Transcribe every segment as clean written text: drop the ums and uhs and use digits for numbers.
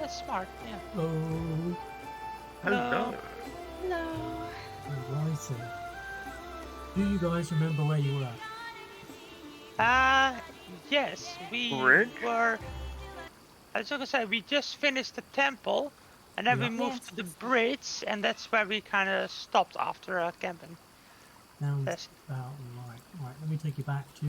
that's smart. Yeah. Hello. Hello. Hello. Alrighty. Do you guys remember where you were? Yes, we Bridge? were. I was gonna say we just finished the temple, and then we Yeah. moved to the bridge, and that's where we kind of stopped after camping. Sounds That's- about right. Right, let me take you back to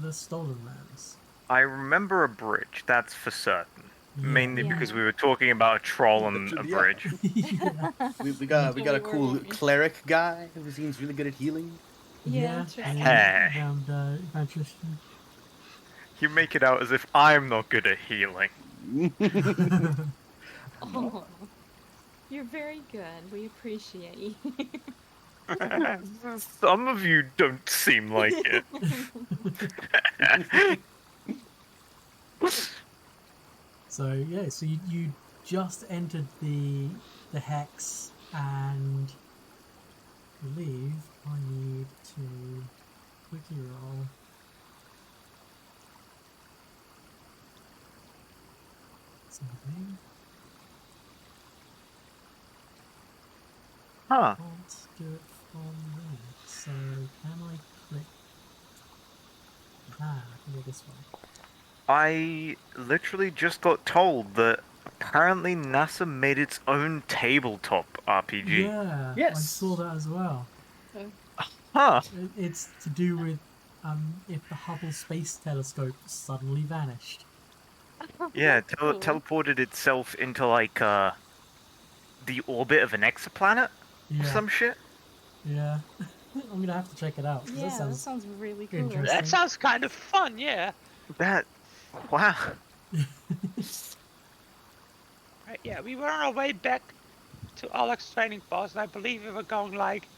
the Stolen Lands. I remember a bridge, that's for certain. Yeah. Mainly Yeah. because we were talking about a troll on a Yeah. bridge. Yeah. We got Yeah, a we were, cool weren't we? cleric guy who seems really good at healing. Yeah, true. Hey. Around Tristan. You make it out as if I'm not good at healing. Oh, you're very good. We appreciate you. Some of you don't seem like it. So yeah, so you just entered the hex, and I believe I need to quickly roll. Something. Huh. Can't do it from there. So can I click? I can do this one. I literally just got told that apparently NASA made its own tabletop RPG. Yeah, I Yes. saw that as well. Huh. It's to do with if the Hubble Space Telescope suddenly vanished. Yeah, Cool. teleported itself into like the orbit of an exoplanet or Yeah, some shit. yeah. I'm gonna have to check it out. 'cause Yeah, that that sounds sounds really cool. interesting. that sounds kind of fun. Yeah. That wow. Right. Yeah, we were on our way back to Alex training post, and I believe we were going like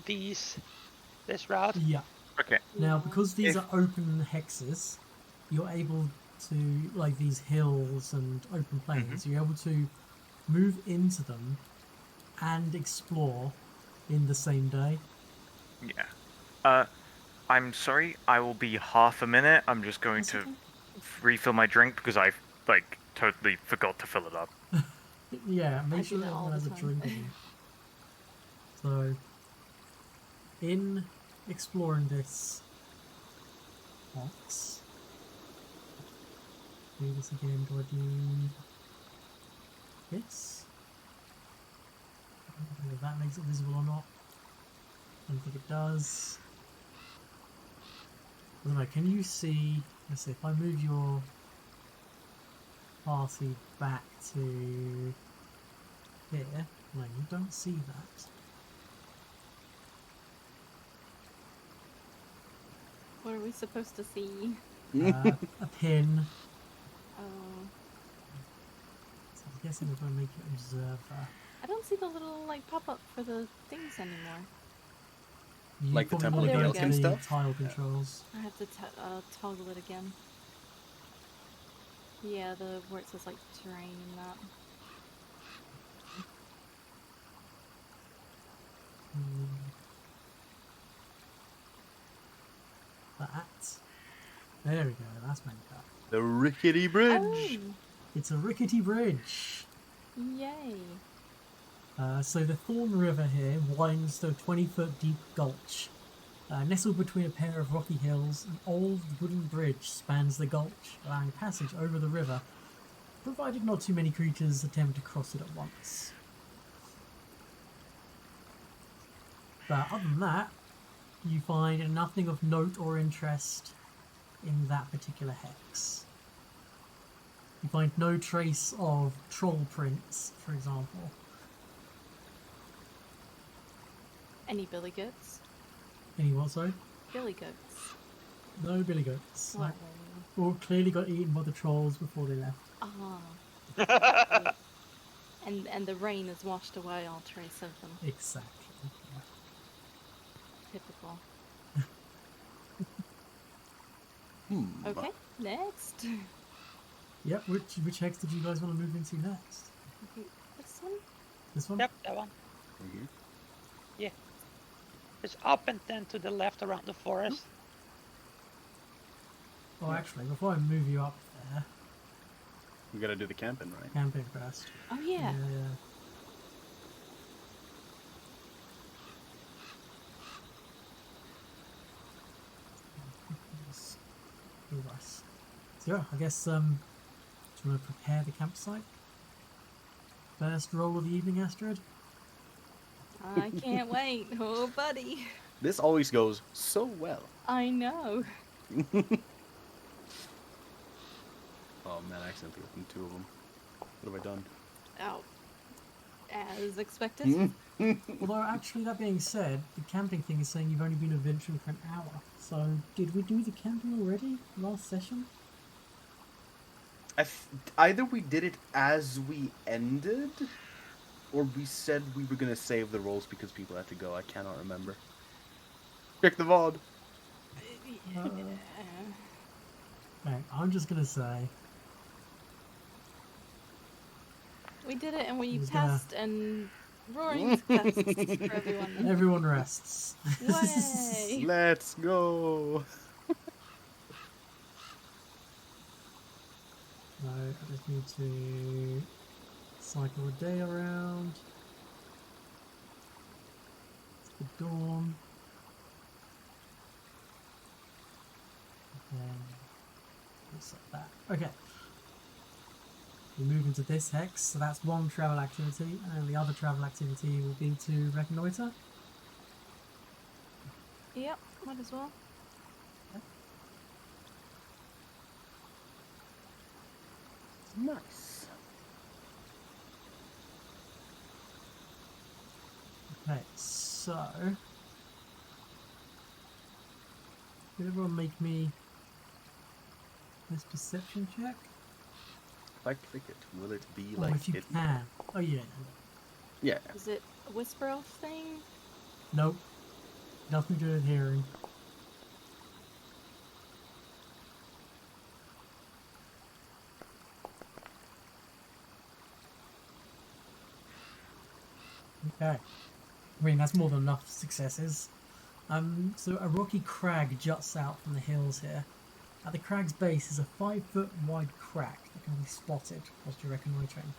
this route. Yeah. Okay. Now, Yeah. because these If- are open hexes, you're able to, like these hills and open plains, you're able to move into them and explore in the same day. Yeah. I'm sorry. I will be half a minute. I'm just going That's to okay. refill my drink because I like totally forgot to fill it up. Yeah, I make do sure that everyone all has the a time. drink with you. So, in exploring this box, do this again. Do I do this? I don't know if that makes it visible or not. I don't think it does. I don't know. Can you see? Let's see. If I move your party back to here, no, you don't see that. What are we supposed to see? A pin. Oh, So I'm guessing if I make it observer, I don't see the little like pop-up for the things anymore. you Like the probably Temple want to of go to Gilligan the stuff? tile controls. I have to toggle it again. Yeah, the where it says like terrain and that. That. There we go. That's made up. The rickety bridge. Oh, It's a rickety bridge. yay! So the Thorn River here winds through a 20-foot deep gulch. Nestled between a pair of rocky hills, an old wooden bridge spans the gulch, allowing passage over the river, provided not too many creatures attempt to cross it at once. But other than that, you find nothing of note or interest in that particular hex. You find no trace of troll prints, for example. Any billy goats? Any what, sorry? Billy goats. No billy goats. What? All clearly got eaten by the trolls before they left. Ah. And the rain has washed away all trace of them. Exactly. Yeah. Typical. Hmm. Okay, next. Yep, which hex did you guys want to move into next? This one? This one? Yep, that one. Mhm. Yeah. It's up and then to the left around the forest. Oh, actually, before I move you up there, We gotta do the camping, right? Camping first. Oh yeah. Yeah. Alright. So yeah, I guess do you want to prepare the campsite? First roll of the evening, Astrid? I can't wait. Oh, buddy. This always goes so well. I know. Oh man, I accidentally opened 2 of them. What have I done? Oh. As expected. Although actually, that being said, the camping thing is saying you've only been adventuring for an hour. So did we do the camping already last session? Either we did it as we ended, or we said we were gonna save the rolls because people had to go. I cannot remember. Check the VOD. Right, I'm just gonna say We did it and we Who's gonna- passed and roaring success for everyone. everyone rests. Way! Let's go. No, I just need to cycle a day around. It's the dawn. And then we'll set that. Okay. We move into this hex, so that's one travel activity, and the other travel activity will be to reconnoiter. Yep, might as well. Nice. Okay, so could everyone make me this perception check? If I click it, will it be Or like if you hidden? can. Oh yeah. Yeah. Is it a whisper elf thing? Nope. Nothing to do with hearing. Okay. I mean, that's more than enough successes. So a rocky crag juts out from the hills here. At the crag's base is a 5-foot wide crack that can be spotted whilst you're reconnoitering.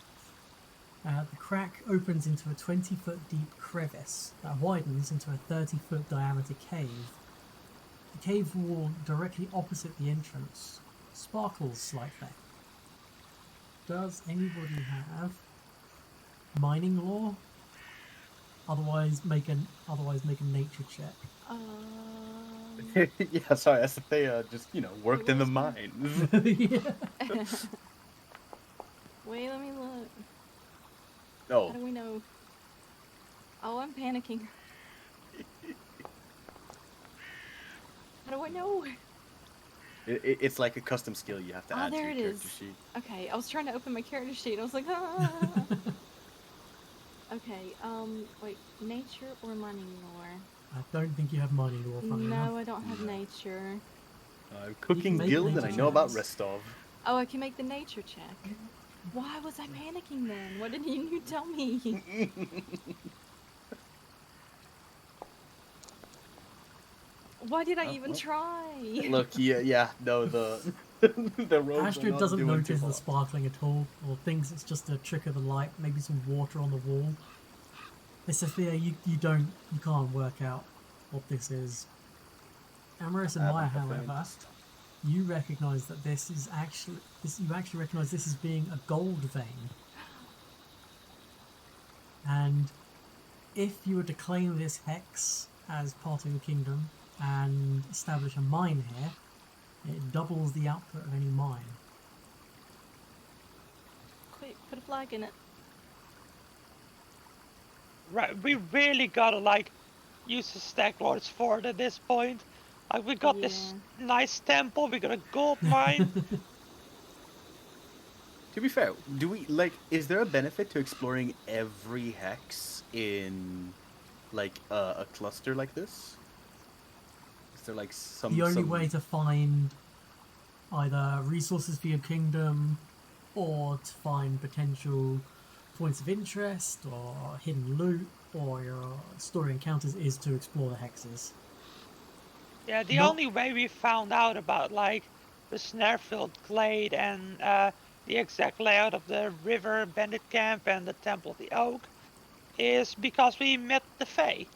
The crack opens into a 20-foot deep crevice that widens into a 30-foot diameter cave. The cave wall directly opposite the entrance sparkles slightly. Does anybody have mining lore? Otherwise, make a nature check. Yeah, sorry, as if they just, worked in the was mines. Yeah. Wait, let me look. Oh, How do we know? Oh, I'm panicking. How do I know? it's like a custom skill you have to Ah, add to there your it character is. sheet. Okay, I was trying to open my character sheet. I was like, ah. Okay, wait, nature or mining lore? I don't think you have mining lore, funny enough. No, I don't have nature. Cooking make guild, and I nature know about checks. Restov. Oh, I can make the nature check. Why was I panicking then? Why didn't you tell me? Why did I Oh, even well. try? Look, yeah, no, the the rogues are Astrid not doesn't doing too notice the hot. sparkling at all, or thinks it's just a trick of the light, maybe some water on the wall. Sophia, you can't work out what this is. Amaris and Maya, however, you recognise that you actually recognise this as being a gold vein. And if you were to claim this hex as part of your kingdom and establish a mine here, it doubles the output of any mine. Quick, put a flag in it. Right, we really gotta use the stack lords for it at this point. Like we got this nice temple, we got a gold mine. To be fair, is there a benefit to exploring every hex in a cluster like this? Is there some The only way to find either resources for your kingdom or to find potential points of interest or hidden loot or your story encounters is to explore the hexes. Yeah, the Not- only way we found out about the snare-filled glade and the exact layout of the river bandit camp and the Temple of the Oak is because we met the Fae.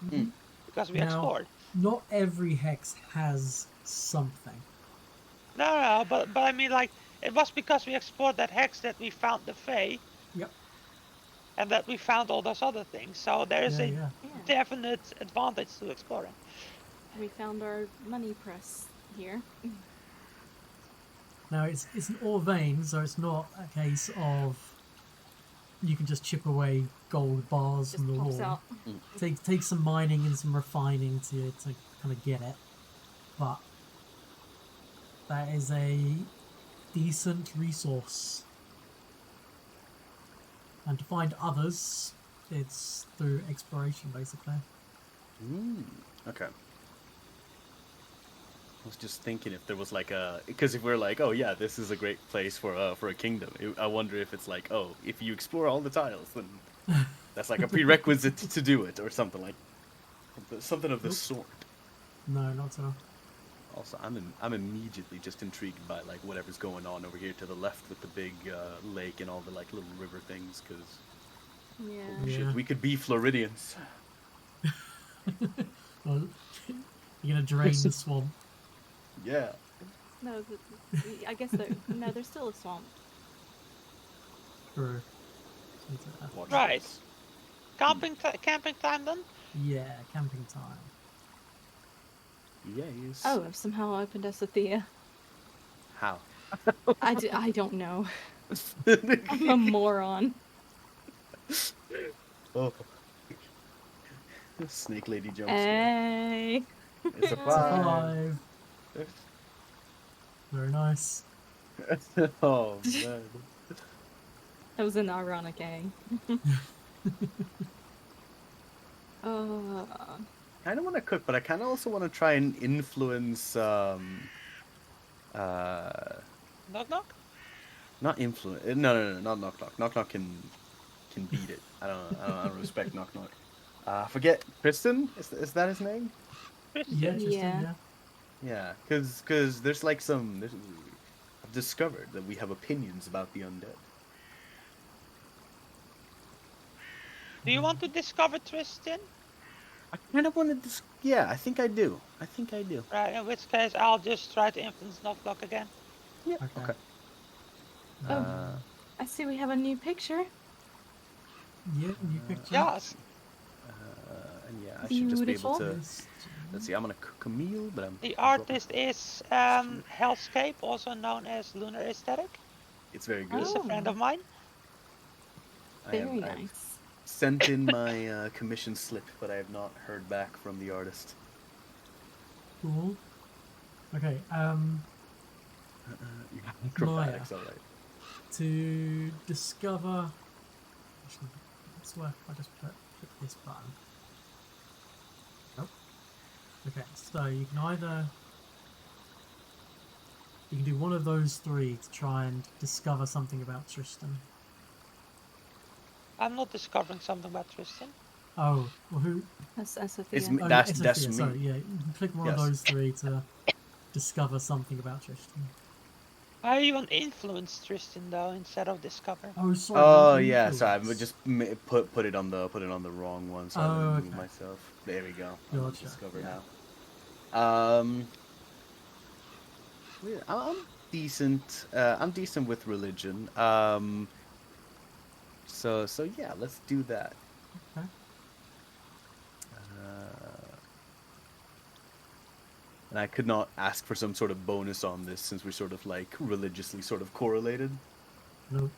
Mhm. Because we Now, explored. not every hex has something. No, but I mean, like, it was because we explored that hex that we found the Fae, Yep. and that we found all those other things. So there's a Yeah. Yeah. definite advantage to exploring. We found our money press here. Now it's an ore vein, so it's not a case of you can just chip away gold bars Just from the pops wall. out. Take some mining and some refining to kind of get it, but that is a decent resource. And to find others, it's through exploration, basically. Okay. I was just thinking if there was like a, because if we're like, oh yeah, this is a great place for a kingdom. I wonder if it's like, oh, if you explore all the tiles, then that's like a prerequisite to do it, or something something of the Nope. sort. No, not at all. Also, I'm immediately just intrigued by like whatever's going on over here to the left with the big lake and all the like little river things, because Yeah. Yeah. shit, we could be Floridians. Well, you're gonna drain the swamp. Yeah. No, I guess there's still a swamp. True. Watch Right. this. Camping time then? Yeah, camping time. Yes. Oh, I've somehow opened us a Thea. How? I don't know. I'm a moron. Oh. Snake lady jumps. Hey. It's a It's a 5. 5. Very nice. Oh man. That was an ironic A. I don't want to cook, but I kind of also want to try and influence. Knock knock? Not influence. No, not knock knock. Knock knock can beat it. I don't respect knock knock. Forget Kristen. Is that his name? Yeah, Tristan, Yeah. Yeah, because there's like some. I've discovered that we have opinions about the undead. Do you want to discover Tristan? I kind of want to. Yeah, I think I do. Right, in which case I'll just try to influence knock knock again. Yeah. Okay. Okay. Oh. I see we have a new picture. Yeah, new picture. Yes. And yeah, I should just be able Beautiful. to. Yes. Let's see. I'm gonna cook a meal, but I'm. The I'm artist is Hellscape, also known as Lunar Aesthetic. It's very good. He's a friend of mine. Very I've nice. sent in my commission slip, but I have not heard back from the artist. Cool. Okay, Acrobatics, all right. to discover... Actually, it's worth if I just click this button. Nope. Okay, so you can either... You can do one of those three to try and discover something about Tristan. I'm not discovering something about Tristan. Oh, well who... That's It's Sophia. me- Oh, That's Sophia, me. sorry, yeah, you can click one of Yes. those three to discover something about Tristan. Why you want influence Tristan though instead of discover? Oh, sorry. Oh not yeah, sorry. I influence. just put it on the wrong one, so I Oh, didn't move okay. myself. There we go. I'll Gotcha, discover yeah. now. Yeah, I'm decent. I'm decent with religion. So yeah, let's do that. Okay. And I could not ask for some sort of bonus on this since we're sort of like religiously sort of correlated. Nope.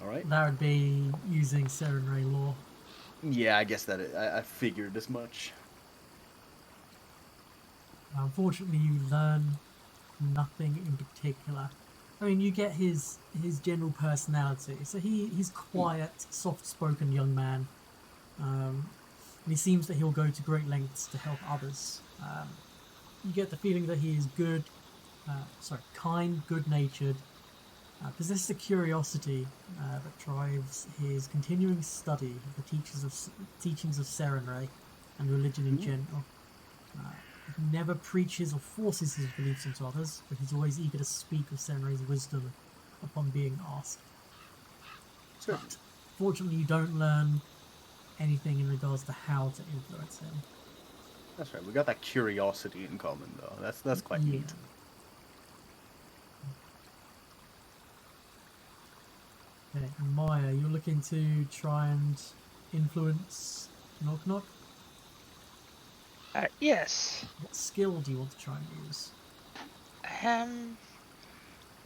All right. That would be using Serenray law. Yeah, I guess that I figured as much. Unfortunately, you learn nothing in particular. I mean, you get his general personality. So he's quiet, soft-spoken young man. And he seems that he'll go to great lengths to help others. You get the feeling that he is kind, good-natured, possesses a curiosity that drives his continuing study of the teachings of Serenray and religion in general. He never preaches or forces his beliefs onto others, but he's always eager to speak of Serenray's wisdom upon being asked. Sure. But fortunately, you don't learn anything in regards to how to influence him. That's right. We got that curiosity in common, though. That's quite Yeah. neat. Okay, and Maya, you're looking to try and influence Knock Knock? Yes. What skill do you want to try and use?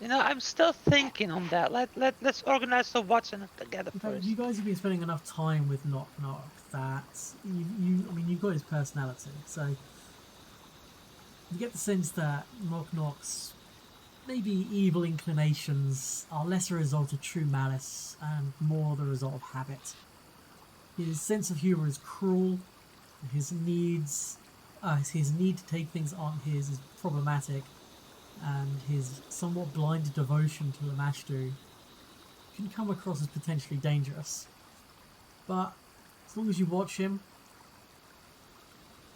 I'm still thinking on that. Let's organize the watching together In fact, first. you guys have been spending enough time with Knock Knock that you've got his personality, so you get the sense that Knock Knock's maybe evil inclinations are less a result of true malice and more the result of habit. His sense of humor is cruel. His need to take things on his is problematic, and his somewhat blinded devotion to the Lamashtu can come across as potentially dangerous. But as long as you watch him,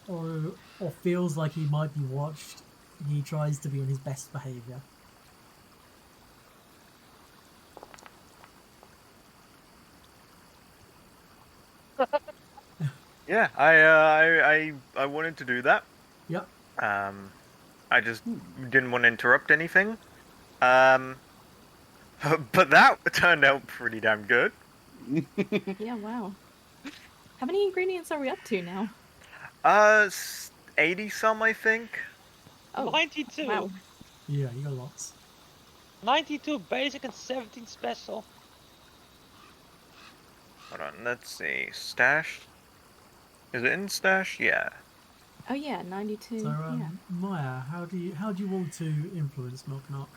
or feels like he might be watched, he tries to be on his best behaviour. Yeah, I wanted to do that. Yep. I just didn't want to interrupt anything. But that turned out pretty damn good. Yeah, wow. How many ingredients are we up to now? 80 some, I think. Oh, 92. wow. Yeah, you got lots. 92 basic and 17 special. Hold on, let's see. Stash? Is it in stash? Yeah. Oh yeah, 92. So, Yeah. Maya, how do you want to influence Knock Knock?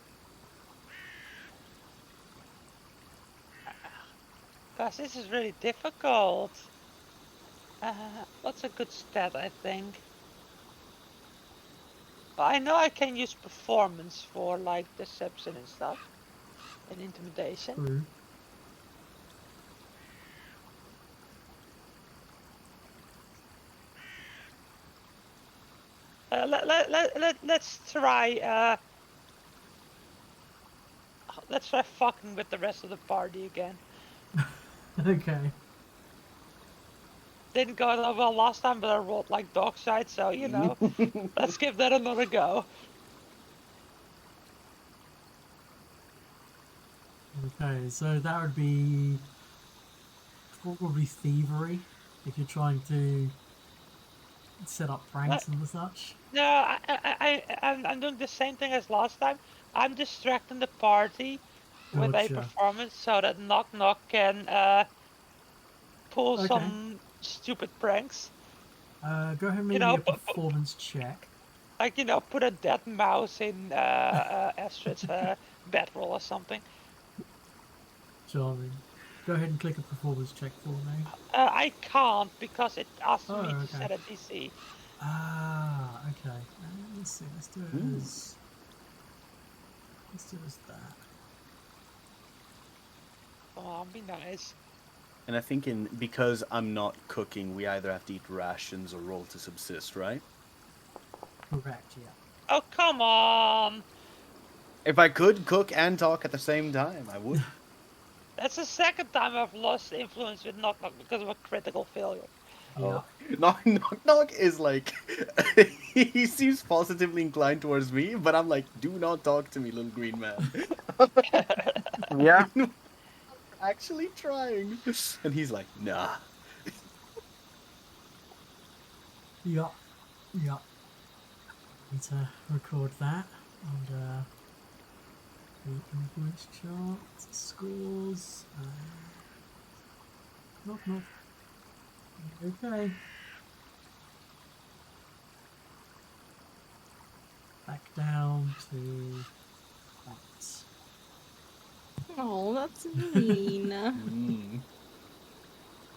Gosh, this is really difficult. What's a good stat, I think? Well, I know I can use performance for, like, deception and stuff. And intimidation. True. Let's try, let's try fucking with the rest of the party again. Okay. Didn't go that well last time, but I rolled like dog shite, so, let's give that another go. Okay, so that would be probably thievery if you're trying to set up pranks and such. No, I'm doing the same thing as last time. I'm distracting the party with a Gotcha. performance so that Knock Knock can pull Okay. some stupid pranks. Go ahead and make me a performance check. Like, put a dead mouse in Astrid's bedroll or something. Charming. Go ahead and click a performance check for me. I can't because it asked me to okay. set a DC. Ah, okay. Let's see. Let's do it as that. Oh, be nice. And I think because I'm not cooking, we either have to eat rations or roll to subsist, right? Correct. Yeah. Oh, come on! If I could cook and talk at the same time, I would. That's the second time I've lost influence with Knock Knock because of a critical failure. Yeah. Knock Knock is like, he seems positively inclined towards me, but I'm like, do not talk to me, little green man. Yeah. Actually trying. And he's like, nah. Yeah. Yeah. Need to record that and the influence chart scores. Knock Knock. Okay. Back down to that. Oh, that's mean.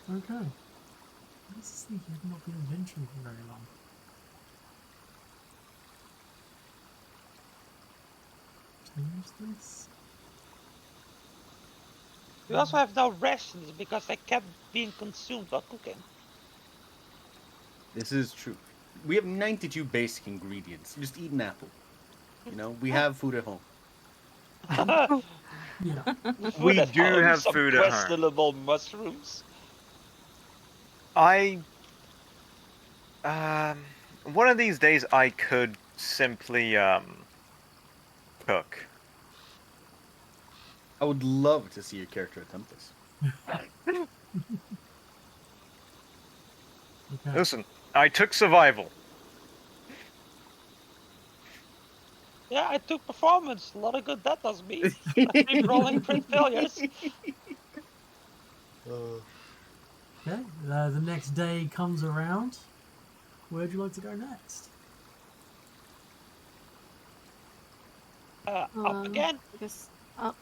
Okay. This is thinking I've not been inventory for very long. Change this. We also have no rations because they kept being consumed while cooking. This is true. We have 92 basic ingredients. Just eat an apple. We have food at home. Yeah. We Food at do home, have some food at home. questionable mushrooms. I one of these days I could simply cook. I would love to see your character attempt this. Okay. Listen, I took survival. Yeah, I took performance. A lot of good that does me. I keep rolling crit failures. Okay. The next day comes around. Where'd you like to go next? Up again. I guess up.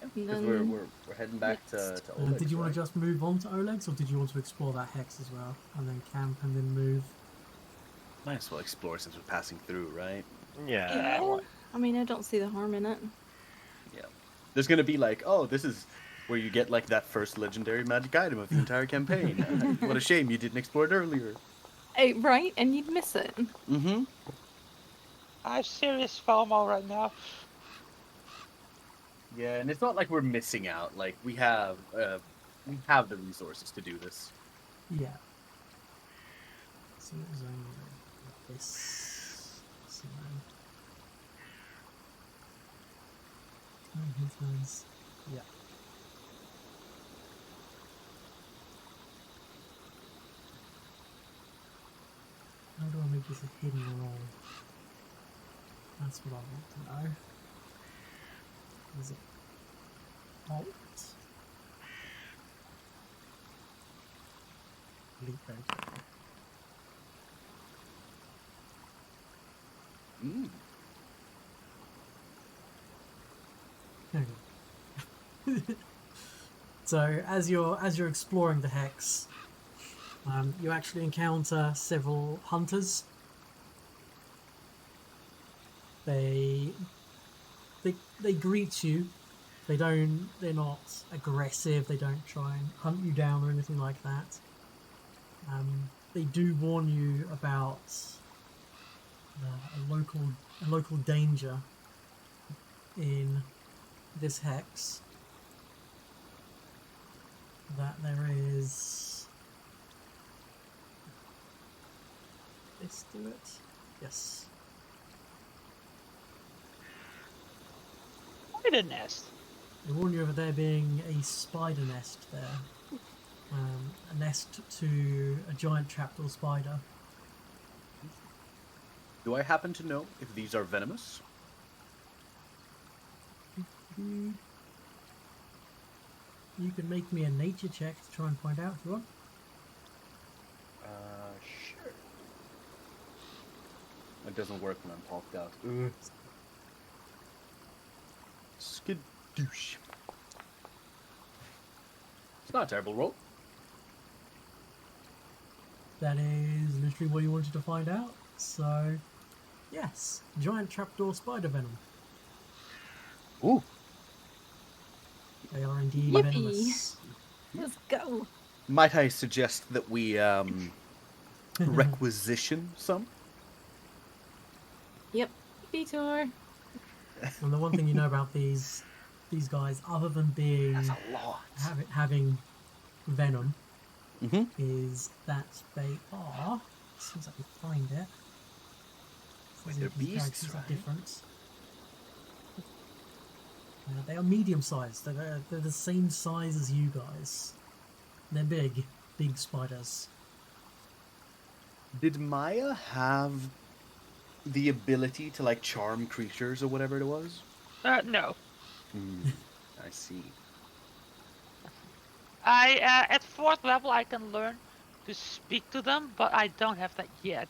And Because then we're heading back to next. Oleg's, Did you want right? to just move on to Oleg's, or did you want to explore that hex as well, and then camp and then move? Might as well explore since we're passing through, right? Yeah. Yeah. I mean, I don't see the harm in it. Yeah. There's gonna be like, oh, this is where you get like that first legendary magic item of the entire campaign. What a shame you didn't explore it earlier. Hey, right? And you'd miss it. Mm-hmm. I have serious FOMO right now. Yeah, and it's not like we're missing out. Like we have the resources to do this. Yeah. So it was only like this. So. Yeah. How do I make this a hidden roll? That's what I want to know. Is it Alt? Leap okay. Mm. Okay. So as you're exploring the hex, you actually encounter several hunters. They greet you. They're not aggressive. They don't try and hunt you down or anything like that. They do warn you about a local danger in this hex. That there is. Let's do it. Yes. Spider nest. They warn you of there being a spider nest there. A nest to a giant trapdoor spider. Do I happen to know if these are venomous? You can make me a nature check to try and find out if you want. Sure. It doesn't work when I'm pulped out. Skidoosh. It's not a terrible roll. That is literally what you wanted to find out. So, yes, giant trapdoor spider venom. Ooh. They are indeed Yippee. venomous. Let's go. Might I suggest that we requisition some? Yep. Detour. And the one thing you know about these guys, other than being That's a lot. having venom, Mm-hmm. is that they are. As soon as I can find it. Wait, they're These beasts, characters are right? different. They are medium-sized. They're the same size as you guys. They're big spiders. Did Maya have the ability to like charm creatures or whatever it was? No. I see. I at 4th level I can learn to speak to them, but I don't have that yet.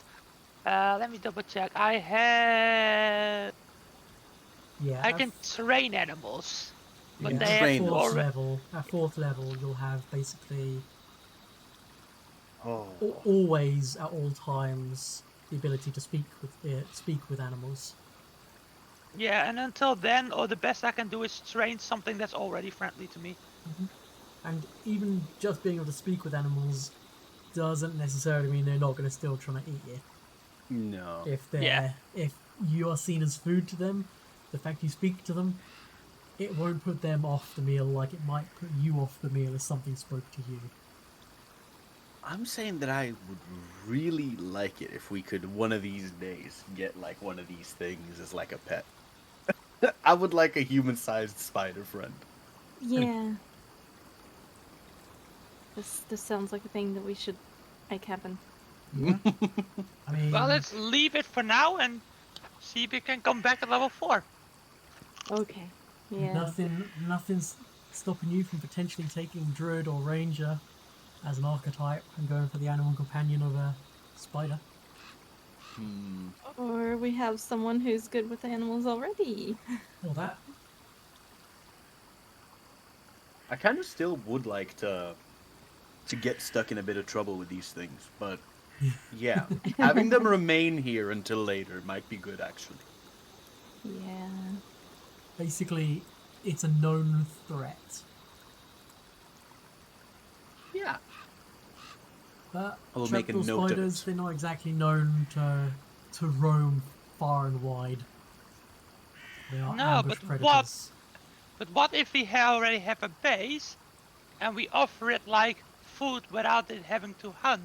Let me double check. I can train animals, but Yeah, they at have train fourth already. level. At 4th level, you'll have basically Oh. always at all times the ability to speak with animals. Yeah, and until then, or the best I can do is train something that's already friendly to me. And even just being able to speak with animals doesn't necessarily mean they're not going to still try to eat you. No. If Yeah. if you are seen as food to them, the fact you speak to them it won't put them off the meal like it might put you off the meal if something spoke to you. I'm saying that I would really like it if we could one of these days get like one of these things as like a pet. I would like a human-sized spider friend. Yeah. This sounds like a thing that we should make happen. Yeah. I mean, Well, let's leave it for now and see if we can come back at level 4. Okay. Yeah. nothing's stopping you from potentially taking Druid or Ranger as an archetype and going for the animal companion of a spider. Or we have someone who's good with animals already. Or that. I kind of still would like to get stuck in a bit of trouble with these things, but yeah, having them remain here until later might be good, actually. Yeah. Basically, it's a known threat. Yeah. But I will make a trapdoor note of spiders, it. they're not exactly known to roam far and wide. They are No, ambush but predators. But what if we already have a base and we offer it like food without it having to hunt?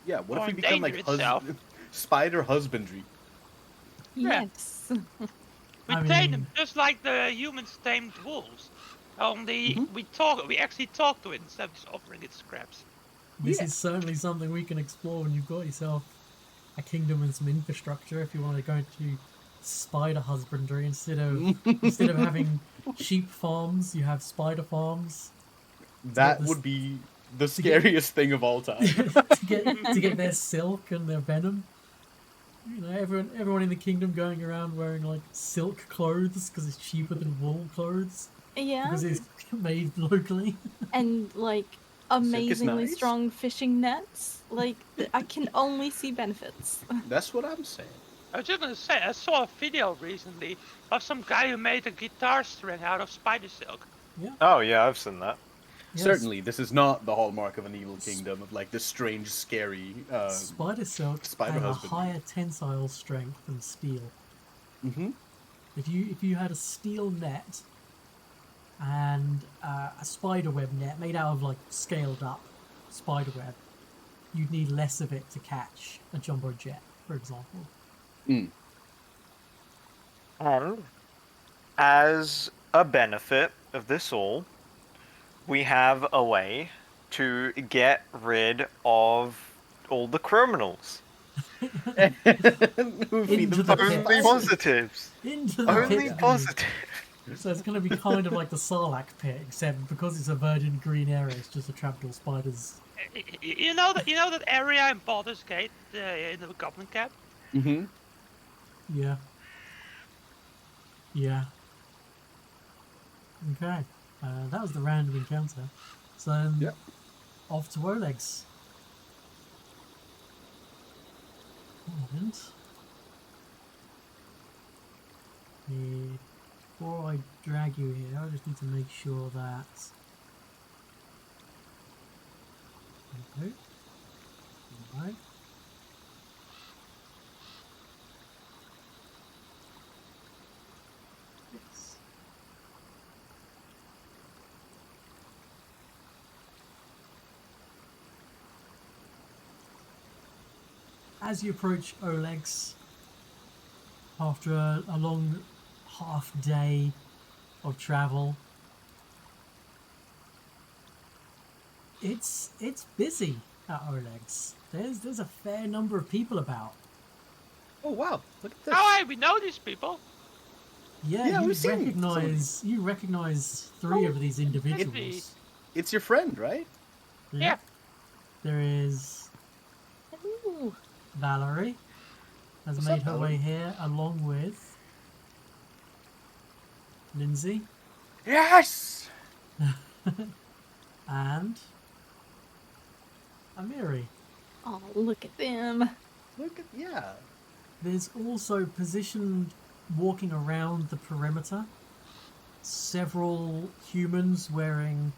Yeah, what if Or we become like endanger itself. spider husbandry? Yeah. Yes. We I tame mean- them just like the humans tamed wolves. Only Mm-hmm. we actually talk to it instead of just offering it scraps. This Yeah. is certainly something we can explore when you've got yourself a kingdom and some infrastructure. If you want to go into spider husbandry instead of having sheep farms, you have spider farms That this- would be the scariest thing of all time. to get their silk and their venom. You know, everyone in the kingdom going around wearing like silk clothes because it's cheaper than wool clothes Yeah. because it's made locally. And like amazingly nice. strong fishing nets. Like I can only see benefits. That's what I'm saying. I was just gonna say, I saw a video recently of some guy who made a guitar string out of spider silk. Oh yeah, I've seen that. Yes. Certainly, this is not the hallmark of an evil kingdom of like this strange, scary. Spider silk spider has a husband. higher tensile strength than steel. Mm-hmm. If you had a steel net and a spider web net made out of like scaled up spider web, you'd need less of it to catch a jumbo jet, for example. And as a benefit of this all, we have a way to get rid of all the criminals. Feed Into them the fucking pit. Only spices. positives. Into the Only pit. positive. So it's going to be kind of like the Sarlacc pit, except because it's a virgin green area, it's just a trapdoor spiders. You know that area in Baldur's Gate, in the Goblin Camp? Mm-hmm. Yeah. Yeah. Okay. That was the random encounter. So, Yep. off to Oleg's. And before I drag you here, I just need to make sure that. Okay. Alright. Yes. As you approach Oleg's, after a long half day of travel, it's busy at Oleg's. There's a fair number of people about. Oh wow! Look at this. Oh, hey, we know these people. Yeah, Yeah, you we've seen some of recognize three of these individuals. It's your friend, right? Yeah. There is Ooh. Valerie has What's made up, her way Valerie? here along with Lindsay Yes. and Amiri. Oh, look at them. Look at yeah. There's also positioned walking around the perimeter several humans wearing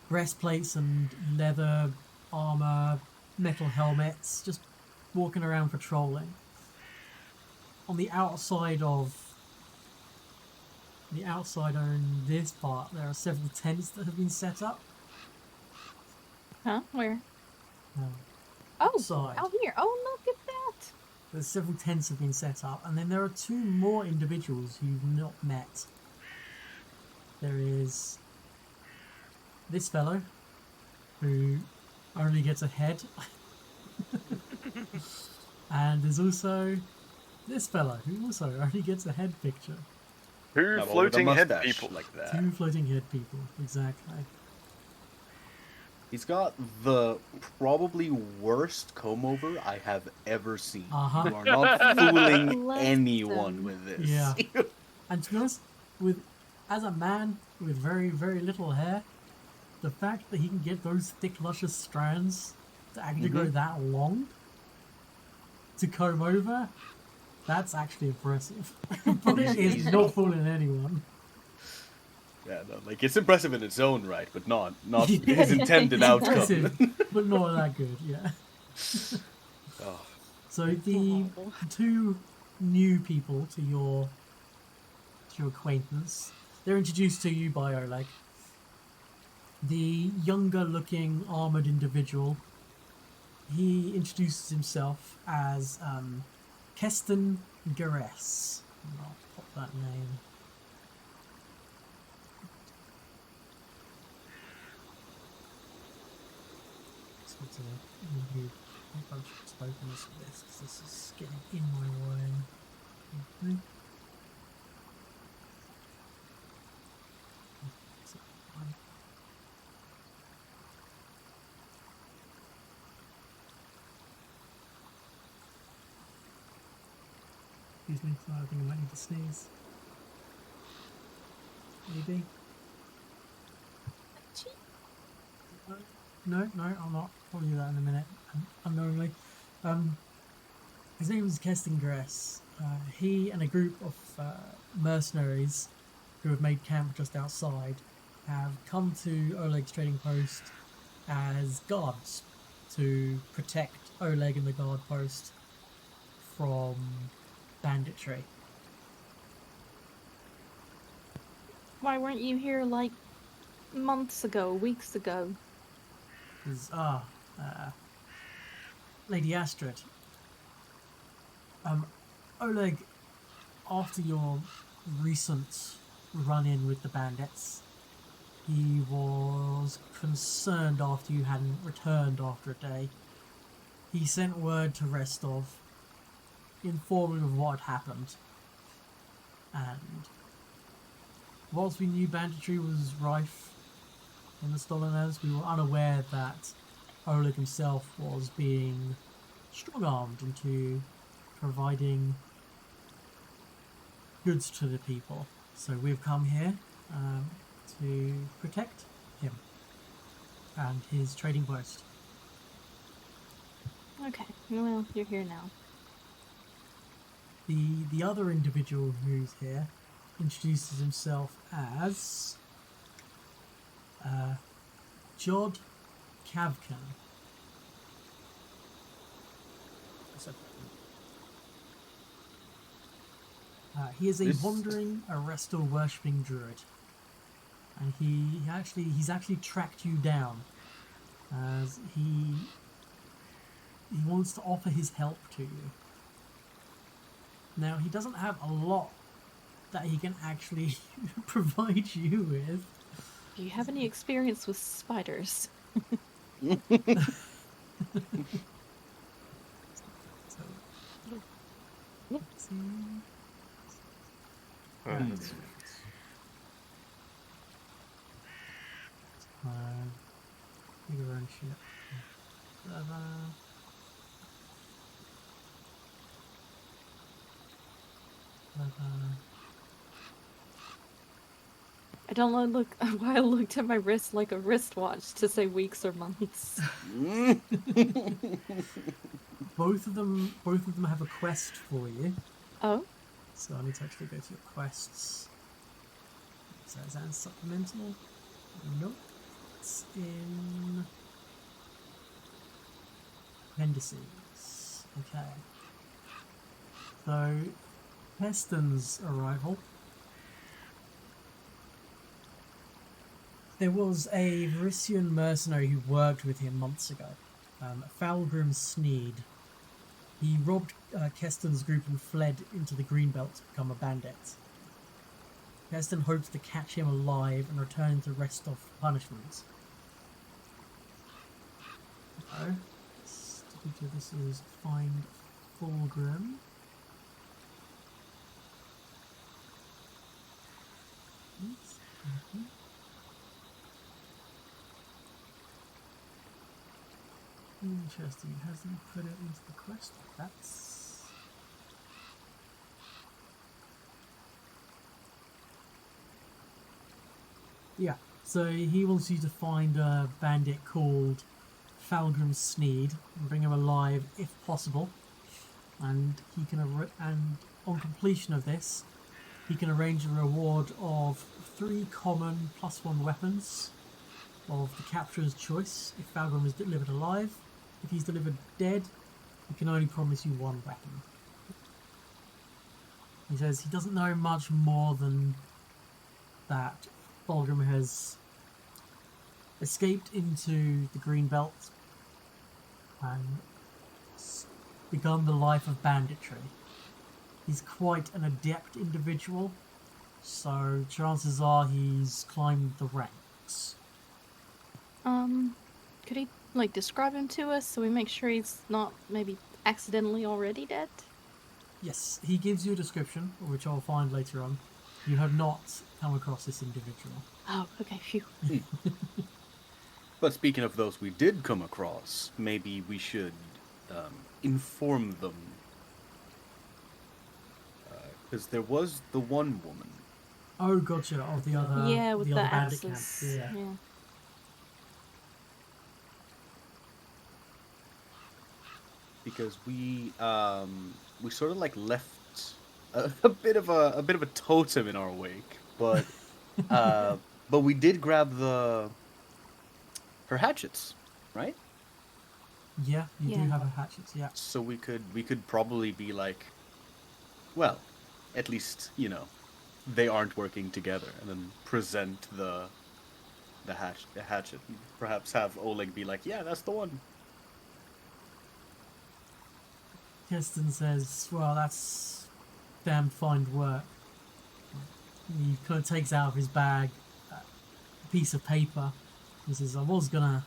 breastplates and leather armor, metal helmets, just walking around patrolling. On the outside of the outside on this part, there are several tents that have been set up. Huh? Where? Um, Oh, outside. out here. Oh, look at that. There's several tents have been set up, and then there are two more individuals who you've not met. There is this fellow, who only gets a head, and there's also this fellow, who also only gets a head picture. Two Not all with a floating head mustache people. like that. Two floating head people, exactly. He's got the probably worst comb over I have ever seen. Uh-huh. You are not fooling Bless anyone them. with this. Yeah. And to be honest, as a man with very, very little hair, the fact that he can get those thick, luscious strands to actually go that long to comb over, that's actually impressive. But it is not fooling anyone. Yeah, no, like it's impressive in its own right, but not Yeah, his intended outcome. Impressive, but not that good, yeah. Oh, So the Oh. two new people to your acquaintance, they're introduced to you by Oleg. The younger looking armoured individual, he introduces himself as Keston Gares. I'll pop that name. So to you, I've spoken this because this is getting in my way. Okay. So, excuse me, so I think I might need to sneeze. Maybe. No, I'll not. I'll do that in a minute. Unknowingly. His name is Keston Gress. He and a group of mercenaries who have made camp just outside have come to Oleg's trading post as guards to protect Oleg and the guard post from banditry. Why weren't you here like months ago, weeks ago? Is Lady Astrid. Oleg, after your recent run-in with the bandits, he was concerned after you hadn't returned after a day. He sent word to Restov, informing of what had happened. And whilst we knew banditry was rife in the Stolinas, we were unaware that Oleg himself was being strong-armed into providing goods to the people. So we've come here to protect him and his trading post. Okay, well, you're here now. The other individual who's here introduces himself as Jod Kavkan. He is a This- wandering Arestal worshipping druid, and he's actually tracked you down as he wants to offer his help to you. Now he doesn't have a lot that he can actually provide you with. Do you have any experience with spiders? So, let's see. Your own shit. I don't know look why I looked at my wrist like a wristwatch to say weeks or months. Both of them have a quest for you. Oh? So I need to actually go to your quests. So is that in supplemental? Nope. It's in appendices. Okay. So Heston's arrival. There was a Varisian mercenary who worked with him months ago, Falgrim Sneed. He robbed Keston's group and fled into the Greenbelt to become a bandit. Keston hopes to catch him alive and return him to rest off punishment. So, this is find Fulgrim. Interesting. It hasn't put it into the quest. That's... Yeah. So he wants you to find a bandit called Falgrim Sneed and bring him alive if possible. And he can and on completion of this, he can arrange a reward of 3 common +1 weapons of the capturer's choice if Falgrim is delivered alive. If he's delivered dead, he can only promise you 1 weapon. He says he doesn't know much more than that. Fulgrim has escaped into the Greenbelt and begun the life of banditry. He's quite an adept individual, so chances are he's climbed the ranks. Could he, like, describe him to us so we make sure he's not maybe accidentally already dead? Yes, he gives you a description, which I'll find later on. You have not come across this individual. Oh, okay, phew. But speaking of those we did come across, maybe we should inform them. Because there was the one woman. Oh, gotcha, of the other, Yeah, with the the other bandit camp. axes. Yeah. Because we sort of like left a bit of a totem in our wake, but we did grab her hatchets, right? Yeah, you do Yeah. have a hatchet, yeah. So we could probably be like, well, at least they aren't working together, and then present the hatchet, and perhaps have Oleg be like, yeah, that's the one. Keston says, well, that's damn fine work. He kind of takes out of his bag a piece of paper. He says, I was going to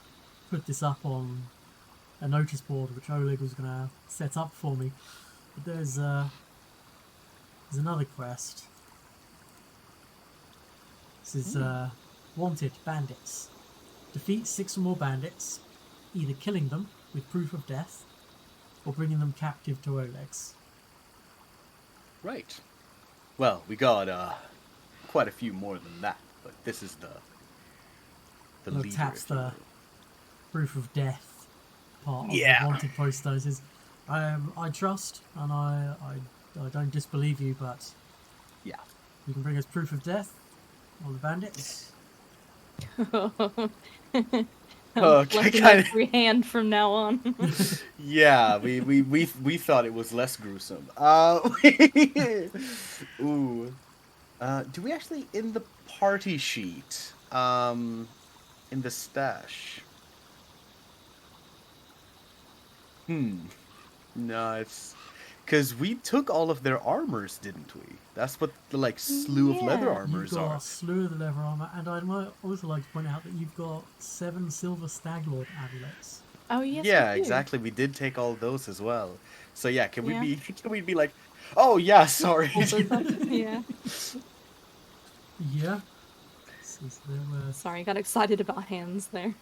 put this up on a notice board, which Oleg was going to set up for me. But there's another quest. This is wanted bandits. Defeat 6 or more bandits, either killing them with proof of death, or bringing them captive to Oleg's. Right. Well, we got quite a few more than that, but this is the leader. Taps if you the will. proof of death part of Yeah. the wanted poster. He says, I trust and I don't disbelieve you, but Yeah. you can bring us proof of death on the bandits. Okay, Left kinda- free hand from now on. Yeah, we thought it was less gruesome. Ooh. Do we actually in the party sheet? In the stash. No, it's because we took all of their armors, didn't we? That's what the slew of leather Yeah. armors You've got are. a slew of the leather armor, and I'd also like to point out that you've got 7 silver staglord amulets. Oh, yes. Yeah, we do. exactly. We did take all those as well. So yeah, can Yeah. we be like, oh yeah, sorry. Also, yeah. Yeah. Since there were... Sorry, I got excited about hands there.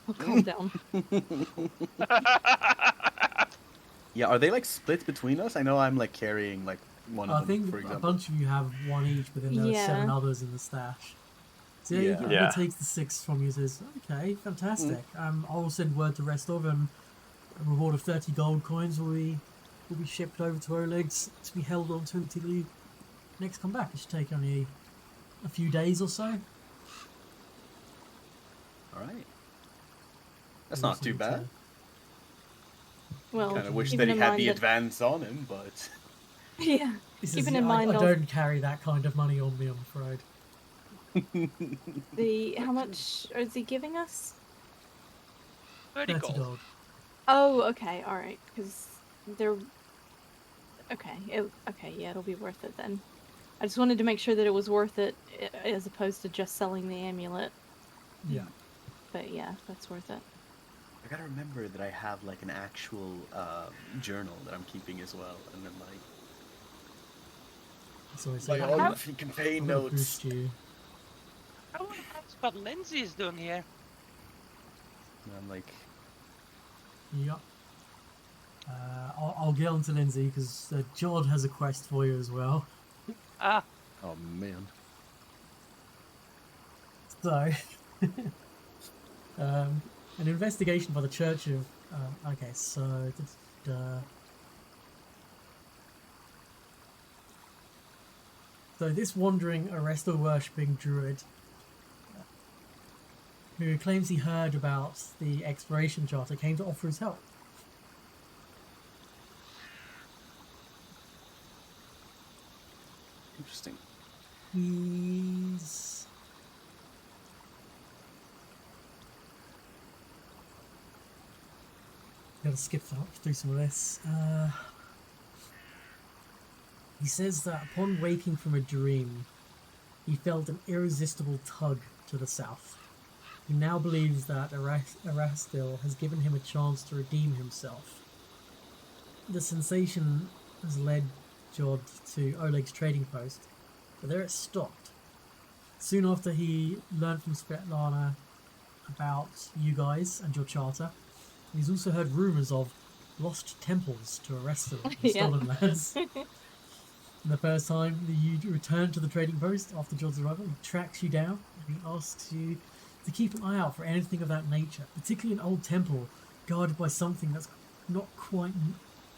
I'll calm down. Yeah, are they split between us? I know I'm carrying one I of them, think for a example. bunch of you have 1 each, but then there are 7 Yeah. others in the stash. So Yeah. he Yeah. takes the 6 from you and says, okay, fantastic. I will send word to Restov, and a reward of 30 gold coins will be shipped over to Oleg's to be held on to until you next come back. It should take only a few days or so. All right. That's not too bad. Well, Kind of wish keeping that he in had mind the that- advance on him, but Yeah. He says, Keeping in I mind don't also- carry that kind of money on me, I'm afraid. How much is he giving us? 30 30 gold. gold. Oh, okay, all right, because they're okay. Okay, yeah, it'll be worth it then. I just wanted to make sure that it was worth it, as opposed to just selling the amulet. Yeah. But yeah, that's worth it. I gotta remember that I have like an actual journal that I'm keeping as well, and then like So it's my like, own I'm campaign gonna notes. boost you. I want to ask what Lindsay is doing here. And I'm like, Yep. I'll get on to Lindsay because Jord has a quest for you as well. Ah, oh man. So, an investigation by the Church of. Okay, so. So this wandering Arestor worshipping druid, who claims he heard about the exploration charter, came to offer his help. Interesting. He's gotta skip through some of this. He says that upon waking from a dream, he felt an irresistible tug to the south. He now believes that Erastil has given him a chance to redeem himself. The sensation has led Jod to Oleg's trading post, but there it stopped. Soon after he learned from Svetlana about you guys and your charter, he's also heard rumours of lost temples to Erastil in the Yeah. Stolen Lands. And the first time that you return to the trading post after Jod's arrival, he tracks you down and he asks you to keep an eye out for anything of that nature, particularly an old temple guarded by something that's not quite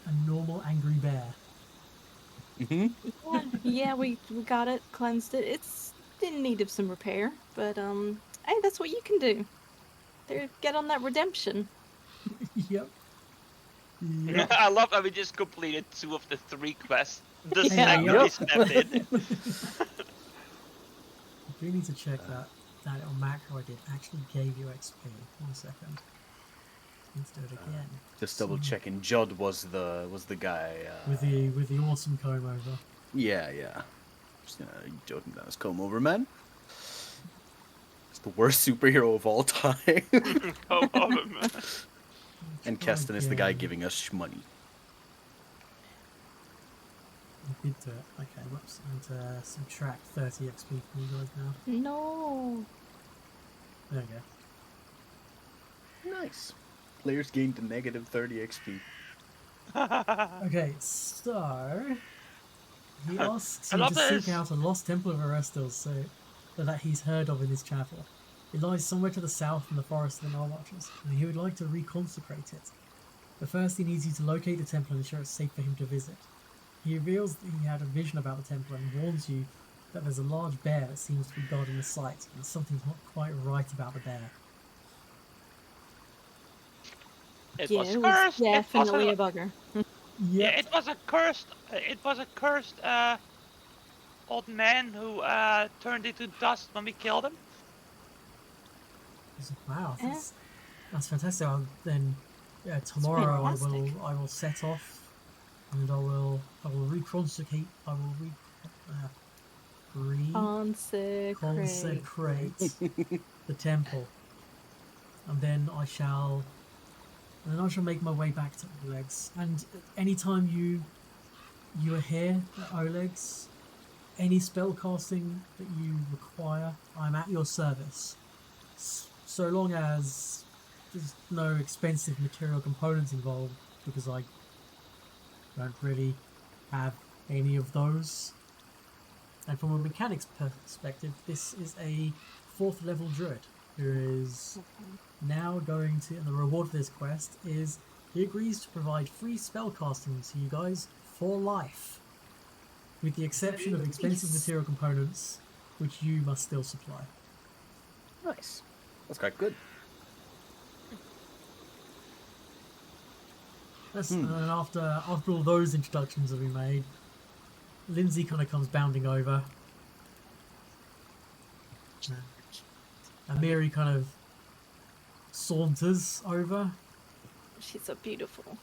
a normal angry bear. Yeah, we got it, cleansed it. It's in need of some repair, but hey, that's what you can do. There, get on that redemption. Yep. Yep. I love that we just completed 2 of the 3 quests. The Yeah. second we stepped in. I do need to check that little macro I did actually gave you XP. 1 second. Let's do it again. Just double checking. Judd was the guy. With the awesome comb over. Yeah. Just gonna jot him down as comb over man. It's the worst superhero of all time. Oh, man. And Keston is the guy giving us money. I did do it. Okay, whoops. I need to subtract 30 XP from you guys now. No. There we go. Nice. Players gained a negative 30 XP. Okay, so he asks I you love to seek this. out a lost temple of Arestil that he's heard of in his travel. It lies somewhere to the south in the forest of the Nile-Watchers, and he would like to reconsecrate it. But first he needs you to locate the temple and ensure it's safe for him to visit. He reveals that he had a vision about the temple and warns you that there's a large bear that seems to be guarding the site, and something's not quite right about the bear. It Yeah, was it was cursed. definitely a bugger. Yeah, it was a cursed. It was a cursed old man who turned into dust when we killed him. Wow, Yeah. that's fantastic. Tomorrow fantastic. I will set off, and I will reconsecrate. I will consecrate the temple, and then I shall make my way back to Oleg's. And anytime you are here at Oleg's, any spell casting that you require, I'm at your service. So long as there's no expensive material components involved, because I don't really have any of those. And from a mechanics perspective, this is a 4th level druid who is now going to, and the reward for this quest is he agrees to provide free spellcasting to you guys for life, with the exception of expensive material components, which you must still supply. Nice. That's quite good. And then after all those introductions that we made, Lindsay kind of comes bounding over. Amiri kind of saunters over. She's so beautiful.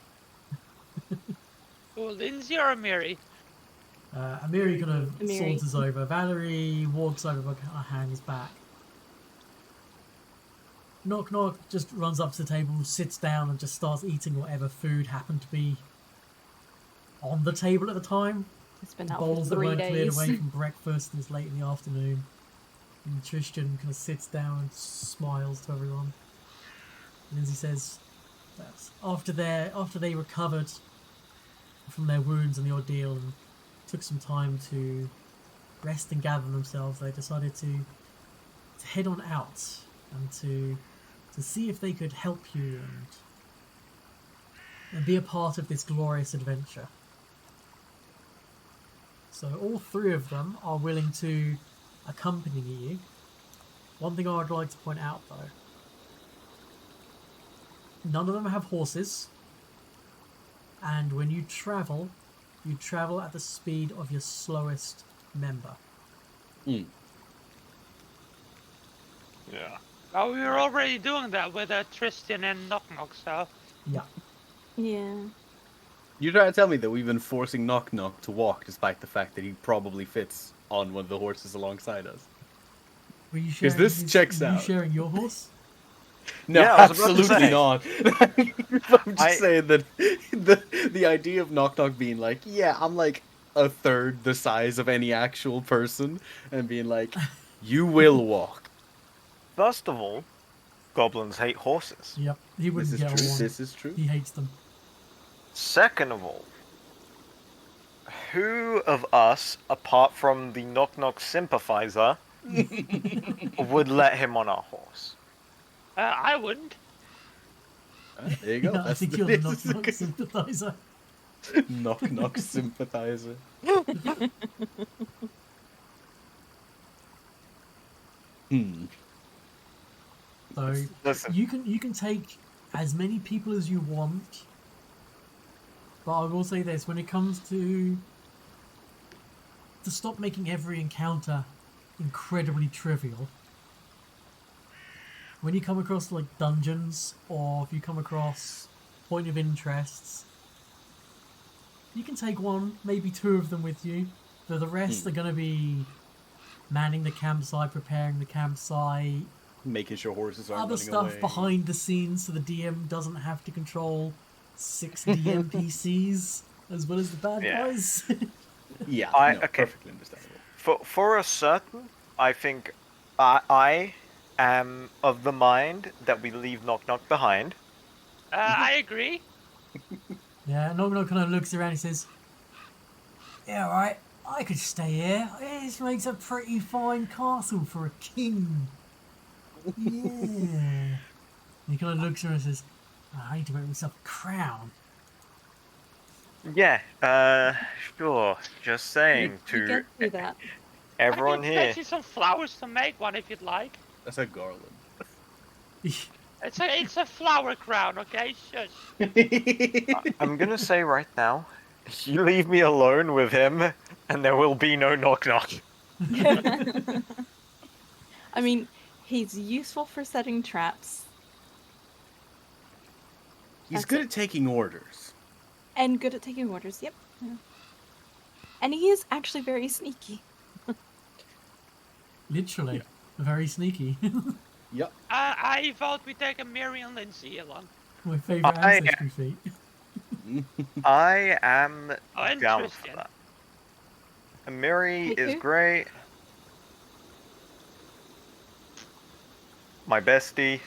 Oh, Lindsay or Mary? Amiri kind of Amiri. saunters over. Valerie walks over behind his back. Knock knock just runs up to the table, sits down and just starts eating whatever food happened to be on the table at the time. It's been out for Bowls that 3 weren't cleared days. away from breakfast and it's late in the afternoon. And Tristan kind of sits down and smiles to everyone. Lindsay says that after they recovered from their wounds and the ordeal and took some time to rest and gather themselves, they decided to head on out and to see if they could help you and be a part of this glorious adventure. So all three of them are willing to accompany you. One thing I would like to point out though, none of them have horses, and when you travel at the speed of your slowest member. Yeah. Oh, we were already doing that with Tristan and Knock Knock, so... Yeah. Yeah. You're trying to tell me that we've been forcing Knock Knock to walk despite the fact that he probably fits on one of the horses alongside us. Were you sharing this checks were out. you sharing your horse? No, Yeah, I was about to absolutely say. not. I'm just saying that the idea of Knock Knock being like, yeah, I'm like a third the size of any actual person, and being like, you will walk. First of all, goblins hate horses. Yep. He wouldn't This is get true. one. This is true. He hates them. Second of all, who of us, apart from the Knock Knock sympathizer, would let him on our horse? I wouldn't. There you go. I That's think the you're the basis of knock sympathizer. Knock Knock sympathizer. So Listen. you can take as many people as you want, but I will say this: when it comes to stop making every encounter incredibly trivial. When you come across like dungeons, or if you come across point of interests, you can take one, maybe two of them with you. But the rest are going to be manning the campsite, preparing the campsite, Making sure horses aren't other running stuff away. behind the scenes, so the DM doesn't have to control 6 DMPCs as well as the bad Yeah. guys. Yeah, I- no, okay. perfectly understandable. For a certain, I think I am of the mind that we leave Knock Knock behind. I agree. Yeah, Nog kind of looks around and says, "Yeah, right. I could stay here. This makes a pretty fine castle for a king." Yeah. And he kind of looks around and says, "I need to make myself a crown." Yeah, sure. Just saying You to get through that. everyone I can here. fetch you some flowers to make one if you'd like. That's a garland. It's a flower crown, okay? Shush. I'm gonna say right now, you leave me alone with him, and there will be no Knock Knock. I mean, he's useful for setting traps He's That's good it. at taking orders. and good at taking orders. Yep. Yeah. And he is actually very sneaky. Literally, very sneaky. Yep. I vote we take a Mary and Lindsay along. My favourite I- ancestry feat. I am Oh, and down for Tristan. that. And Mary Wait, is who? great. My bestie.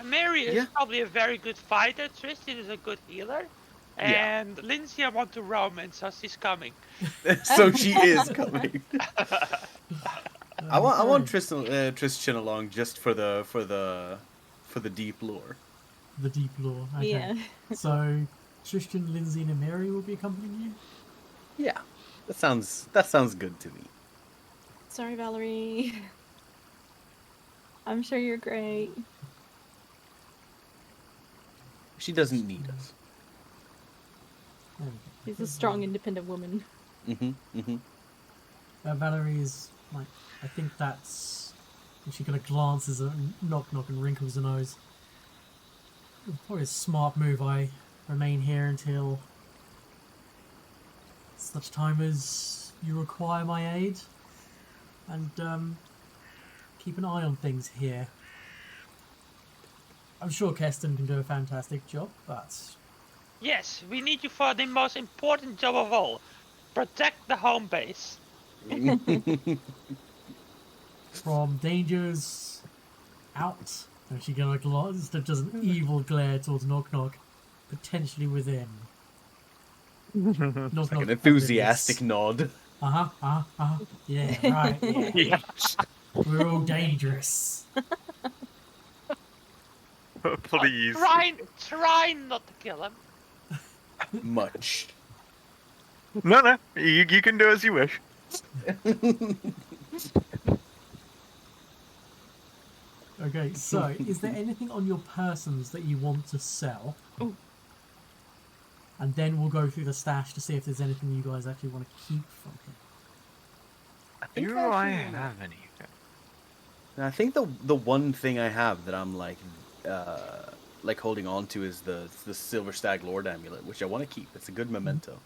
Mary is Yeah. probably a very good fighter. Tristan is a good healer. Yeah. And Lindsay I want to romance, so she's coming. So she is coming. I want Okay. Tristan along just for the deep lore. The deep lore. Okay. Yeah. So, Tristan, Lindsay, and Mary will be accompanying you? Yeah, that sounds good to me. Sorry, Valerie. I'm sure you're great. She doesn't need us. There we go. She's a strong, independent woman. Mm-hmm. Mm-hmm. Valerie is like, I think that's And she kind of glances at Knock Knock and wrinkles her nose. Probably a smart move. I remain here until such time as you require my aid. And keep an eye on things here. I'm sure Keston can do a fantastic job, but Yes, we need you for the most important job of all. Protect the home base. from dangers out, and she kind of does an evil glare towards Knock Knock, potentially within. Knock Like an enthusiastic nod. Yeah, right. Yeah. Yes. We're all dangerous. Please. Try not to kill him. Much. No. You can do as you wish. Okay, so is there anything on your persons that you want to sell? Ooh. And then we'll go through the stash to see if there's anything you guys actually want to keep from here. Do I have anything? I think the one thing I have that I'm like holding on to is the Silver Stag Lord amulet, which I want to keep. It's a good memento.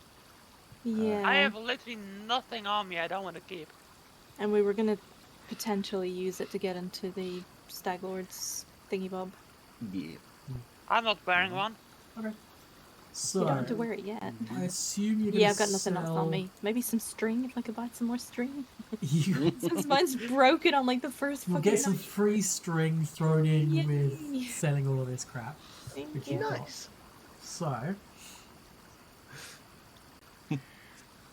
Yeah. I have literally nothing on me I don't want to keep. And we were gonna potentially use it to get into the Stag Lord's thingy bob. Yeah. I'm not wearing one. Okay. So You don't have to wear it yet. I assume you're gonna Yeah, I've got nothing else sell... on me. Maybe some string if I could buy some more string. You Since mine's broken on like the first will fucking get some night. free string thrown in Yay. with selling all of this crap. Thank Which you. you've got. So,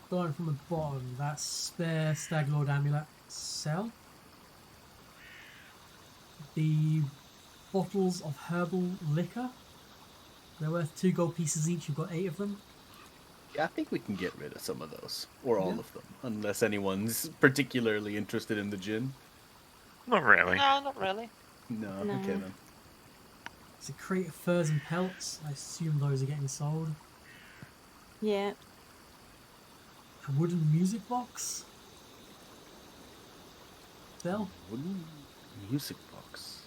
starting from the bottom, that spare Stag Lord amulet, sell. The bottles of herbal liquor, they're worth 2 gold pieces each. You've got 8 of them. Yeah, I think we can get rid of some of those, or all Yeah. of them, unless anyone's particularly interested in the gin. Not really. No, not really. No, No. okay then. It's a crate of furs and pelts. I assume those are getting sold. Yeah. A wooden music box. Sell. Wooden music box.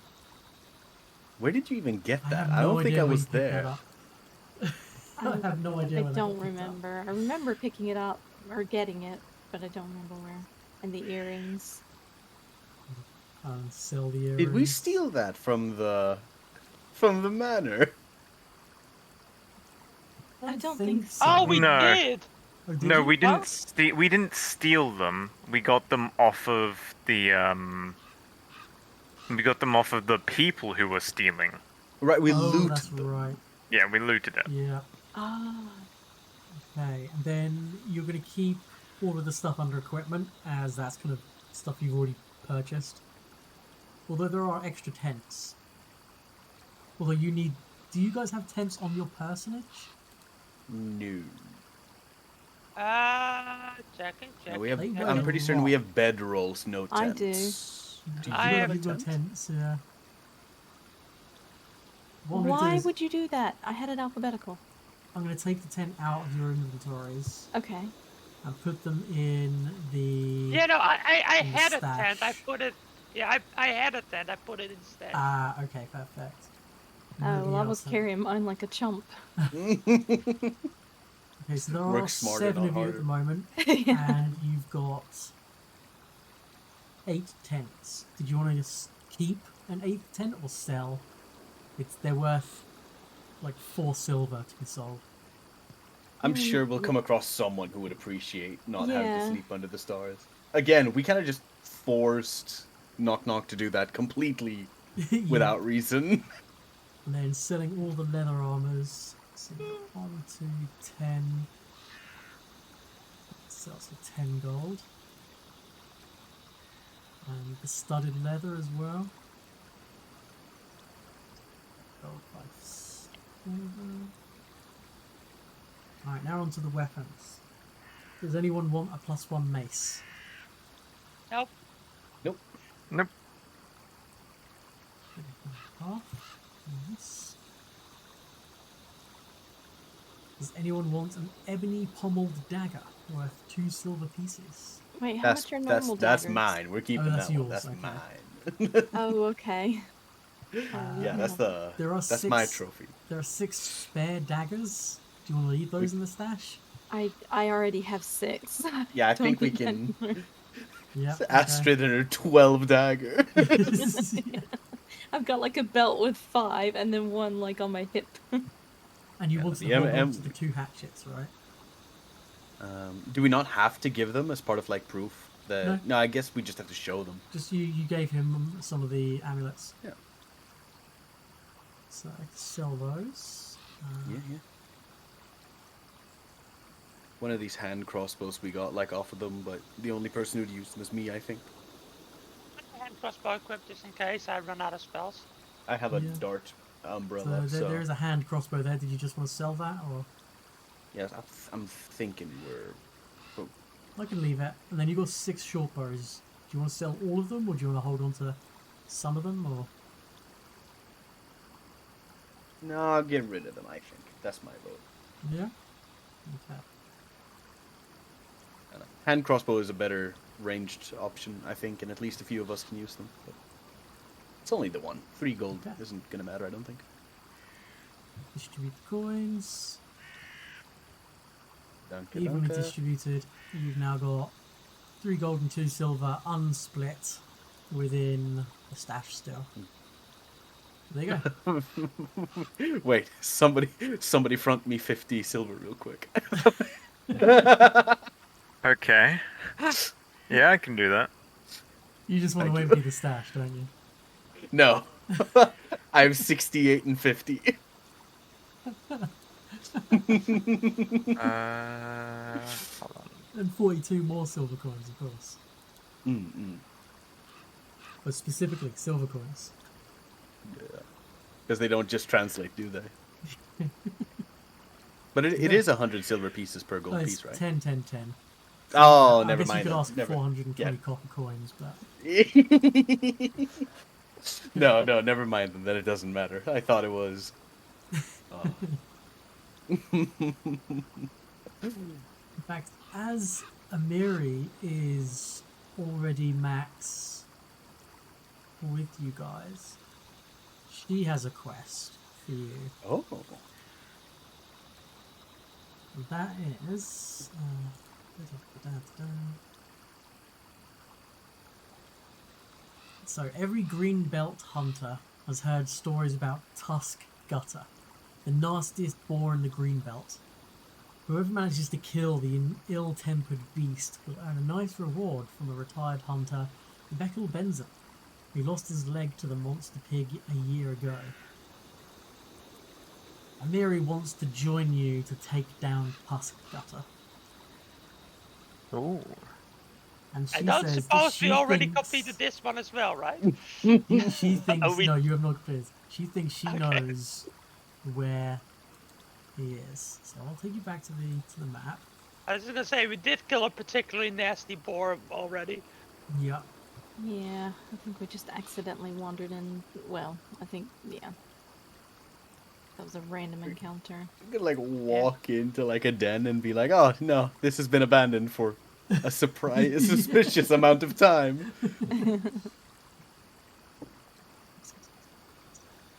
Where did you even get that? have I no don't think idea I where was you picked that there. up. I have no idea. I where that don't got picked up. remember. I remember picking it up or getting it, but I don't remember where. And the earrings. And sell the earrings. Did we steal that from the manor? I don't think so. Oh, we No. did. Oh, did No, you? we didn't. Well- We didn't steal them. We got them off of the. We got them off of the people who were stealing. Right, we Oh, looted that's them. right. Yeah, we looted it. Yeah. Ah. Okay, and then you're going to keep all of the stuff under equipment, as that's kind of stuff you've already purchased. Although there are extra tents. Although you need... Do you guys have tents on your personage? No. Checking. No, we have. They I'm weigh pretty a certain we lot. have bedrolls, no I do. tents. Do you I have have a got tent? tents, yeah. What I'm gonna do Why is would you do that? I had it alphabetical. I'm going to take the tent out of your inventories Okay. and put them in the... Yeah, no, I In the had a stash. tent. I put it. Yeah, I had a tent. I put it instead. Ah, okay, perfect. Oh, well, I Nobody was else had- carrying mine like a chump. Okay, so there Work are smarter, 7 not of you at harder. the moment, Yeah. and you've got 8 tents. Did you want to just keep an 8th tent or sell? They're worth like 4 silver to be sold. I'm sure we'll come across someone who would appreciate not having Yeah. to sleep under the stars. Again, we kind of just forced Knock Knock to do that completely Yeah. without reason. And then selling all the leather armors. So 1, 2, 10. Sells for 10 gold. And the studded leather as well. Gold 5 silver. Alright, now onto the weapons. Does anyone want a +1 mace? Nope. Nope. Nope. Half. Nice. Does anyone want an ebony pommeled dagger worth 2 silver pieces? Wait, how That's much are normal that's daggers? mine. We're keeping that's that one. yours, That's okay. mine. Oh, okay. Yeah, that's the There are that's my six- trophy. There are 6 spare daggers. Do you want to leave those in the stash? I already have 6. Yeah, I Don't think we need can. any more. Yeah. Astrid and her 12 dagger. Okay. I've got like a belt with 5 and then one like on my hip. And you Yeah, want the to hold on M- to the 2 hatchets, right? Do we not have to give them as part of like proof? That No. I guess we just have to show them. Just you gave him some of the amulets. Yeah. So I can sell those. Yeah. One of these hand crossbows we got like off of them, but the only person who'd use them is me, I think. Hand crossbow equipped just in case I run out of spells. I have a Yeah. dart So umbrella, there is a hand crossbow there. Did you just want to sell that, or yes, I'm thinking we're. I can leave it? And then you got 6 short bows. Do you want to sell all of them, or do you want to hold on to some of them, or? No, I'll get rid of them. I think that's my vote. Yeah. Okay. Hand crossbow is a better ranged option, I think, and at least a few of us can use them. But it's only the one. 3 gold Okay. isn't gonna matter, I don't think. Distribute the coins. Danke, Evenly danke. distributed. You've now got 3 gold and 2 silver unsplit within the stash still. There you go. Wait, somebody front me 50 silver real quick. Okay. Yeah, I can do that. You just want to Thank empty the stash, don't you? No. I have 68 and 50. Hold on. And 42 more silver coins, of course. But specifically, silver coins. Because they don't just translate, do they? But it is 100 silver pieces per gold No, it's piece, right? 10, 10, 10. Oh, I never guess mind. you could then. ask for Never. 420 yeah. copper coins, but... No, never mind then. Then it doesn't matter. I thought it was. Oh. In fact, as Amiri is already max with you guys, she has a quest for you. Oh. That is... So every green belt hunter has heard stories about Tusk Gutter, the nastiest boar in the green belt. Whoever manages to kill the ill-tempered beast will earn a nice reward from a retired hunter, Beckel Benson, who lost his leg to the monster pig a year ago. Amiri wants to join you to take down Tusk Gutter. Ooh. And she I don't says that suppose she we already thinks- completed this one as well, right? She thinks Oh, we- no, you have not completed. She thinks she Okay. knows where he is. So I'll take you back to the map. I was just gonna say, we did kill a particularly nasty boar already. Yep. Yeah, I think we just accidentally wandered in. Well, I think, yeah. That was a random encounter. You could like walk into like a den and be like, "Oh no, this has been abandoned for a surprise, suspicious amount of time."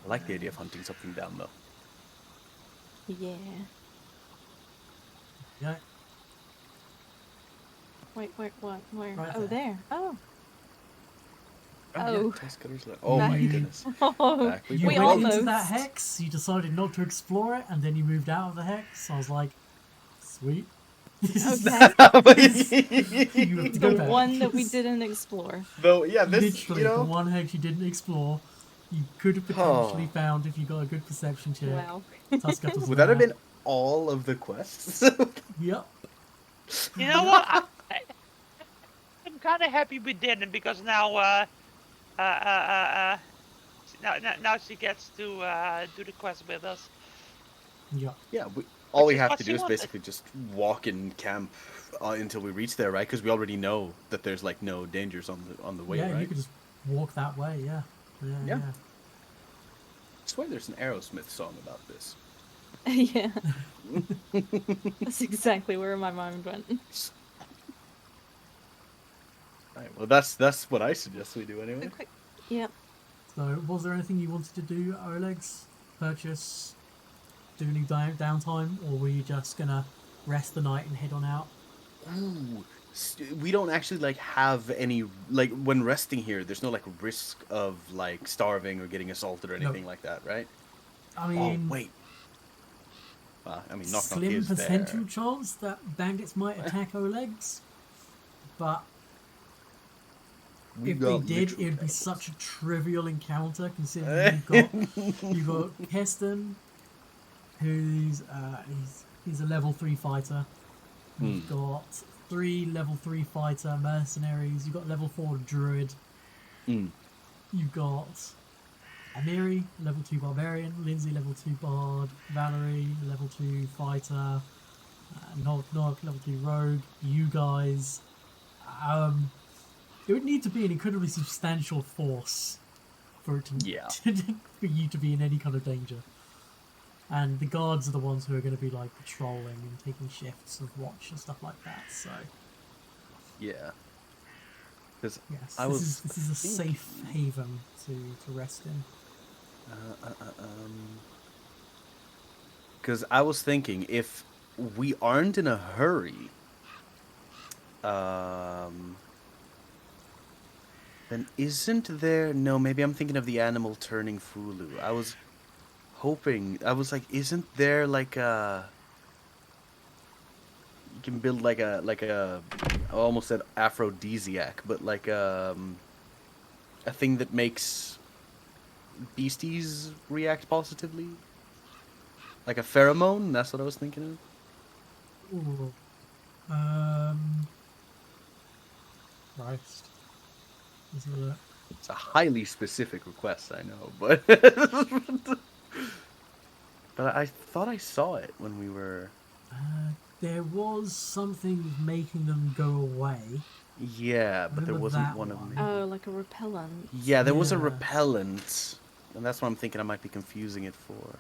I like the idea of hunting something down though. Yeah. Yeah. Wait, what? Where? Right Oh, there. there. Oh. yeah, Oh. Tuskcutter's like, oh my Back- goodness. Oh, Back we You we go. went into almost. that hex, you decided not to explore it, and then you moved out of the hex. I was like, sweet. Okay. You have to go The back. one that we didn't explore. Though, yeah, this Literally, you know. the one hex you didn't explore, you could have potentially found if you got a good perception check. Wow. Tuskgutter's Would that have there. been all of the quests? Yep. You know what? I'm kind of happy we didn't, because now, now she gets to do the quest with us. Yep. Yeah, all we is have what to she do is wanted. basically just walk in camp until we reach there, right? Because we already know that there's like no dangers on the way, Yeah, right? you could just walk that way. Yeah. Yeah. Yeah. Yeah. I swear there's an Aerosmith song about this. Yeah. That's exactly where my mind went. Right, well, that's what I suggest we do anyway. Yep. So, was there anything you wanted to do, Oleg's? Purchase, do any downtime, or were you just gonna rest the night and head on out? Ooh, we don't actually like have any like when resting here. There's no like risk of like starving or getting assaulted or anything like that, right? I Oh mean, wait, I mean knock knock slim is there. potential chance that bandits might attack Oleg's, but We if they got did, literal it would be cannibals. such a trivial encounter considering you've got Keston, who's he's a level 3 fighter. You've got 3 level 3 fighter mercenaries. You've got level 4 druid. You've got Amiri, level 2 barbarian. Lindsay, level 2 bard. Valerie, level 2 fighter. Nog, level 2 rogue. You guys. It would need to be an incredibly substantial force for it to, Yeah. for you to be in any kind of danger. And the guards are the ones who are going to be like patrolling and taking shifts of watch and stuff like that. So Yeah. Because yes, I was this is a safe haven to rest in. Because I was thinking if we aren't in a hurry, then isn't there? No, maybe I'm thinking of the animal turning Fulu. I was hoping. I was like, isn't there like a? You can build like a. I almost said aphrodisiac, but like a thing that makes beasties react positively. Like a pheromone. That's what I was thinking of. Ooh. Christ. Let's have a look. It's a highly specific request, I know, but but I thought I saw it when we were. There was something making them go away. Yeah, but there Remember wasn't that one of one? me. Oh, like a repellent. Yeah, there was a Yeah. repellent, and that's what I'm thinking I might be confusing it for.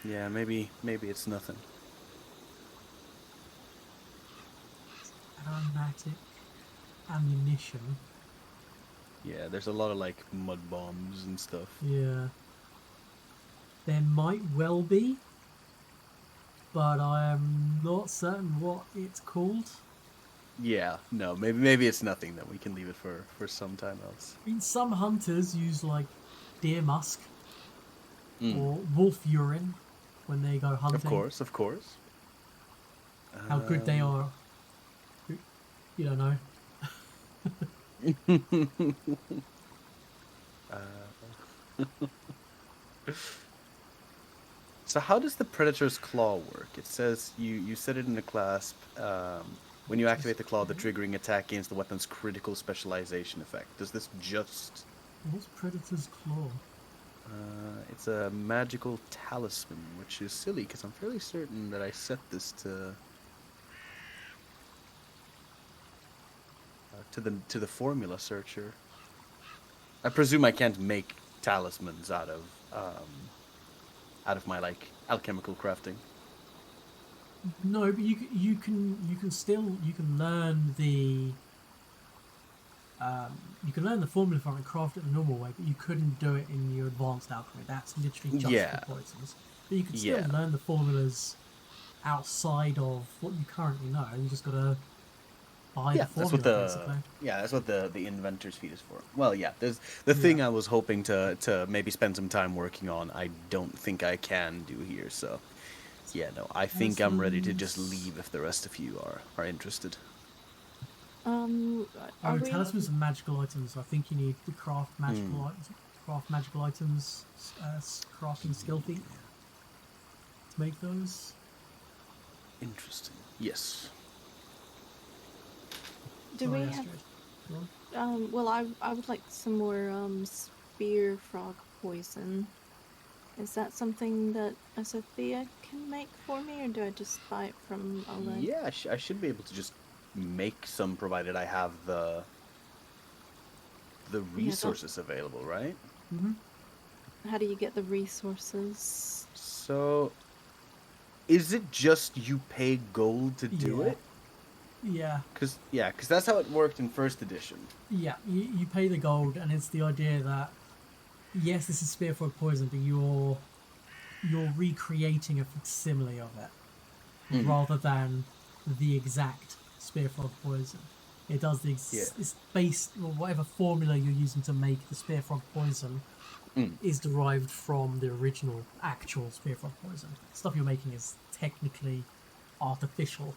Yeah, maybe it's nothing. Aromatic ammunition. Yeah, there's a lot of like mud bombs and stuff. Yeah. There might well be, but I am not certain what it's called. Yeah, no, maybe it's nothing. Then we can leave it for some time else. I mean, some hunters use like deer musk Mm. or wolf urine when they go hunting. Of course. How good they are, you don't know. So how does the Predator's Claw work? It says you set it in a clasp. When you activate the claw, the triggering attack gains the weapon's critical specialization effect. Does this just... What's Predator's Claw? It's a magical talisman, which is silly because I'm fairly certain that I set this to the formula searcher. I presume I can't make talismans out of my like alchemical crafting. No, but you can learn the formula from it and craft it the normal way, but you couldn't do it in your advanced alchemy. That's literally just Yeah. for poisons. But you can still Yeah. learn the formulas outside of what you currently know. You just gotta buy the formula, basically. that's what the inventor's feat is for. Well, yeah, there's the thing I was hoping to maybe spend some time working on. I don't think I can do here, so yeah, no, I think I'm ready to just leave if the rest of you are interested. Are Oh, we... talismans and magical items. I think you need to craft magical items, crafting skill feat to make those. Interesting. Yes. Do Sorry, we have... Astrid. Go on. well, I would like some more spear frog poison. Is that something that Sophia can make for me, or do I just buy it from Oleg? Yeah, I should be able to just make some, provided I have the resources available, right? Mm-hmm. How do you get the resources? So is it just you pay gold to do Yeah. it? Yeah. Because that's how it worked in first edition. Yeah, you pay the gold, and it's the idea that yes, this is spear frog poison, but you're recreating a facsimile of it rather than the exact spear frog poison. It does the it's based or whatever formula you're using to make the spear frog poison is derived from the original actual spear frog poison. The stuff you're making is technically artificial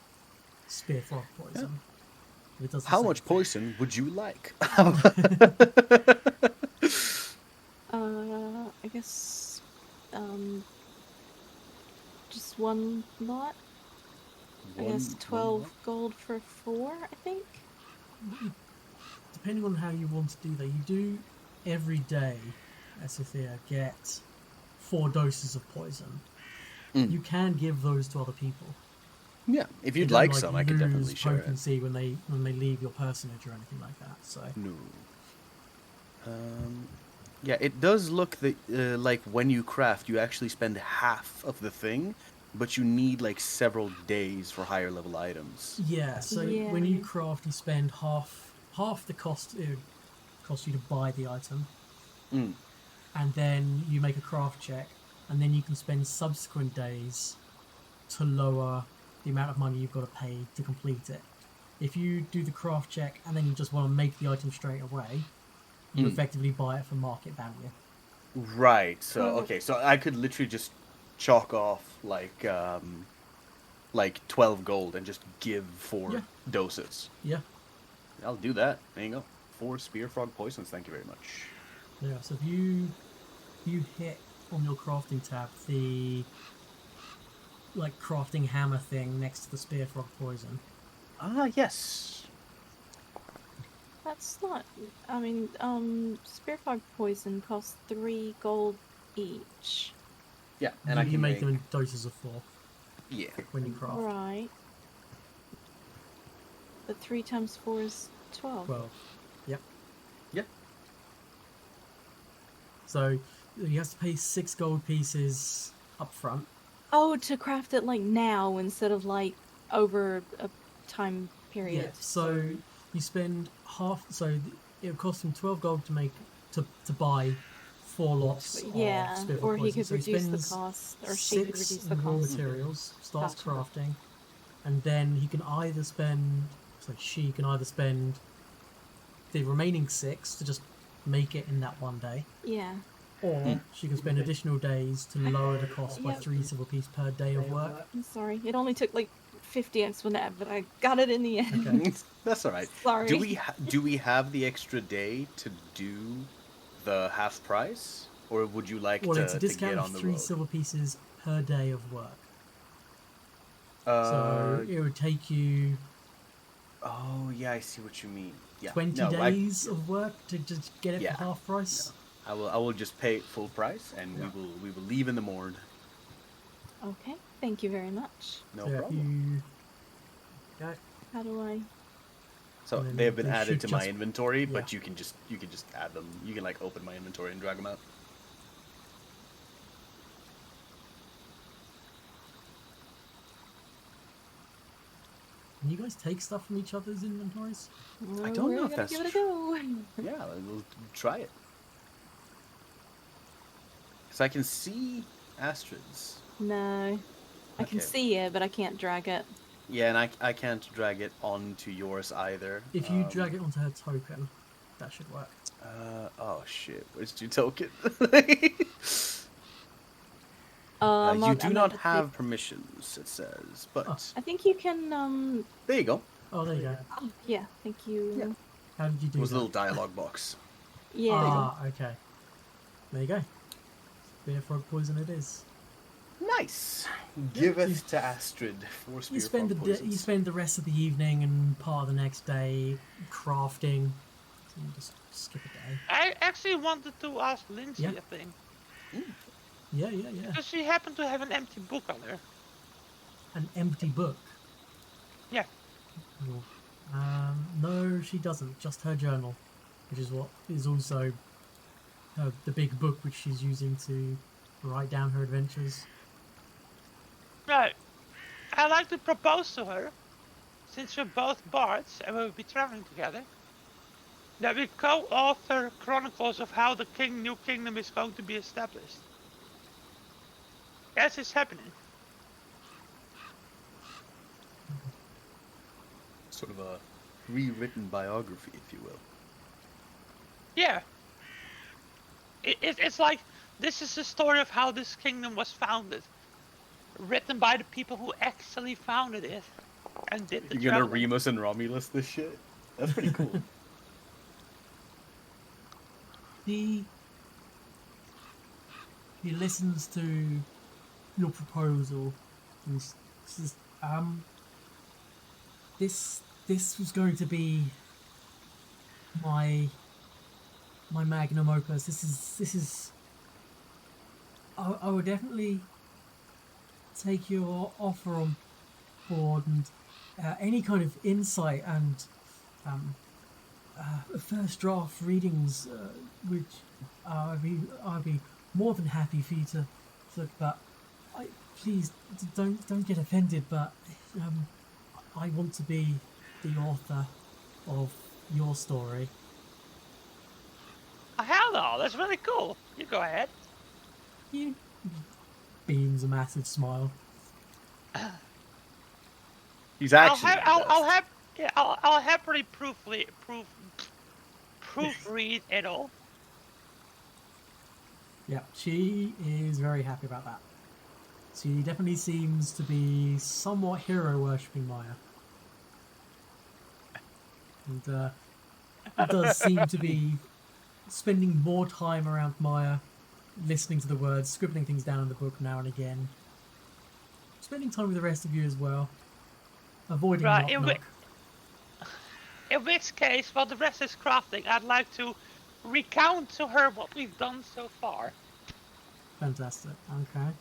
spear frog poison. It does the How same much thing. poison would you like? I guess, just one lot. I guess 12 gold for 4. I think. Depending on how you want to do that, you do every day, Asithia, get 4 doses of poison. You can give those to other people. Yeah, if They you'd don't, like some, I could lose definitely share it. potency when they leave your personage or anything like that. So No. Yeah, it does look like when you craft, you actually spend half of the thing, but you need like several days for higher level items. yeah, so Yeah. when you craft, you spend half the cost it would cost you to buy the item, and then you make a craft check, and then you can spend subsequent days to lower the amount of money you've got to pay to complete it. If you do the craft check and then you just want to make the item straight away, you effectively buy it for market value. Right. So okay, so I could literally just chalk off like 12 gold and just give 4 Yeah. doses. Yeah, I'll do that. There you go. 4 spear frog poisons. Thank you very much. yeah. So if you hit on your crafting tab the like crafting hammer thing next to the spear frog poison, Ah, yes. That's not. I mean, spear frog poison costs 3 gold each. Yeah, and I you can make them in doses of 4 Yeah. when you craft. Right. But 3 times 4 is 12. 12. Yep. Yeah. So you have to pay 6 gold pieces up front. Oh, to craft it like now instead of like over a time period. Yeah. So you spend half. So it would cost him 12 gold to make to buy 4 lots. Yeah, of spear frog or he poison. could So reduce the spends cost, or she could 6 reduce the raw cost. materials, starts Gotcha. crafting, and then he can either spend. So she can either spend the remaining 6 to just make it in that one day, Yeah. or she can spend additional days to lower the cost by Yep. 3 silver piece per day of work. I'm sorry. It only took like 50 exponent, but I got it in the end. Okay. That's all right. Sorry. Do we have the extra day to do the half price, or would you like Well, to, it's a to discount get of on the 3 road? silver pieces per day of work. Uh, So it would take you oh yeah, I see what you mean. Yeah. 20 No, days of work to just get it Yeah. for half price. I will just pay full price, and Yeah. we will leave in the morn. Okay. Thank you very much. No So if problem. you... Okay. How do I? So and then they have been they added should to my just- inventory, but yeah. you can just add them. You can like open my inventory and drag them out. Can you guys take stuff from each other's inventories? I don't We're know if gonna that's give it a true. go. Yeah, we'll try it. Because I can see Astrid's. No. I can Okay. see it, but I can't drag it. Yeah, and I can't drag it onto yours either. If you drag it onto her token, that should work. Oh shit, where's your token? I'm you do I'm not at the- have permissions, it says, but Oh. I think you can. there you go. Oh, there you go. Oh, yeah. Thank you. Yeah. How did you do It was a that? little dialogue box. Yeah. Ah, okay. There you go. Spear frog poison it is. Nice. Giveth to Astrid for spear You spend frog you poisons. spend the rest of the evening and part of the next day crafting. So you just skip a day. I actually wanted to ask Lindsay Yeah. a thing. Yeah, yeah, yeah. Does she happen to have an empty book on her? An empty book. Yeah. Oh. No, she doesn't. Just her journal, which is what is also the big book which she's using to write down her adventures. Right. I'd like to propose to her, since we're both bards and we'll be traveling together, that we co-author chronicles of how the new kingdom is going to be established. As it's happening. Sort of a rewritten biography, if you will. Yeah. It's like, this is the story of how this kingdom was founded. Written by the people who actually founded it. And did the You're gonna traveling. Remus and Romulus this shit? That's pretty cool. He listens to your proposal and says, this was going to be my magnum opus. This is I would definitely take your offer on board, and any kind of insight and first draft readings, which I'd be more than happy for you to look. But please don't get offended. But I want to be the author of your story. Oh, hell no, that's really cool. You go ahead. He beams a massive smile. He's actually I'll happily proofread it all. Yeah, she is very happy about that. She definitely seems to be somewhat hero worshipping Maya. And does seem to be spending more time around Maya, listening to the words, scribbling things down in the book now and again. Spending time with the rest of you as well. Avoiding Right, knock. in which case, while the rest is crafting, I'd like to recount to her what we've done so far. Fantastic. Okay.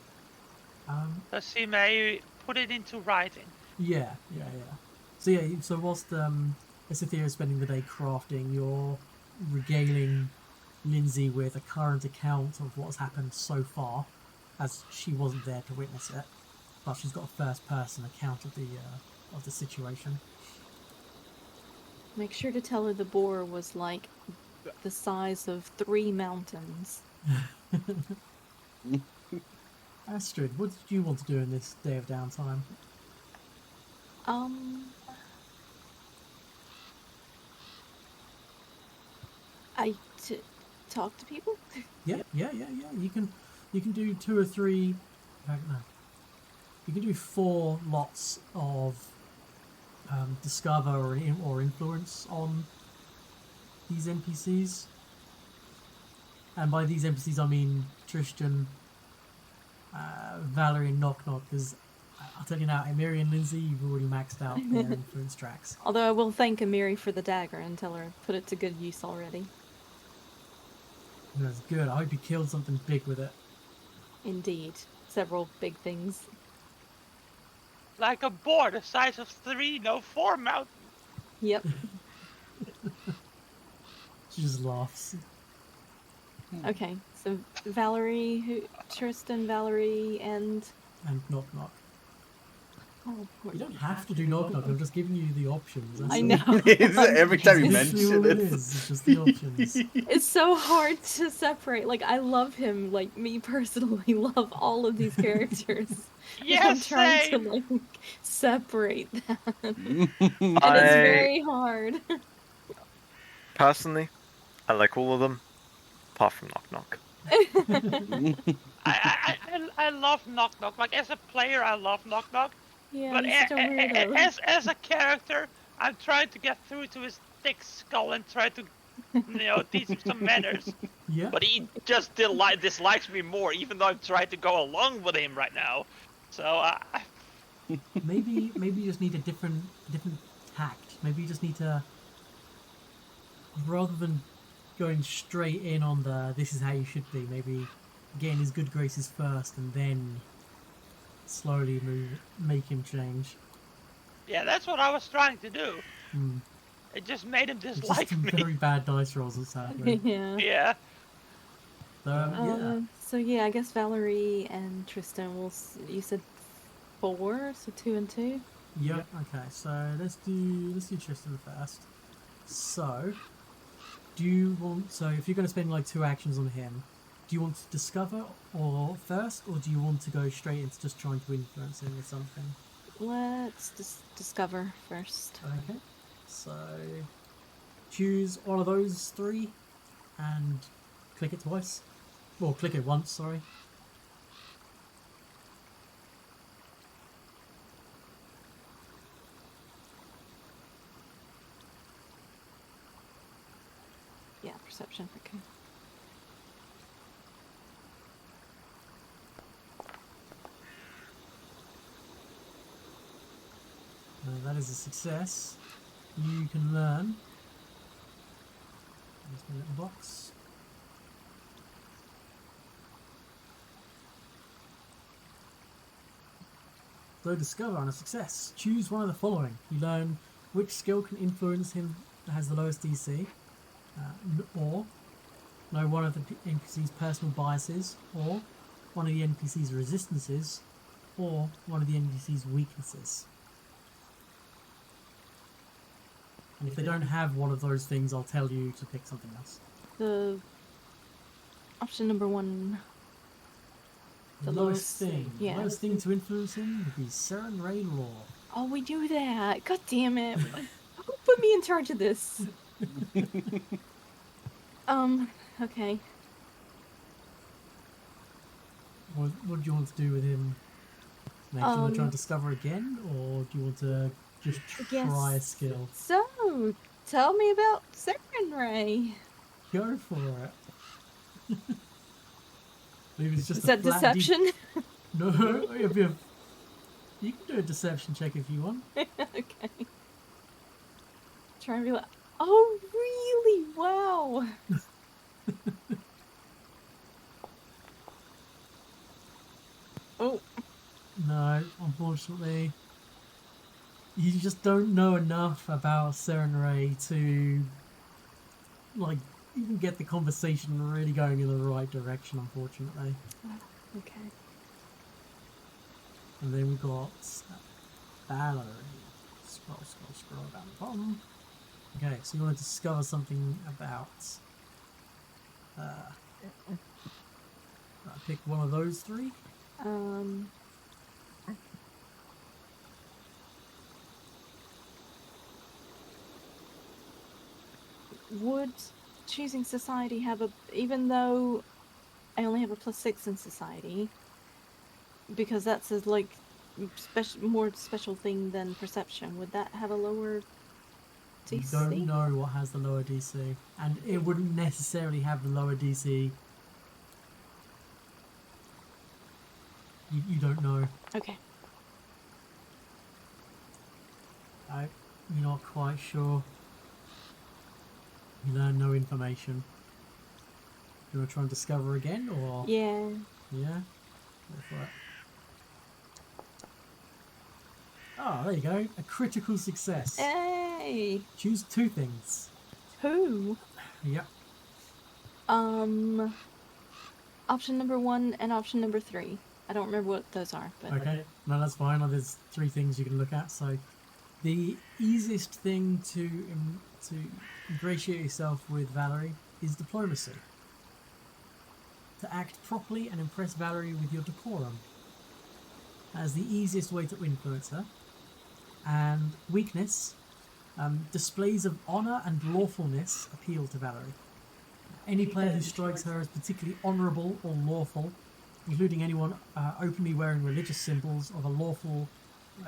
So she may put it into writing. Yeah. So whilst Asithia is spending the day crafting, you're regaling Lindsay with a current account of what's happened so far, as she wasn't there to witness it, but she's got a first-person account of the situation. Make sure to tell her the boar was like the size of 3 mountains. Astrid, what did you want to do in this day of downtime? Talk to people? Yeah. You can do 2 or 3. No. You can do 4 lots of discover or influence on these NPCs. And by these NPCs, I mean Tristan, Valerie, and Knock Knock. Because I'll tell you now, Emiri and Lindsay, you've already maxed out their influence tracks. Although I will thank Amiri for the dagger and tell her put it to good use already. That's good. I hope you killed something big with it. Indeed. Several big things. Like a boar the size of 4 mountains. Yep. She just laughs. Okay, so Tristan, Valerie, and... And Knock Knock. Oh, poor You don't have to do Knock Knock, I'm just giving you the options. That's I all. know. Every time you It's mention all it. it's just the options. It's so hard to separate. Like, I love him. Like, me personally love all of these characters. Yes, I'm trying same. to, like, separate them. And it's very hard. Personally, I like all of them, apart from Knock Knock. I love Knock Knock. Like, as a player, I love Knock Knock. Yeah, But he's such a weirdo. as a character, I'm trying to get through to his thick skull and try to, teach him some manners. Yeah. But he just dislikes me more, even though I'm trying to go along with him right now. So, Maybe you just need a different tact. Maybe you just need to, rather than going straight in on the this is how you should be, maybe getting his good graces first and then slowly make him change. yeah, that's what I was trying to do. Hmm. It just made him It's just dislike some me. very bad dice rolls, sadly. Yeah. Yeah. So, yeah. So yeah, I guess Valerie and Tristan will. You said 4, so 2 and 2. Yep. Okay. So let's do Tristan first. So, do you want? So if you're going to spend like 2 actions on him, do you want to discover or first, or do you want to go straight into just trying to influence him with something? Let's discover first. Okay. So choose one of those 3 and click it twice. Or click it once, sorry. Yeah, perception. Okay. That is a success. You can learn. There's my little box. So discover on a success. Choose one of the following. You learn which skill can influence him that has the lowest DC, or know one of the NPC's personal biases, or one of the NPC's resistances, or one of the NPC's weaknesses. And if they don't have one of those things, I'll tell you to pick something else. The option number 1. The lowest thing. Yeah. The lowest thing to influence him would be Seren Ray Law. Oh, we do that. God damn it. Who put me in charge of this? Okay. What do you want to do with him? Do you want to try and discover again, or do you want to just try a skill? So, tell me about Seren Ray. Go for it. Maybe it's just Is that deception? No, you can do a deception check if you want. Okay. Try and be like, oh, really? Wow. Oh. No, unfortunately. You just don't know enough about Seren Ray to, like, even get the conversation really going in the right direction, unfortunately. Okay. And then we got Valerie. Scroll down the bottom. Okay, so you want to discover something about. Pick one of those 3. Would choosing society have a, even though I only have a +6 in society, because that's a like more special thing than perception, would that have a lower DC? You don't know what has the lower DC, and it wouldn't necessarily have the lower DC. You don't know. Okay. You're not quite sure. You learn no information. You want to try and discover again, or? Yeah. Yeah? Go for it. Oh, there you go. A critical success. Hey. Choose 2 things. 2. Yep. Option number 1 and option number 3. I don't remember what those are, but Okay. No, that's fine. There's 3 things you can look at. So, the easiest thing to ingratiate yourself with Valerie is diplomacy. To act properly and impress Valerie with your decorum. That is the easiest way to influence her. And weakness, displays of honour and lawfulness appeal to Valerie. Any player who strikes her as particularly honourable or lawful, including anyone openly wearing religious symbols of a lawful,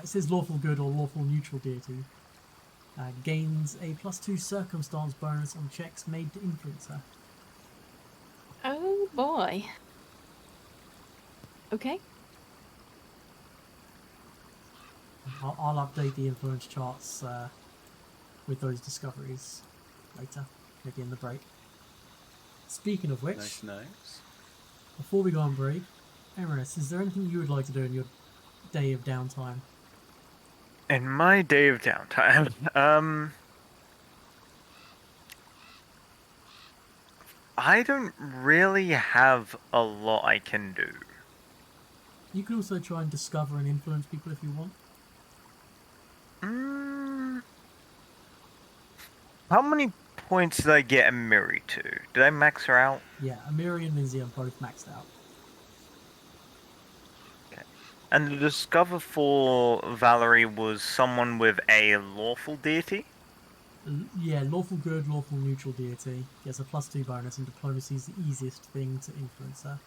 it says lawful good or lawful neutral deity, gains a +2 circumstance bonus on checks made to influence her. oh boy. Okay. I'll update the influence charts with those discoveries later, maybe in the break. Speaking of which, Nice. before we go on break, Emrys, is there anything you would like to do in your day of downtime? In my day of downtime, I don't really have a lot I can do. You can also try and discover and influence people if you want. How many points did I get a Miri to? Did I max her out? Yeah, Amiri and Lindsay are both maxed out. And the discover for Valerie was someone with a lawful deity? Yeah, lawful good, lawful neutral deity. Gets a +2 bonus, and diplomacy is the easiest thing to influence her.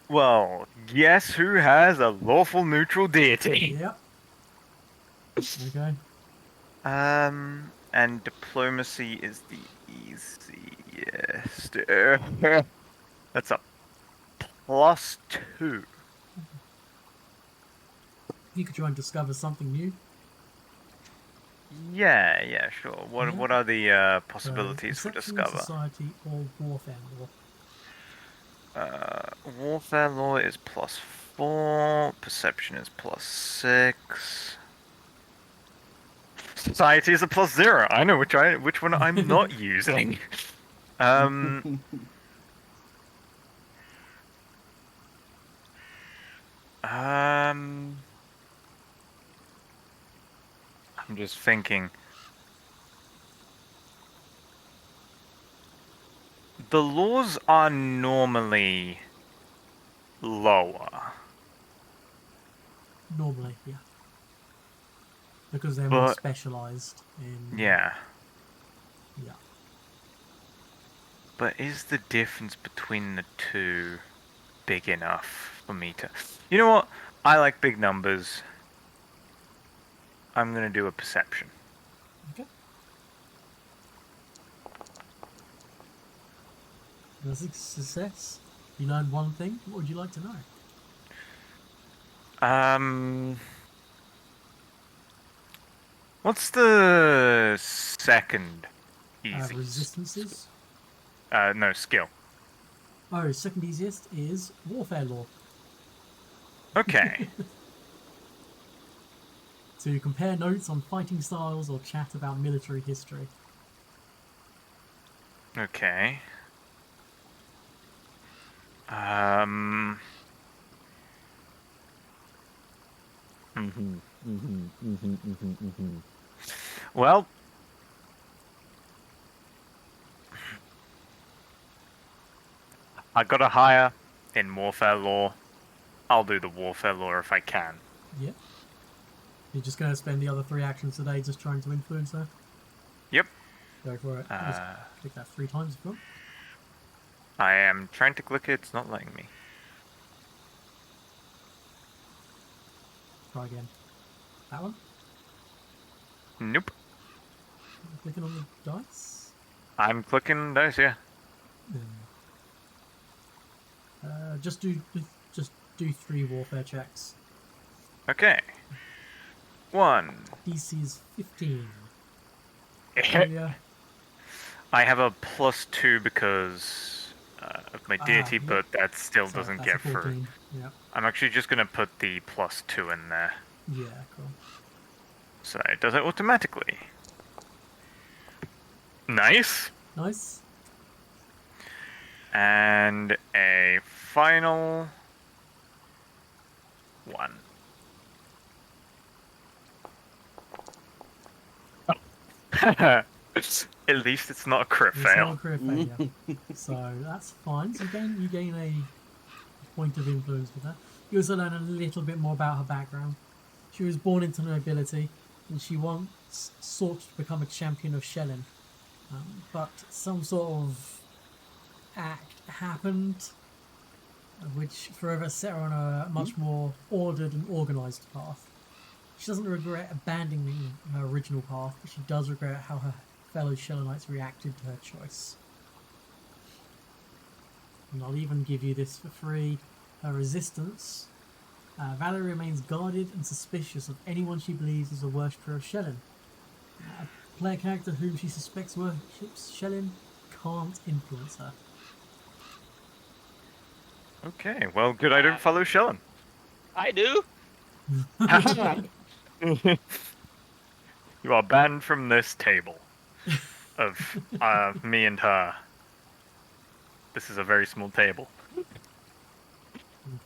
Well, guess who has a lawful neutral deity? Yep. Okay. And diplomacy is the easiest. That's a +2. You could try and discover something new. Yeah, sure. What Yeah. what are the possibilities for Perception, discover? society, or warfare law. Warfare law is +4. Perception is +6. Society is a +0. I know which one I'm not using. I'm just thinking. The laws are normally lower, Normally, yeah. Because they're more but specialised in... yeah. Yeah. But is the difference between the two big enough for me to... You know what? I like big numbers. I'm gonna do a perception. Okay. That's a success. You learned one thing. What would you like to know? What's the second easy? Resistances. No, skill. Oh, second easiest is warfare law. Okay. To compare notes on fighting styles or chat about military history. Okay. Well, I got a hire in warfare law. I'll do the warfare law if I can. Yep. You're just going to spend the other 3 actions today just trying to influence her? Yep. Go for it. Just click that 3 times if you want. I am trying to click it, it's not letting me. Try again. That one? Nope. Clicking on the dice? I'm clicking those, yeah. Just do 3 warfare checks. Okay. 1. DC is 15. I have a +2 because of my deity, yep. but that still So doesn't that's get a through. 14. Yeah. I'm actually just gonna put the +2 in there, Yeah, cool. so it does it automatically. Nice! Nice. And a final 1. At least it's not a crit It's fail. not a crit failure. So that's fine. So you gain a point of influence with her. You also learn a little bit more about her background. She was born into nobility, and she once sought to become a champion of Shellin. But some sort of act happened, which forever set her on a much more ordered and organised path. She doesn't regret abandoning her original path, but she does regret how her fellow Shellenites reacted to her choice. And I'll even give you this for free. Her resistance. Valerie remains guarded and suspicious of anyone she believes is a worshipper of Shellin. A player character whom she suspects worships Shellin can't influence her. Okay, well, good I don't follow Shellin. I do. You are banned from this table of me and her. This is a very small table.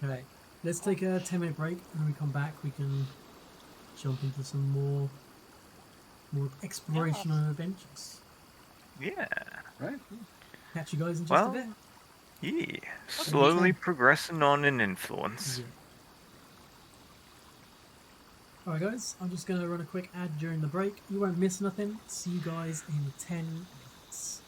Okay. let's take a 10-minute break, and when we come back, we can jump into some more exploration and adventures. Yeah. Right. Catch you guys in just Well, a bit. yeah. Slowly progressing on in influence. Yeah. Alright guys, I'm just going to run a quick ad during the break. You won't miss nothing. See you guys in 10 minutes.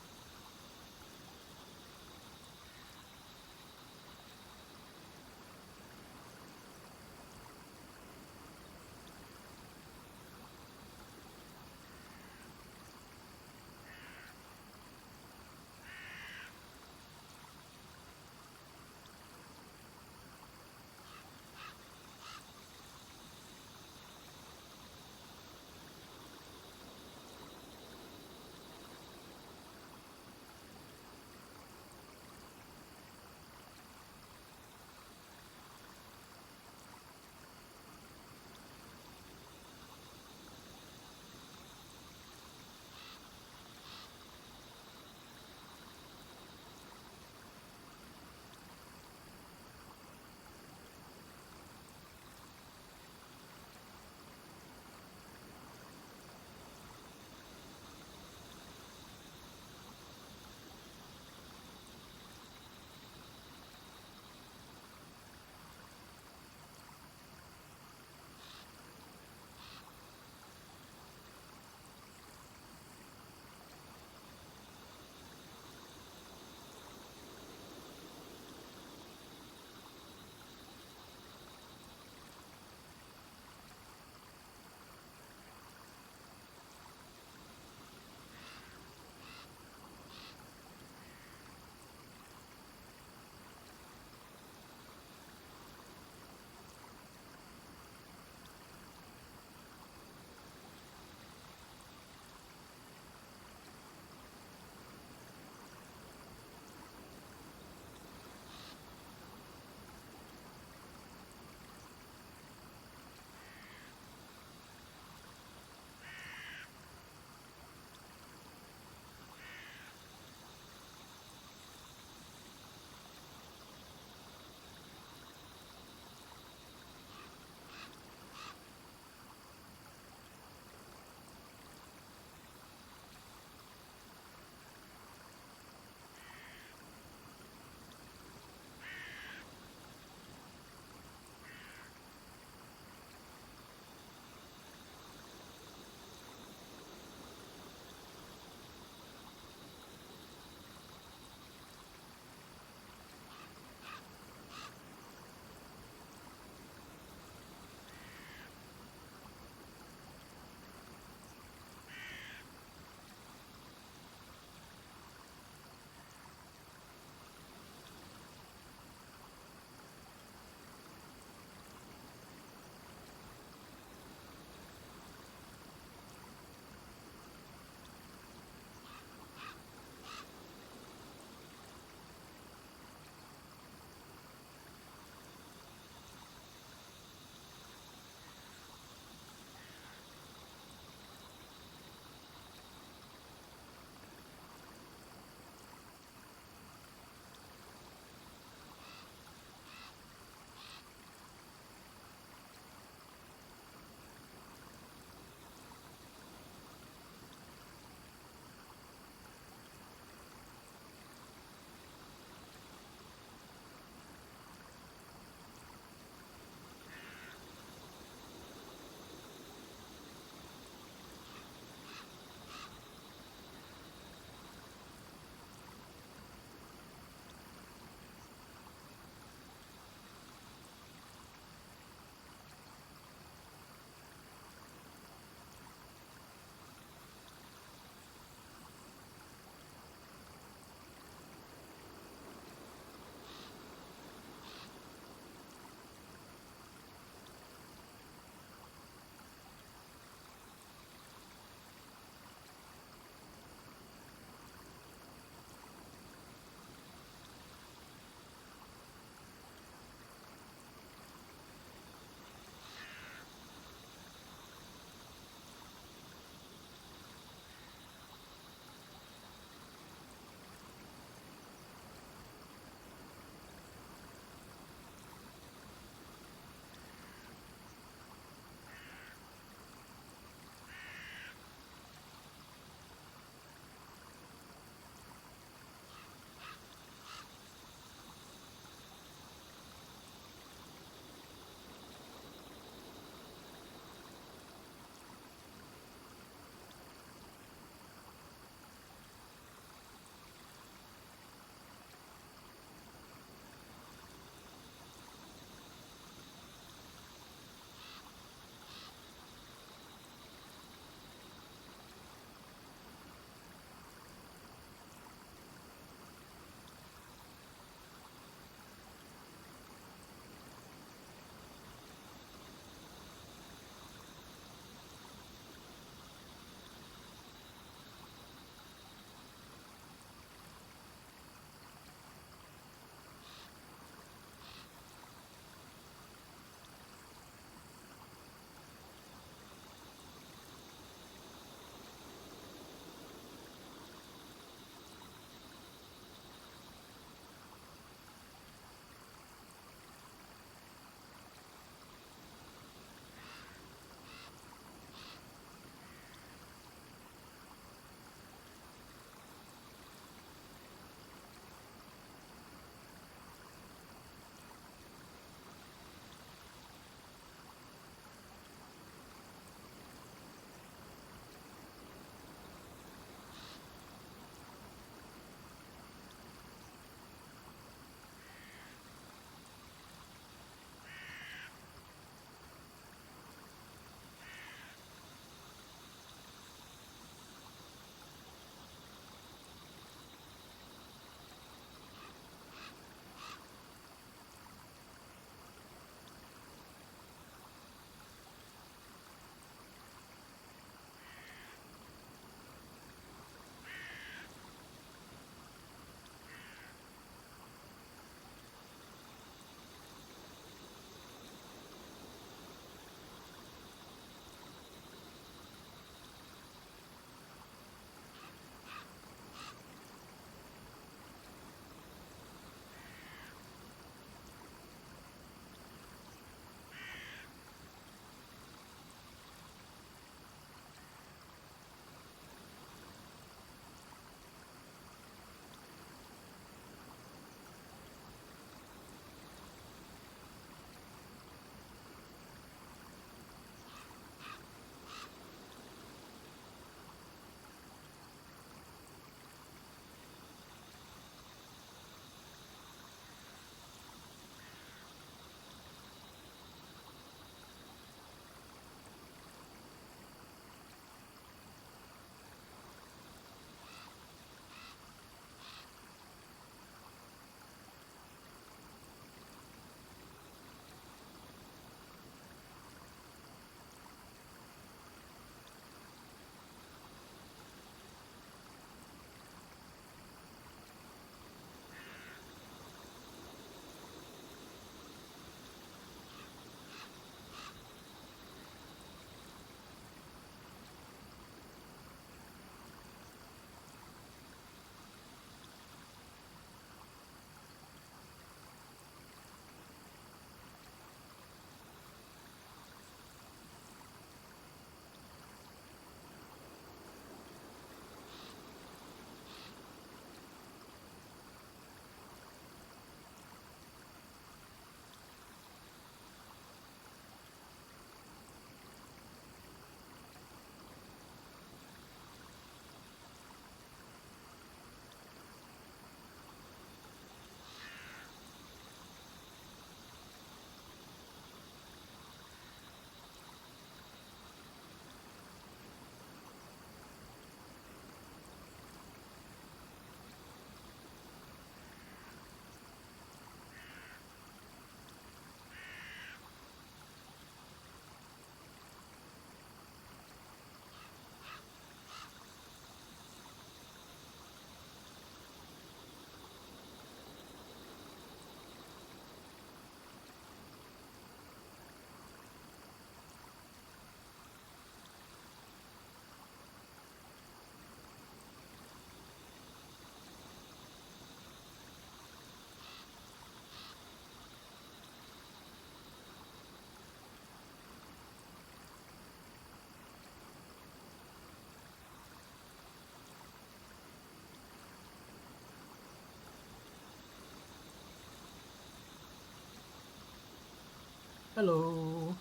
Hello.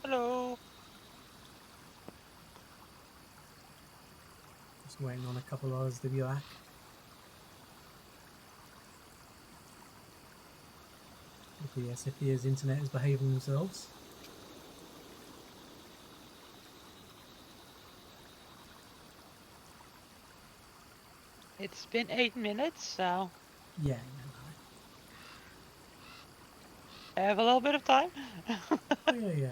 Hello. Just waiting on a couple of others to be back. If the SFD's internet is behaving themselves. It's been 8 minutes, so Yeah, I have a little bit of time. oh, yeah.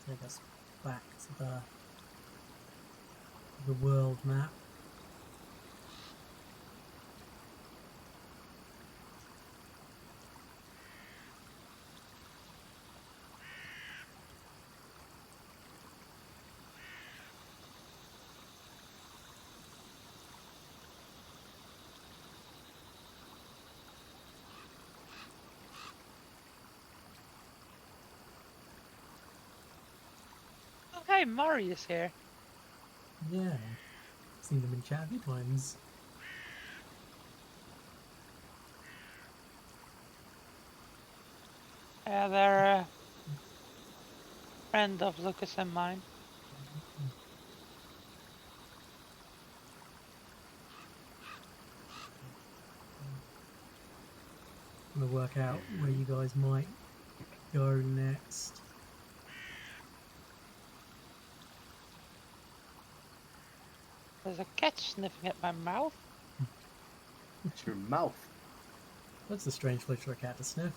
Take us back to the world map. Oh, hey, Mari is here. Yeah, seen them in chat a few times. They're a friend of Lucas and mine. I'm gonna work out where you guys might go next. There's a cat sniffing at my mouth. It's your mouth. That's a strange place for a cat to sniff.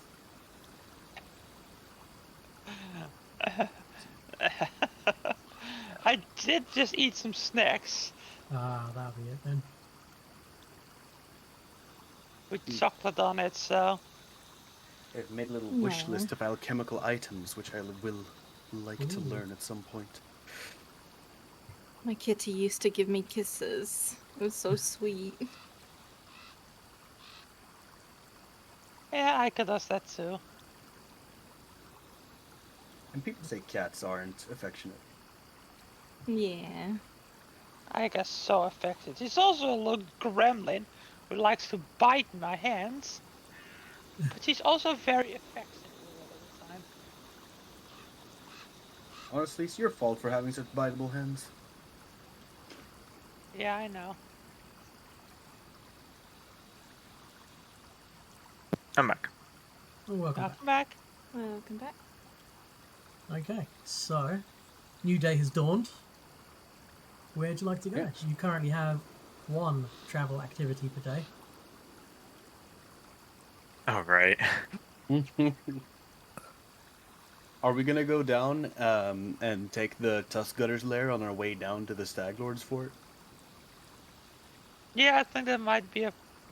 I did just eat some snacks Ah, that'll be it then. with chocolate on it, so I've made a little wish No. list of alchemical items, which I will like to Ooh. learn at some point. My kitty used to give me kisses. It was so sweet. yeah, Ika does that too. And people say cats aren't affectionate. Yeah. Ika's so affected. He's also a little gremlin who likes to bite my hands. But he's also very affectionate a lot of the time. Honestly, it's your fault for having such biteable hands. Yeah, I know. I'm back. Oh, welcome back. Welcome back. Welcome back. Okay, so new day has dawned. Where'd you like to go? Yeah. You currently have one travel activity per day. All right. Are we gonna go down and take the Tusk Gutter's lair on our way down to the Stag Lord's fort? Yeah, I think that might be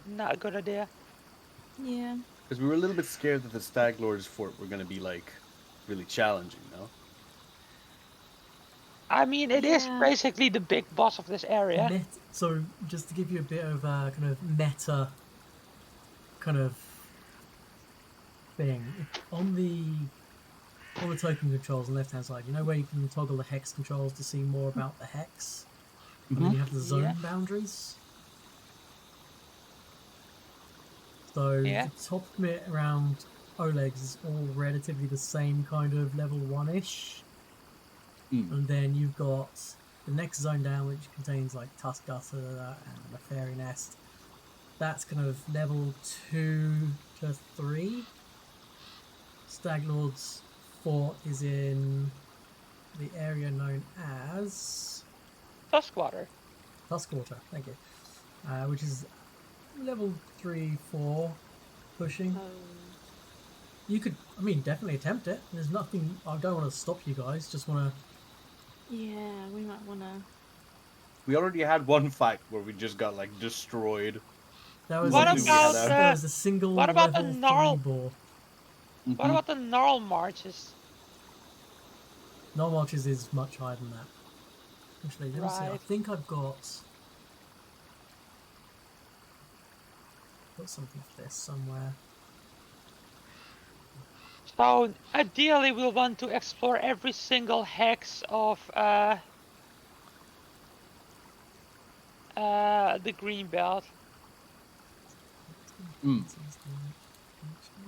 not a good idea. Yeah. Because we were a little bit scared that the Stag Lord's fort were gonna be like really challenging, no? I mean, it is Yeah. basically the big boss of this area. So, just to give you a bit of a kind of meta kind of thing, on the token controls on the left hand side, you know where you can toggle the hex controls to see more about the hex? And then you have the zone Yeah. boundaries. So Yeah. the top bit around Oleg's is all relatively the same kind of level 1-ish. And then you've got the next zone down, which contains like Tusk Gutter and the Fairy Nest. That's kind of level 2 to 3. Stag Lord's fort is in the area known as Tuskwater. Tuskwater, thank you. Which is level 3, 4 pushing. You could, I mean, definitely attempt it. There's nothing, I don't want to stop you guys, just want to. Yeah, we might want to. We already had one fight where we just got like destroyed. That was What like about, that was a single what about the level 3 gnarl? ball. What about the gnarl marches? No marches is much higher than that. Actually, let me see. I Right. think I've got something for this somewhere. So ideally, we'll want to explore every single hex of The green belt, Mm.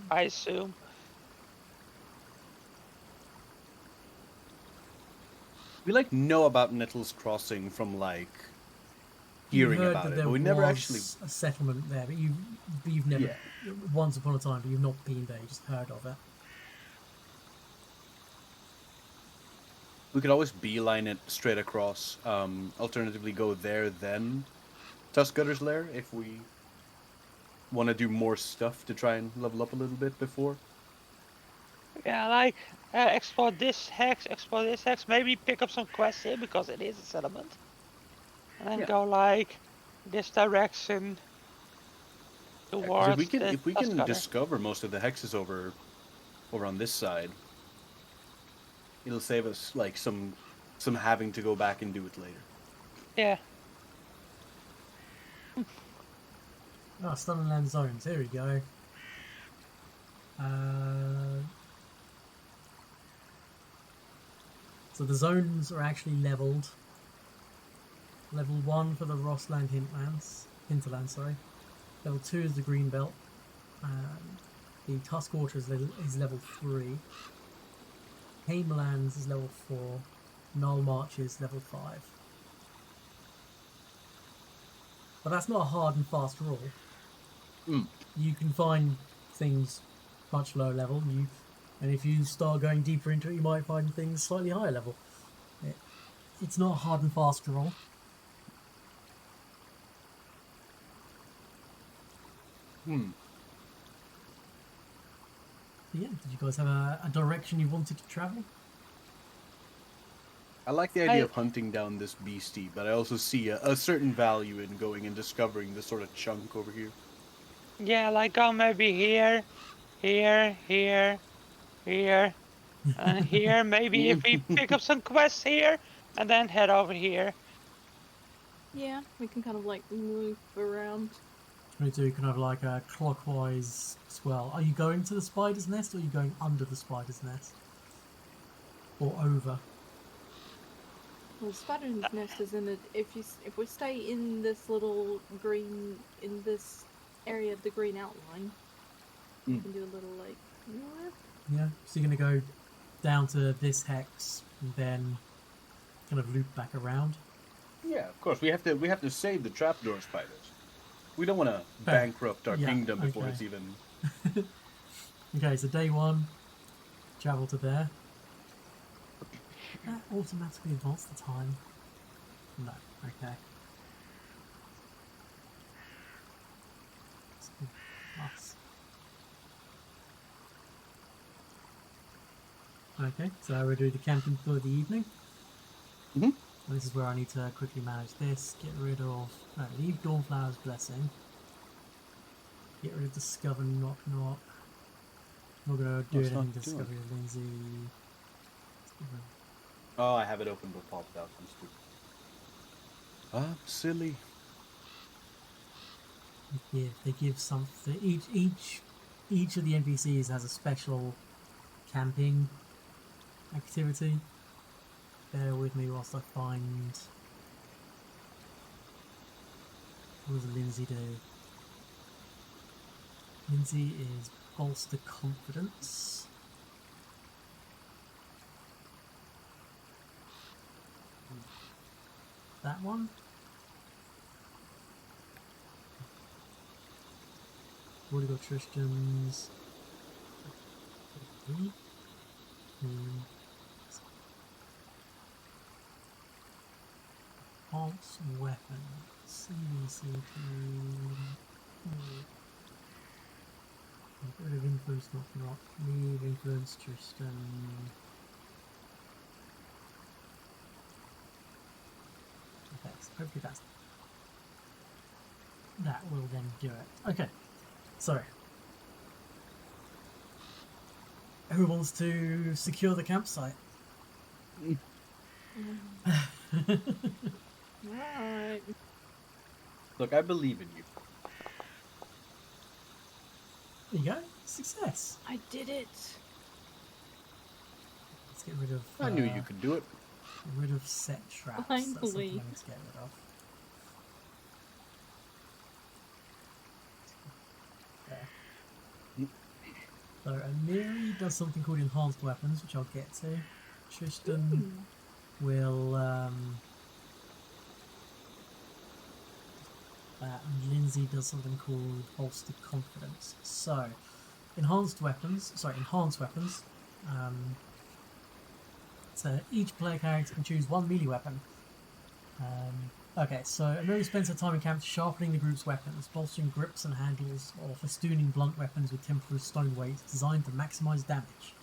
I assume. We like know about Nettles Crossing from like You hearing heard about that it, there but we was never actually. a settlement there, but you've never, Yeah. once upon a time, but you've not been there. You just heard of it. We could always beeline it straight across. Alternatively, go there then Tuskgutter's Lair if we want to do more stuff to try and level up a little bit before. Yeah, like explore this hex, maybe pick up some quests here because it is a settlement. And then Yeah. go like this direction Because towards the if we can Tuskgutter. discover most of the hexes over on this side, it'll save us like some having to go back and do it later. Yeah. Oh, Stun Land Zones. Here we go. So the zones are actually leveled. Level 1 for the Rossland Hinterland, sorry. Level 2 is the Green Belt. The Tuskwater is level 3. Hamelands is level 4. Null March is level 5. But that's not a hard and fast rule. Mm. You can find things much lower level, and if you start going deeper into it, you might find things slightly higher level. It's not a hard and fast rule. Hmm. Yeah, did you guys have a direction you wanted to travel? I like the idea of hunting down this beastie, but I also see a certain value in going and discovering this sort of chunk over here. Yeah, like go maybe here, here, here, here, and here. Maybe if we pick up some quests here, and then head over here. Yeah, we can kind of like move around. We do kind of like a clockwise swell. Are you going to the spider's nest, or are you going under the spider's nest? Or over? Well, the spider's nest is in it. If we stay in this little green, in this area of the green outline, we can do a little like. Yeah, so you're going to go down to this hex, and then kind of loop back around. Yeah, of course. We have to save the trapdoor spiders. We don't want to bankrupt our kingdom before it's even. Okay, so day 1, travel to there. That automatically advance the time. No, okay. Plus. Okay, so we do the camping for the evening. Mhm. This is where I need to quickly manage this. Get rid of... No, leave Dawnflower's Blessing. Get rid of Discover Knock Knock. Not going to do anything to Discovery of Lindsay. Oh, I have it open but popped out. I'm stupid. I'm silly. They give something. Each of the NPCs has a special camping activity. Bear with me whilst I find. What does Lindsay do? Lindsay is bolster confidence. That one. Already got Tristan's. Pulse weapon. CVC2. Get rid of influence, not. Leave influence, Tristan. Okay, so hopefully that will then do it. Okay, so who wants to secure the campsite? Alright. Look, I believe in you. There you go, success. I did it. Let's get rid of. I knew you could do it. Get rid of set traps. That's something I Finally. need to get rid of. So Amiri does something called enhanced weapons, which I'll get to. Tristan will and Lindsay does something called bolster confidence. So enhanced weapons. So each player character can choose one melee weapon. Okay, so Amiri spends her time in camp sharpening the group's weapons, bolstering grips and handles, or festooning blunt weapons with temporary stone weight designed to maximize damage.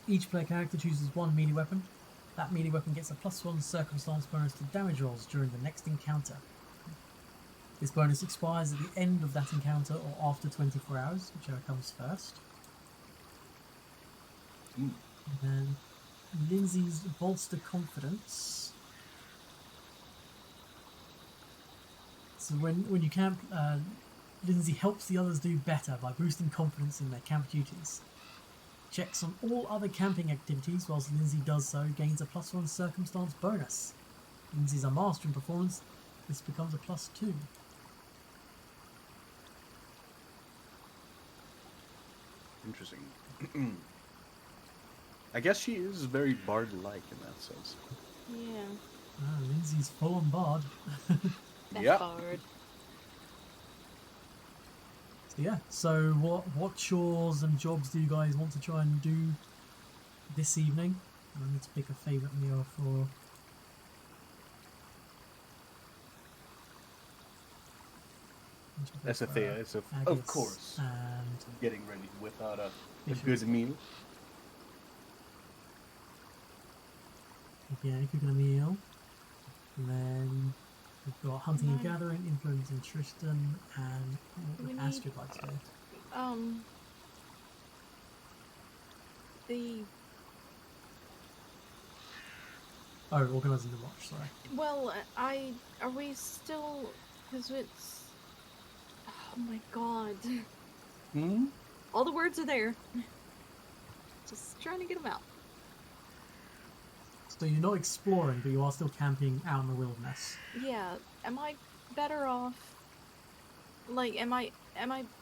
Each player character chooses one melee weapon. That melee weapon gets a +1 circumstance bonus to damage rolls during the next encounter. This bonus expires at the end of that encounter or after 24 hours, whichever comes first. And then Lindsay's bolster confidence. So when you camp, Lindsay helps the others do better by boosting confidence in their camp duties. Checks on all other camping activities whilst Lindsay does so gains a +1 circumstance bonus. Lindsay's a master in performance, this becomes a +2. Interesting. I guess she is very bard-like in that sense. Yeah. Lindsay's full on bard. That's Yeah. hard. So yeah, so what chores and jobs do you guys want to try and do this evening? I need to pick a favourite meal for... Thea is of Agates course and getting ready to whip out a Fishes. good meal. yeah, cooking a meal. And then we've got hunting and gathering, influencing Tristan, and what We would need- Astrid like to do? The Oh, organising the watch, sorry. well, are we still? Because it's. Oh my god! Hmm? All the words are there. Just trying to get them out. So you're not exploring, but you are still camping out in the wilderness. Yeah. Am I better off? Like, am I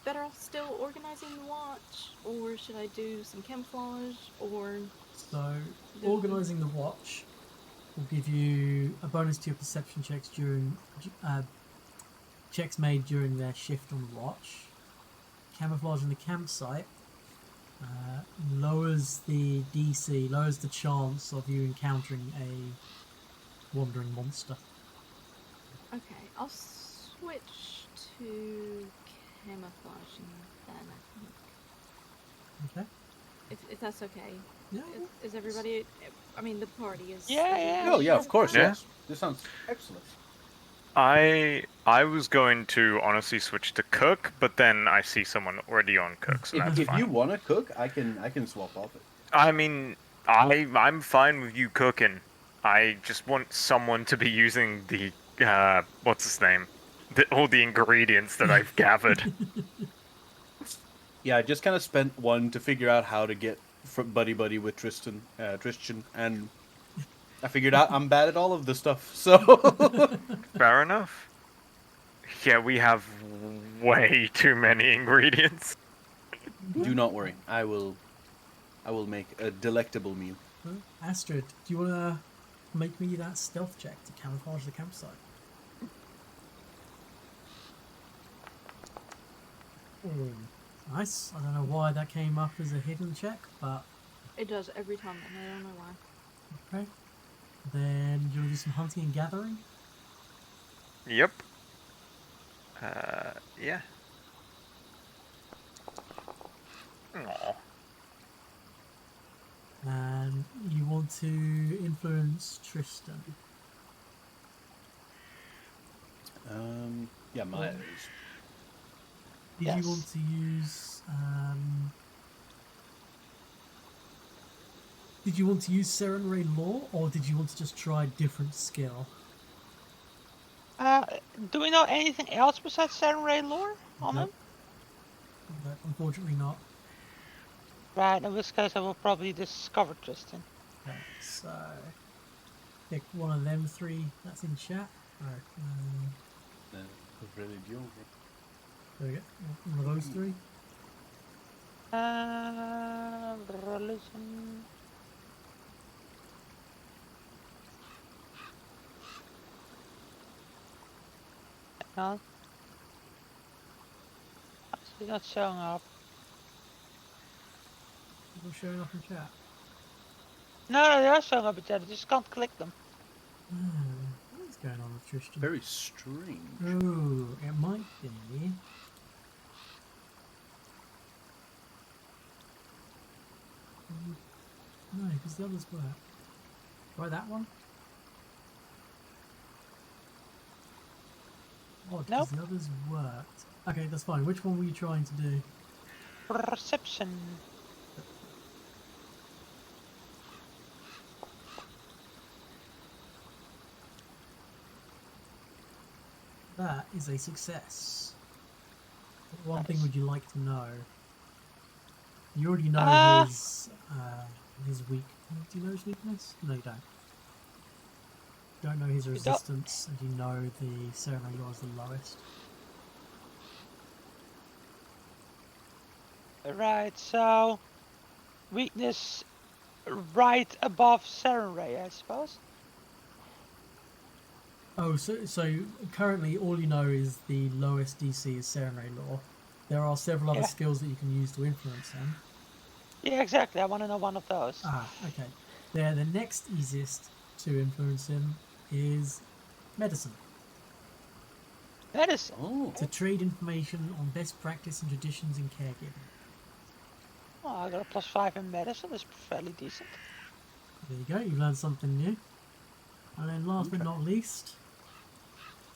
better off still organizing the watch, or should I do some camouflage, or? So organising the watch will give you a bonus to your perception checks during checks made during their shift on the watch. Camouflaging the campsite lowers the DC, lowers the chance of you encountering a wandering monster. Okay, I'll switch to camouflaging then. I think, Okay. if that's okay. Yeah. Is everybody? I mean, the party is. Yeah, yeah. Oh yeah, of course. Yeah. Yes. This sounds excellent. I was going to honestly switch to cook, but then I see someone already on cook, so that's If fine. you want to cook, I can swap off it. I mean, I'm fine with you cooking. I just want someone to be using the what's his name, all the ingredients that I've gathered. Yeah, I just kind of spent one to figure out how to get buddy with Tristan, and I figured out I'm bad at all of this stuff. So Fair enough. Yeah, we have way too many ingredients. do not worry, I will make a delectable meal. Astrid, do you want to make me that stealth check to camouflage the campsite? Nice. I don't know why that came up as a hidden check, but It does every time, and I don't know why. okay. Then do you want to do some hunting and gathering? Yep. Yeah. Aw. And you want to influence Tristan. Yeah, my Did Yes. you want to use did you want to use Serenray Law, or did you want to just try a different skill? Do we know anything else besides Samurai lore on No. him? But unfortunately not. Right, in this case I will probably discover Tristan. Okay, so pick one of them three that's in chat. Alright, really do. there we go. One of those three. Religion. No. She's not showing up. People showing up in chat. No, they are showing up in chat. I just can't click them. What's going on with Tristan? Very strange. Oh, it might be. No, because the others work. Try that one. Odd, because Nope. the others worked. Okay, that's fine. Which one were you trying to do? Perception. That is a success. What one thing Nice. would you like to know? You already know his weak. Do you know his weakness? No, you don't. You don't know his don't. resistance, and you know the ceremony law is the lowest. Right, so weakness right above Saren Ray, I suppose. Oh, so currently all you know is the lowest DC is Serenade Law. There are several other Yeah. skills that you can use to influence him. Yeah, exactly. I want to know one of those. Ah, okay. The next easiest to influence him is medicine. Medicine. Oh, To trade information on best practice and traditions in caregiving. Oh, I got a +5 in medicine. That's fairly decent. There you go, you learned something new. And then last but Okay. not least,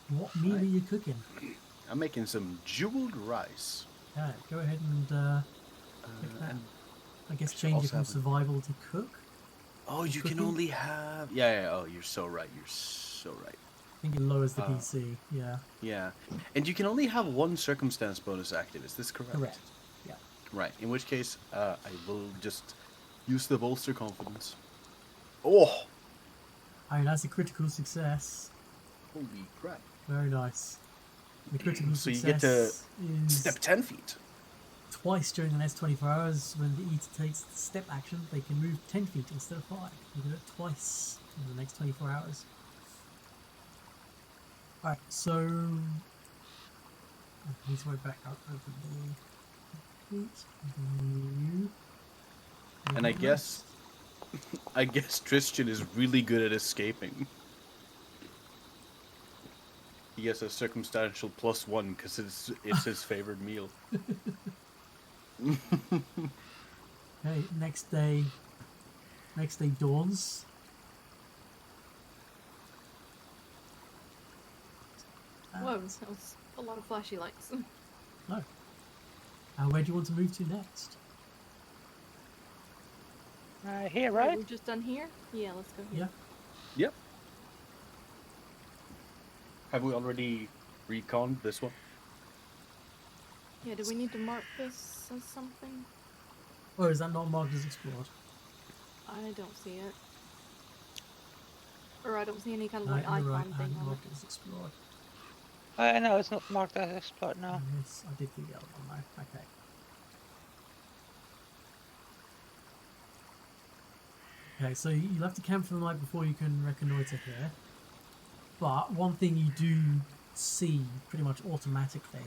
what meal Right. are you cooking? I'm making some jeweled rice. Yeah, go ahead and pick that. And I guess should change it also from have a- survival to cook. oh, you can Cooking? only have. Yeah. Oh, you're so right. You're so right. I think it lowers the PC, yeah. Yeah, and you can only have one circumstance bonus active. Is this correct? Correct. Yeah. Right. In which case, I will just use the bolster confidence. Oh, I mean, that's a critical success. holy crap! Very nice. The critical So you success get to is step 10 feet. twice during the next 24 hours. When the eater takes the step action, they can move 10 feet instead of 5. You do it twice in the next 24 hours. Alright, so... I need to go back up over the... And I guess Tristan is really good at escaping. He gets a circumstantial +1 because it's his favorite meal. Okay, next day dawns. Whoa, that was a lot of flashy lights. No. Where do you want to move to next? Here, Right, right? we're just done here? Yeah, let's go here. Yeah. Yep. Have we already reconned this one? Yeah, do we need to mark this as something? Or is that not marked as explored? I don't see it. Or I don't see any kind of No, like you're icon right, I thing hadn't on it. marked it as explored. No, it's not marked as explored now. Yes, I did do the other one though. Okay. Okay, so you'll have to camp for the night before you can reconnoiter here. But one thing you do see pretty much automatically,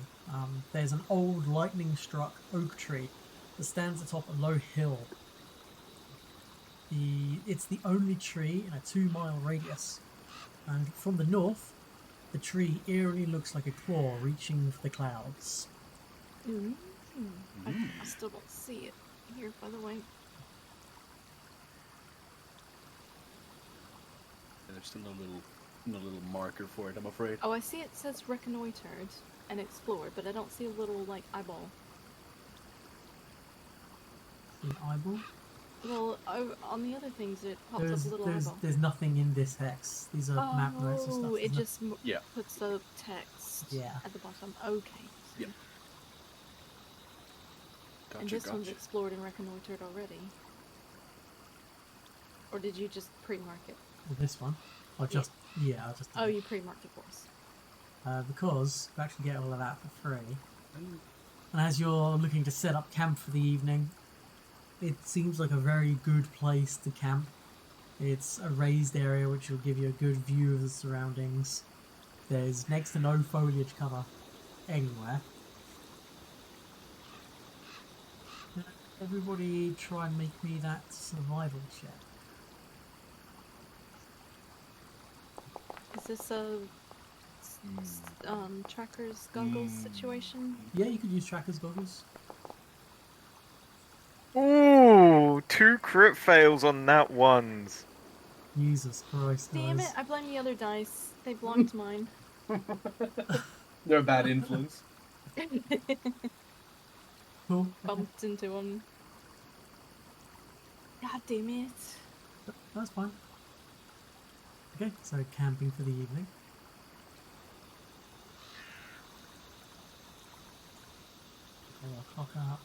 there's an old lightning-struck oak tree that stands atop a low hill. It's the only tree in a 2-mile radius, and from the north, the tree eerily looks like a claw reaching for the clouds. I still don't see it here, by the way. There's still no little marker for it, I'm afraid. Oh, I see it says reconnoitered and explored, but I don't see a little like eyeball. An eyeball? Well, on the other things it pops up a little eyeball. There's nothing in this hex. These are map notes and stuff. Oh, it There's no- just Yeah. puts the text Yeah. at the bottom. Okay. Yep. Gotcha, And this one's gotcha. explored and reconnoitered already. Or did you just pre-mark it? Well, this one. I'll just I'll just do Oh, it. you pre-marked it for us. Because you actually get all of that for free. And as you're looking to set up camp for the evening, it seems like a very good place to camp. It's a raised area which will give you a good view of the surroundings. There's next to no foliage cover anywhere. Everybody try and make me that survival check. Is this a trackers goggles situation? Yeah, you could use tracker's goggles. Ooh, 2 crit fails on that ones. Jesus Christ, Damn guys. it! I blame the other dice. They belong to mine. They're a bad influence. Cool. Bumped into them. God damn it! That's fine. Okay, so camping for the evening. Okay, I'll clock up.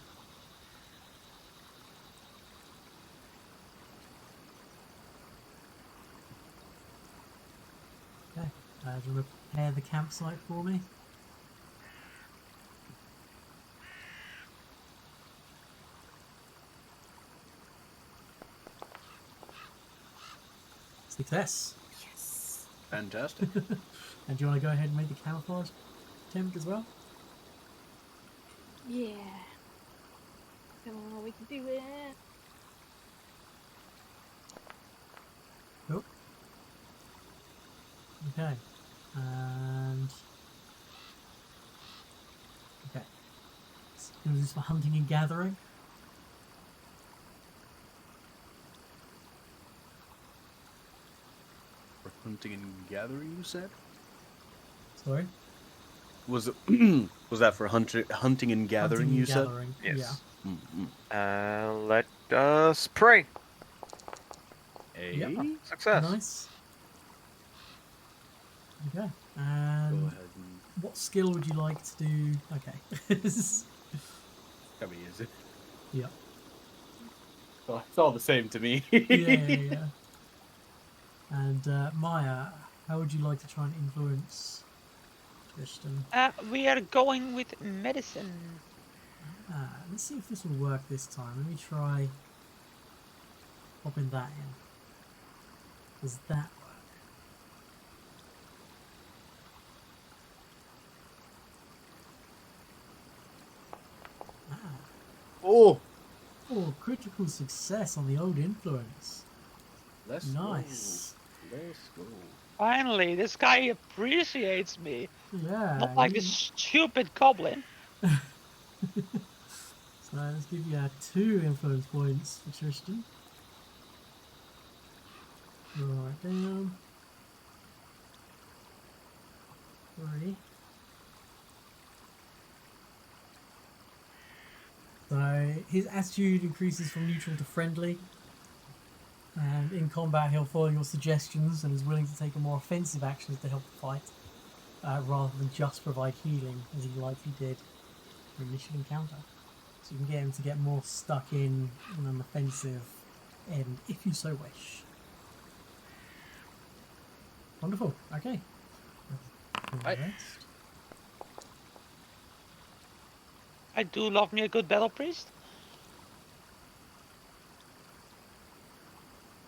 Okay, do you want to prepare the campsite for me? Success. Yes. Fantastic. And do you want to go ahead and make the camouflage attempt as well? Yeah. Come on, we can do it. Cool. Okay. And... okay. So this is for hunting and gathering. For hunting and gathering, you said? Sorry? Was it, was that for hunting and gathering, Hunting and you said? gathering. Yes. Mm-hmm. Let us pray. A? Yep. Yeah. Success. Nice. Okay. Go And ahead and... what skill would you like to do? Okay. I mean, is it? Yeah. Oh, it's all the same to me. Yeah. And Maya, how would you like to try and influence Tristan? We are going with medicine. Let's see if this will work this time. Let me try popping that in. Does that work? Oh! Oh, critical success on the old influence. Let's Nice. Go. Let's go. Finally, this guy appreciates me. Yeah. Not like this stupid goblin. So let's give you 2 influence points for Tristan. Right down. 3. So his attitude increases from neutral to friendly. And in combat he'll follow your suggestions and is willing to take a more offensive actions to help the fight, rather than just provide healing, as he likely did for initial encounter. So you can get him to get more stuck in an offensive end, if you so wish. Wonderful. Okay. Right. Next. I do love me a good battle priest.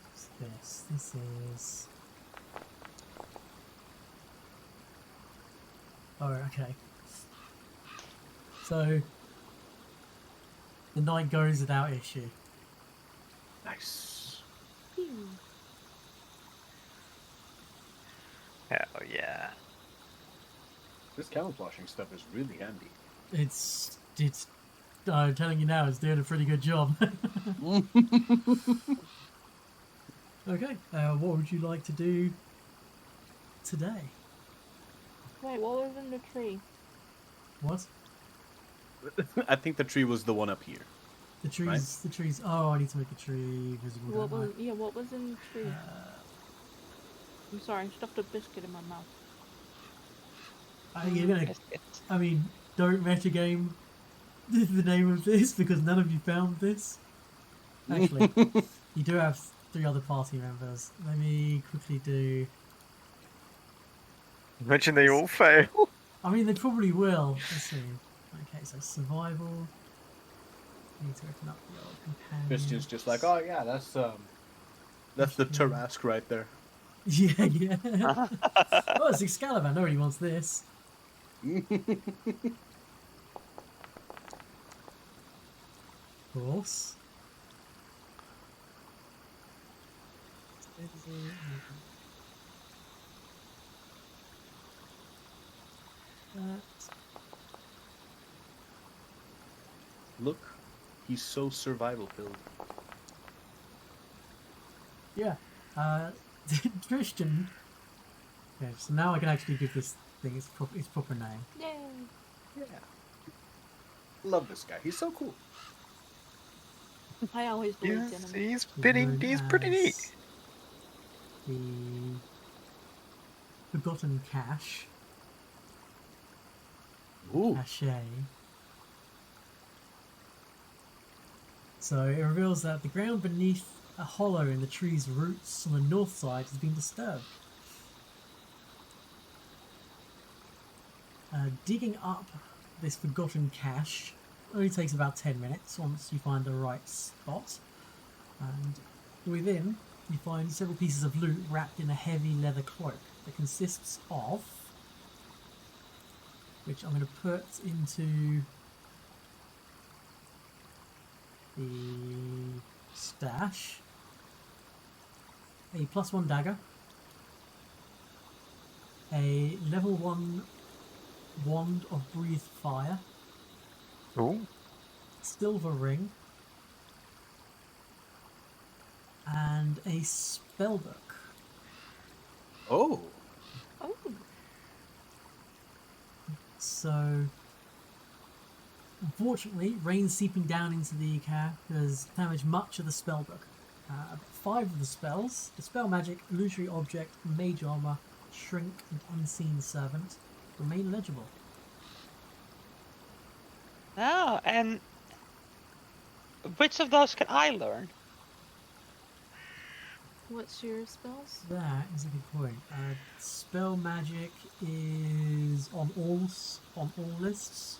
What's this? This is... oh, okay. So the night goes without issue. Nice. Phew. Hell yeah. This camouflaging stuff is really handy. It's I'm telling you now, it's doing a pretty good job. Okay, what would you like to do today? Wait, what was in the tree? What? I think the tree was the one up here. The trees, Right. the trees. Oh, I need to make a tree visible. What don't I? was, yeah, what was in the tree? I'm sorry, I stuffed a biscuit in my mouth. You're gonna. I mean, don't metagame the name of this because none of you found this. Actually, you do have 3 other party members. Let me quickly do. Imagine they all fail. I mean, they probably will. Let's see. Okay, so survival. Need to open up the old companion. Christian's just like, oh yeah, that's the Tarask right there. Yeah, yeah. Oh, it's Excalibur. Nobody wants this. Of course. That. Look, he's so survival filled. Yeah. Christian. Okay, so now I can actually give this thing its proper name. Yay! Yeah. Love this guy. He's so cool. I always believed in Yes, him. he's Known pretty neat. as The Forgotten Cache. Ooh. Cache. So it reveals that the ground beneath a hollow in the tree's roots on the north side has been disturbed. Digging up this forgotten cache only takes about 10 minutes once you find the right spot. And within, you find several pieces of loot wrapped in a heavy leather cloak that consists of, which I'm going to put into the stash, a +1 dagger, a level 1 wand of breathe fire, Ooh. silver ring, and a spellbook. Oh. Oh, So, unfortunately, rain seeping down into the car has damaged much of the spellbook. 5 of the spells, Dispel Magic, Illusory Object, Mage Armor, Shrink, and Unseen Servant, remain legible. Oh, and which of those can I learn? what's your spells? That is a good point. Spell Magic is on all lists.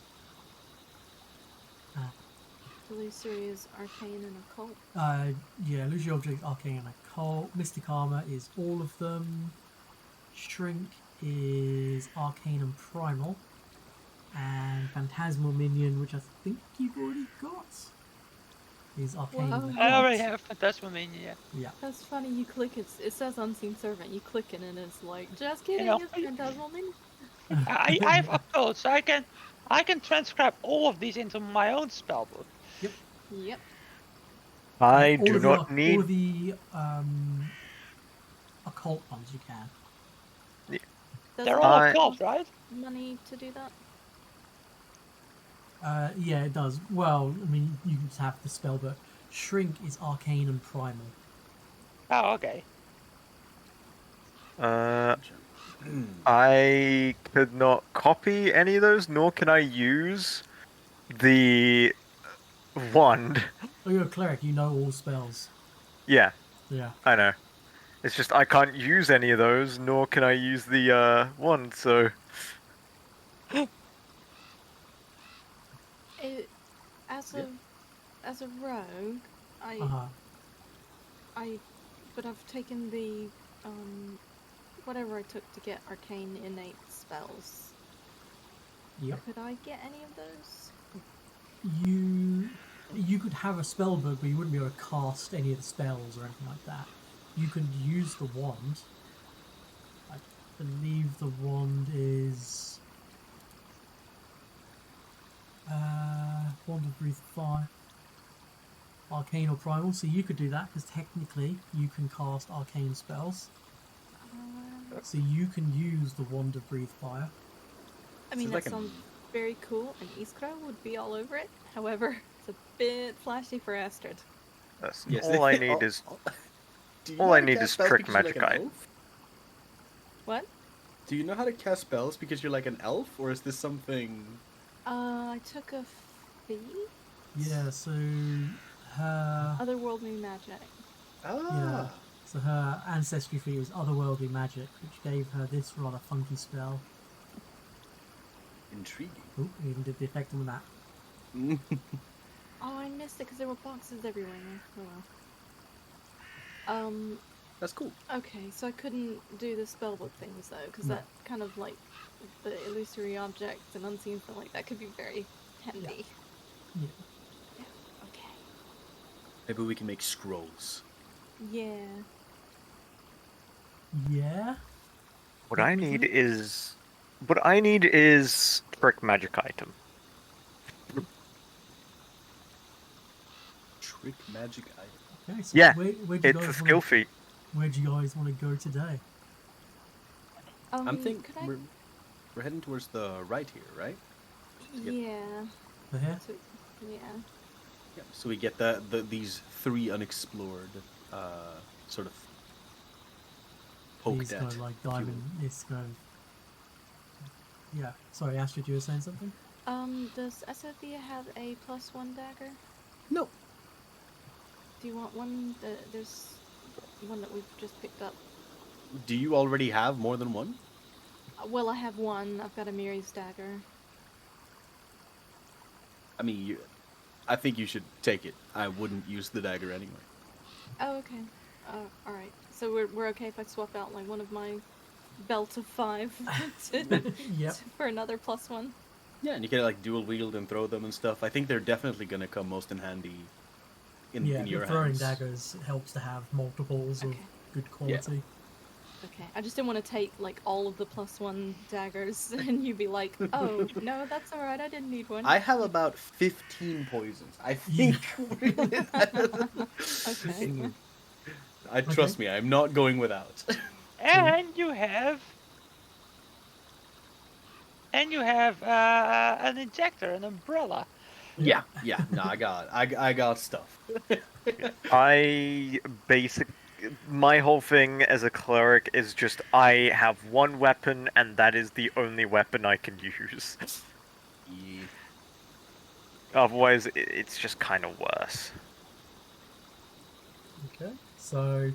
Illusory is arcane and occult. Yeah, Illusory Object, Arcane, and Occult. Mystic Armor is all of them. Shrink is Arcane and Primal. And Phantasmal Minion, which I think you've already got, is Arcane Wow. and Occult. I already have Phantasmal Minion, yeah. Yeah. That's funny. You click it. It says Unseen Servant. You click it and it's like, just kidding. know, It's Phantasmal Minion. I have occult, so I can transcribe all of these into my own spellbook. Yep. I All do of the- not need. all of the occult ones you can. Does They're it all I- occult, right? money to do that? Yeah, it does. Well, I mean, you can just have the spellbook. Shrink is Arcane and Primal. Oh, okay. I could not copy any of those, nor can I use the wand. Oh, you're a cleric. You know all spells. Yeah, Yeah. I know. It's just I can't use any of those, nor can I use the wand. So It, as a rogue, Uh-huh. but I've taken the whatever I took to get arcane innate spells. Yep. Could I get any of those? You could have a spellbook, but you wouldn't be able to cast any of the spells or anything like that. You could use the wand. I believe the wand is Wand of Breathe Fire, Arcane or Primal. So you could do that because technically you can cast arcane spells. So you can use the Wand of Breathe Fire. I mean, Sounds that like sounds very cool, and Iskra would be all over it. However, it's a bit flashy for Astrid. that's Yes, all I need is Do you all know I how to need cast is spells trick because you're magic like an eye. elf? What? Do you know how to cast spells because you're like an elf, or is this something? I took a fee. Yeah, so her Otherworldly magic. Ah. so her ancestry feat was otherworldly magic, which gave her this rather funky spell. Intriguing. Oh, we even did the effect on that. Oh, I missed it because there were boxes everywhere. Oh well. That's cool. Okay, so I couldn't do the spellbook things though, because No. that kind of like the illusory objects and unseen stuff like that could be very handy. Yeah. Yeah. Okay. Maybe we can make scrolls. Yeah. Yeah. What I need is trick magic item. Trick magic item. Okay, so Yeah, where'd you it's guys a skill feat. Where'd you guys want to go today? I'm thinking Could I... we're heading towards the right here, right? Yeah. There? So, yeah. Yeah. So we get these 3 unexplored sort of poked These at. kind of like diamond. This kind of. Yeah. Sorry, Astrid, you were saying something? Does Sophia have a +1 dagger? No. Do you want one? There's one that we've just picked up. Do you already have more than one? Well, I have one. I've got a Miri's dagger. I mean, I think you should take it. I wouldn't use the dagger anyway. Oh, okay. All right. So we're okay if I swap out like one of my belt of 5 Yep. for another +1. Yeah, and you can like dual wield and throw them and stuff. I think they're definitely gonna come most in handy in your the throwing hands. daggers helps to have multiples of Okay. good quality. Okay. I just didn't want to take like all of the +1 daggers and you'd be like, oh no, that's all right. I didn't need one. I have about 15 poisons. I think. Okay. Trust me, I'm not going without. And you have an injector, an umbrella. Yeah. No, I got stuff. My whole thing as a cleric is just I have one weapon and that is the only weapon I can use. Yeah. Otherwise, it's just kind of worse. Okay. So,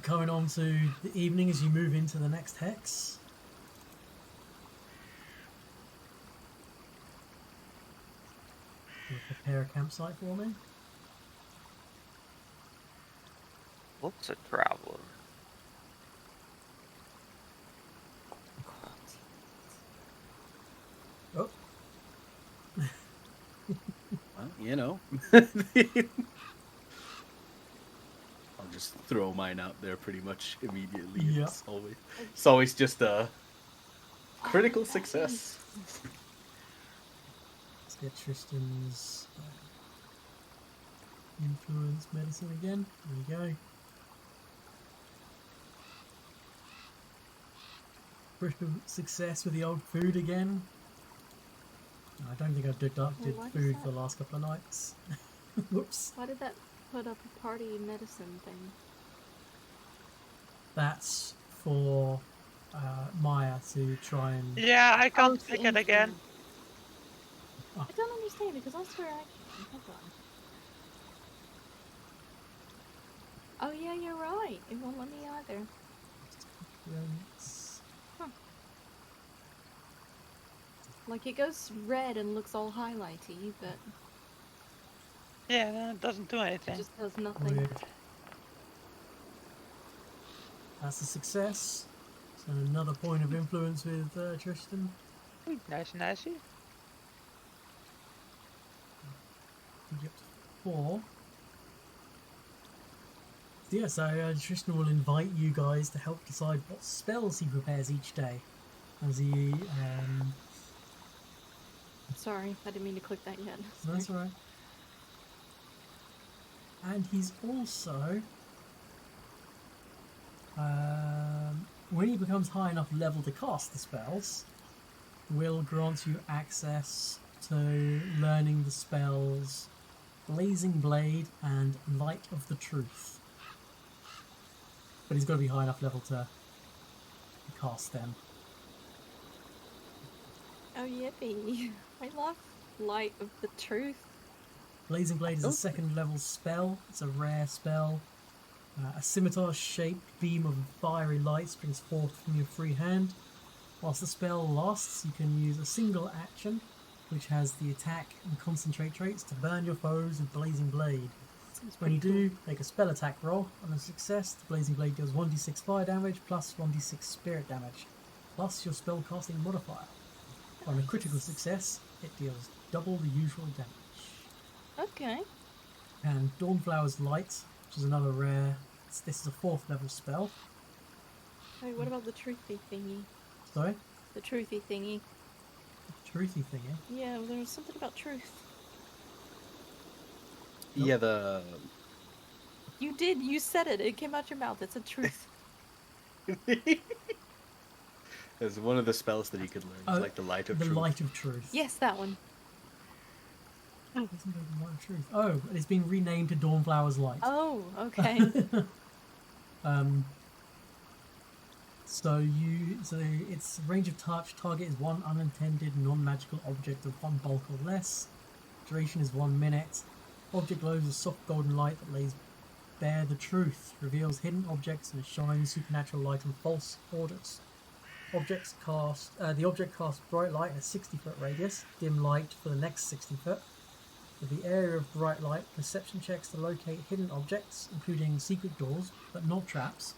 coming on to the evening as you move into the next hex. You'll prepare a campsite for me. What's a traveler? Oh, Well, you know. I'll just throw mine out there pretty much immediately. Yeah. It's always just a critical success. let's get Tristan's influence medicine again. There we go. Critical success with the old food again. I don't think I've deducted Well, why does food that- for the last couple of nights. Whoops. Why did that put up a party medicine thing? That's for Maya to try and. Yeah, I can't it's pick it again. Oh. I don't understand it because I swear I can. Hold on. Oh yeah, you're right. It won't let me either. Like it goes red and looks all highlighty, but Yeah, then it doesn't do it anything. just does nothing. Weird. That's a success. So another point of influence with Tristan. Ooh, nice, nicey. You get 4. Yeah, so Tristan will invite you guys to help decide what spells he prepares each day. As he, Sorry, I didn't mean to click that yet. that's alright. And he's also, when he becomes high enough level to cast the spells, will grant you access to learning the spells Blazing Blade and Light of the Truth. But he's got to be high enough level to cast them. Oh yippee! I love Light of the Truth. Blazing Blade is a 2nd level spell. It's a rare spell. A scimitar-shaped beam of fiery light springs forth from your free hand. Whilst the spell lasts, you can use a single action, which has the attack and concentrate traits to burn your foes with Blazing Blade. When you do, make a spell attack roll. On a success, the Blazing Blade deals 1d6 fire damage plus 1d6 spirit damage, plus your spell casting modifier. On a critical success, it deals double the usual damage. Okay. And Dawnflower's Light, which is another rare. This is a 4th level spell. Hey, what about the truthy thingy? Sorry? The truthy thingy. Truthy thing, eh? Yeah, there was something about truth. Yeah, the You did. You said it. It came out your mouth. It's a truth. there's one of the spells that you could learn. It's like the light of the truth. Light of Truth. Yes, that one. Isn't it the Light of Truth? Oh, it's been renamed to Dawnflower's Light. Oh, okay. So its range of touch. Target is one unintended non-magical object of one bulk or less. Duration is 1 minute. Object glows a soft golden light that lays bare the truth, reveals hidden objects, and shines supernatural light on false orders. The object casts bright light in a 60-foot radius, dim light for the next 60 foot. With the area of bright light, perception checks to locate hidden objects, including secret doors, but not traps.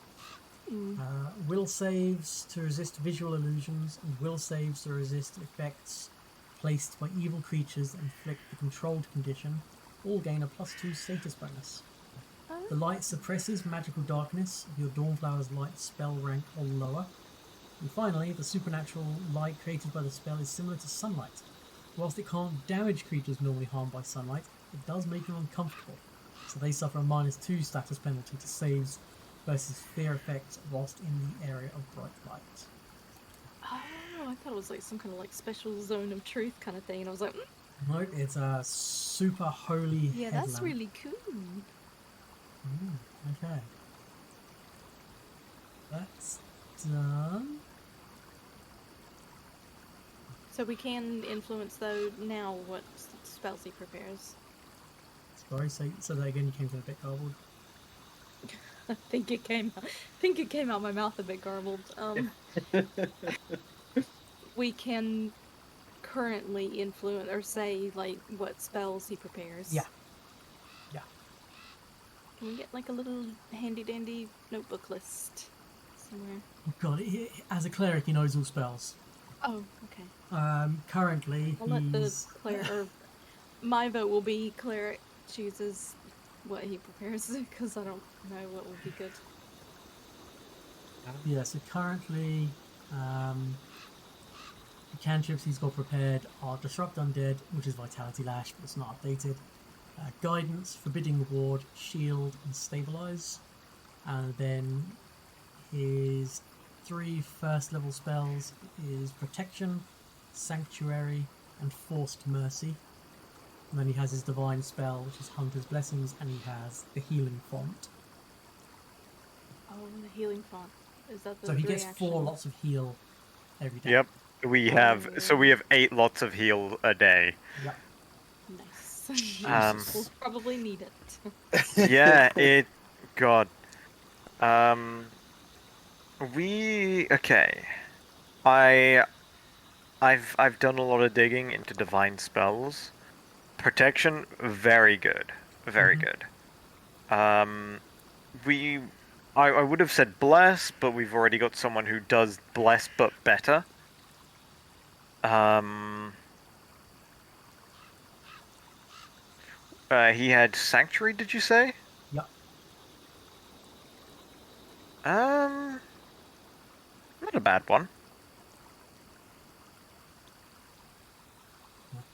Will saves to resist visual illusions, and will saves to resist effects placed by evil creatures that inflict the controlled condition. All gain a +2 status bonus. The light suppresses magical darkness of your Dawnflower's Light spell rank or lower. And finally, the supernatural light created by the spell is similar to sunlight. Whilst it can't damage creatures normally harmed by sunlight, it does make them uncomfortable, so they suffer a -2 status penalty to saves versus fear effects whilst in the area of bright light. Oh, I thought it was like some kind of like special zone of truth kind of thing, and I was like, No, it's a super holy yeah, that's headlamp. really cool. Okay. That's done. So we can influence though now what spells he prepares. Sorry, so that again, you came to a bit garbled. I think it came out my mouth a bit garbled. We can currently influence or say like what spells he prepares. Yeah. Can we get like a little handy dandy notebook list somewhere? God, as a cleric, he knows all spells. Oh, okay. Currently, I'll let the he's... cleric, or my vote will be cleric chooses what he prepares because I don't know what would be good. Yeah, so currently, the cantrips he's got prepared are Disrupt Undead, which is Vitality Lash, but it's not updated. Guidance, Forbidding Ward, Shield, and Stabilize. And then his 3 first-level spells is Protection, Sanctuary, and Forced Mercy. And then he has his Divine spell, which is Hunter's Blessings, and he has the Healing Font. Oh, the healing font. Is that the So he gets 4 reaction? lots of heal every day. Yep. We have 8 lots of heal a day. Yep. Nice. Jesus. We'll probably need it. Yeah, God. Okay. I've done a lot of digging into divine spells. Protection, very good. Very good. I would have said bless, but we've already got someone who does bless but better. He had sanctuary, did you say? Yep. Not a bad one.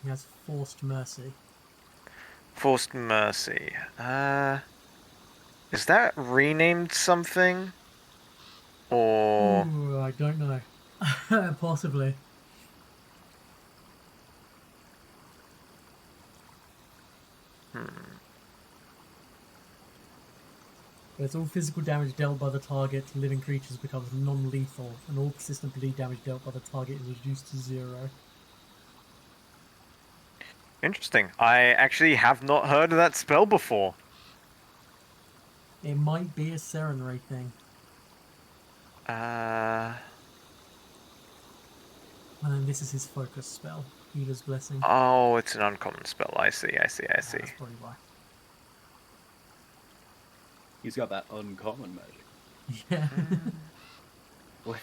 He has Forced Mercy. Forced mercy. Is that renamed something? Or Ooh, I don't know. Possibly. It's all physical damage dealt by the target to living creatures becomes non-lethal, and all persistent bleed damage dealt by the target is reduced to 0. Interesting. I actually have not heard of that spell before. It might be a Serenray thing. And then this is his focus spell, Healer's Blessing. Oh, it's an uncommon spell. I see. That's probably why. He's got that uncommon magic. Yeah. What?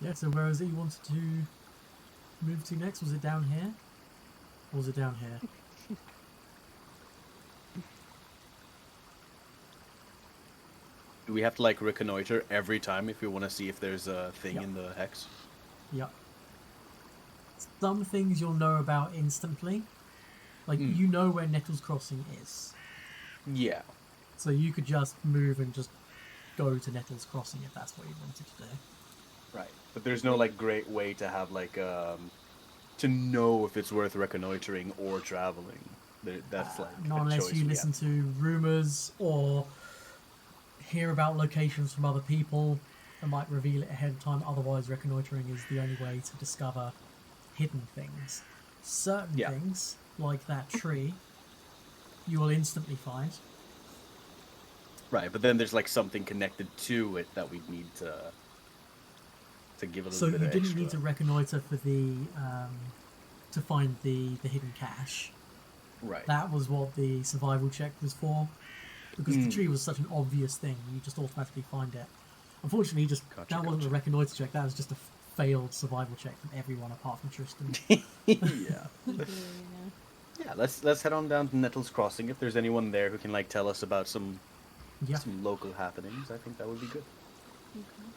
Yeah, so where is it you wanted to move to next? Was it down here? Or was it down here? Do we have to like reconnoiter every time if we want to see if there's a thing Yep. in the hex? Yep. Some things you'll know about instantly. Like, you know where Nettles Crossing is. Yeah. So you could just move and just go to Nettles Crossing if that's what you wanted to do. Right. But there's no like great way to have like to know if it's worth reconnoitering or traveling. That's like Not a unless choice you we listen have. to rumors or hear about locations from other people that might reveal it ahead of time. Otherwise, reconnoitering is the only way to discover hidden things. Certain Yeah. things, like that tree, you will instantly find. Right, but then there's like something connected to it that we need to give a little So bit you of didn't extra. need to reconnoiter for the to find the hidden cache. Right. That was what the survival check was for, because the tree was such an obvious thing. You just automatically find it. Unfortunately, Gotcha, that wasn't a gotcha. reconnoiter check. That was just a failed survival check from everyone apart from Tristan. Yeah. Yeah, let's head on down to Nettles Crossing. If there's anyone there who can like tell us about some Yeah. local happenings, I think that would be good. Okay.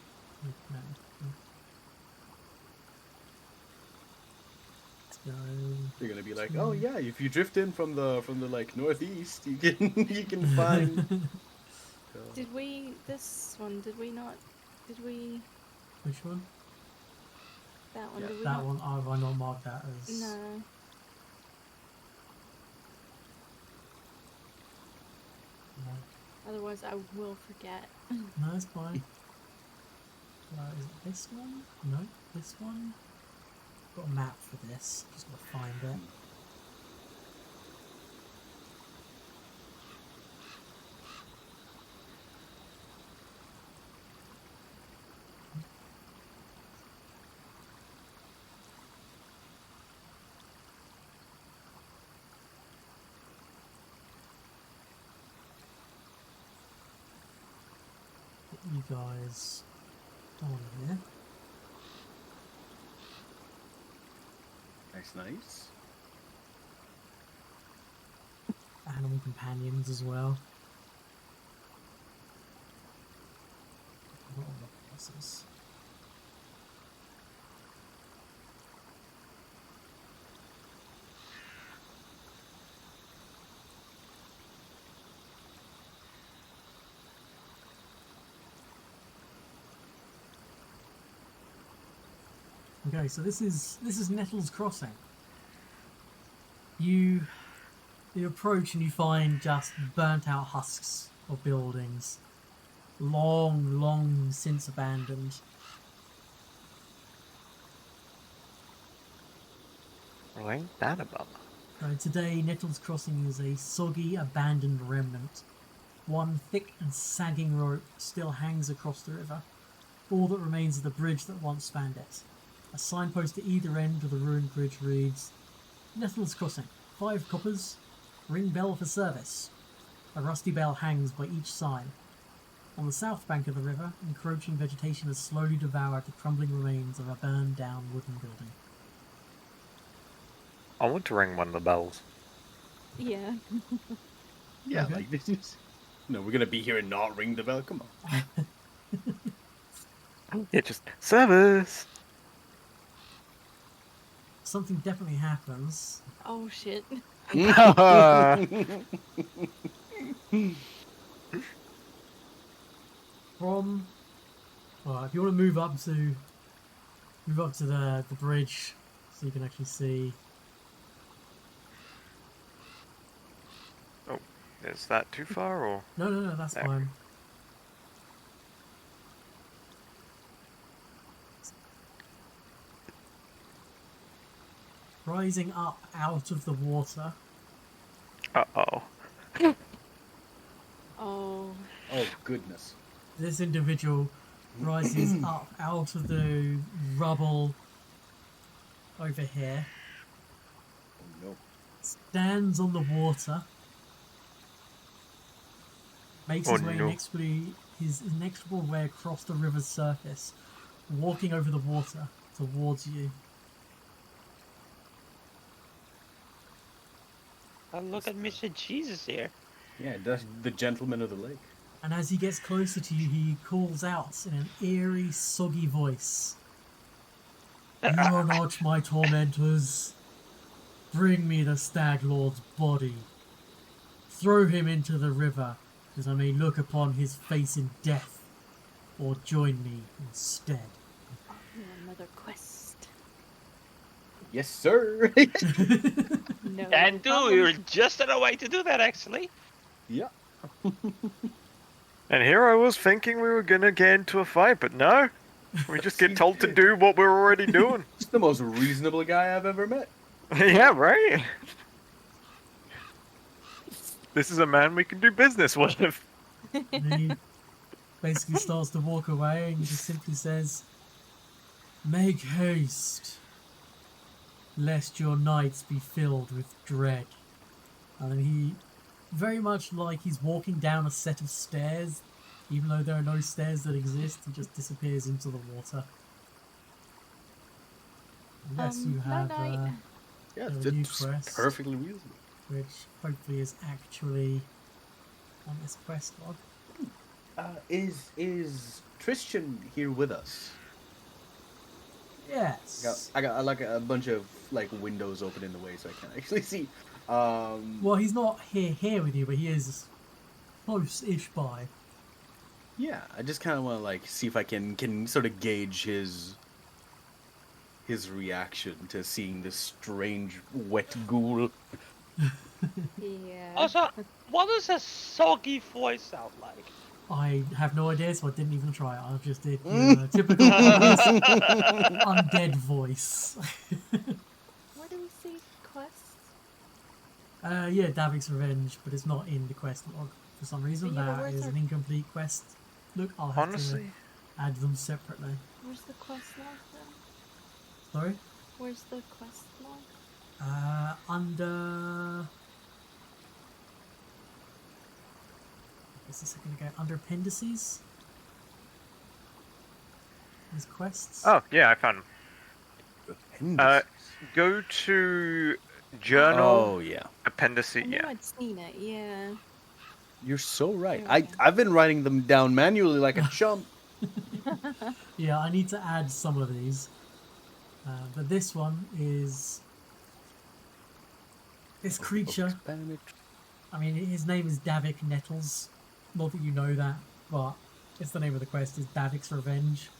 So, They're gonna be like, oh yeah, if you drift in from the like northeast, you can you can find. Did we? This one? Did we not? Did we? which one? That one? Yeah, Did we That not? one, have I not marked that as... No. No, Otherwise, I will forget. no, it's fine. Is it this one? No, this one. Got a map for this. Just gotta find it. Get you guys on here. Nice. Animal companions as well. What are the bosses? Okay, so this is Nettles Crossing. You approach and you find just burnt out husks of buildings, long since abandoned. Well, ain't that a bummer? Today, Nettles Crossing is a soggy, abandoned remnant. One thick and sagging rope still hangs across the river. All that remains is the bridge that once spanned it. A signpost at either end of the ruined bridge reads, Nettles Crossing, 5 coppers, ring bell for service. A rusty bell hangs by each sign. On the south bank of the river, encroaching vegetation has slowly devoured the crumbling remains of a burned down wooden building. I want to ring one of the bells. Yeah. Yeah, Okay. like this is. No, we're gonna be here and not ring the bell. Come on. Yeah, just service. Something definitely happens. Oh shit. From, well, if you want to move up to the bridge, so you can actually see. Oh, is that too far or? No, that's There. fine. Rising up out of the water, Uh-oh. Oh. Oh goodness. this individual rises up out of the rubble over here, Oh no. stands on the water, makes his Oh, way no. his inexorable way across the river's surface, walking over the water towards you. Oh, look at Mr. Jesus here. Yeah, that's the gentleman of the lake. And as he gets closer to you, he calls out in an eerie, soggy voice, "You are not my tormentors. Bring me the Stag Lord's body. Throw him into the river, that I may look upon his face in death, or join me instead." Oh, another quest. Yes, sir. No. And problem. you're just on the way to do that, actually. Yeah. And here I was thinking we were gonna get into a fight, but no. We just get told to do what we're already doing. He's the most reasonable guy I've ever met. Yeah, right? This is a man we can do business with. And he basically starts to walk away and just simply says, "Make haste, lest your nights be filled with dread." And then he, very much like he's walking down a set of stairs, even though there are no stairs that exist, he just disappears into the water. Unless you have, night-night. Yeah, a new it's quest, perfectly reasonable. which hopefully is actually on this quest log. Is Tristan here with us? Yes. I got like a bunch of like windows open in the way, so I can't actually see. Well, he's not here with you, but he is close-ish by. Yeah, I just kind of want to like see if I can sort of gauge his reaction to seeing this strange wet ghoul. Yeah. Also, what does a soggy voice sound like? I have no idea, so I didn't even try it. I just did your typical undead voice. Where do we see quests? Yeah, Davik's Revenge, but it's not in the quest log for some reason. But yeah, That where's is our- an incomplete quest. Look, I'll have Honestly, to add them separately. Where's the quest log then? Sorry? Where's the quest log? Under... Just a second ago. Under Appendices? There's quests. oh yeah, I found him. Appendices. Go to journal, Oh yeah, appendices. I knew Yeah. I'd seen it, yeah. you're so right. There we go. I've been writing them down manually like a chump. Yeah, I need to add some of these. But this one is... This creature... I mean, his name is Davik Nettles. Not that you know that, but it's the name of the quest, is Davik's Revenge.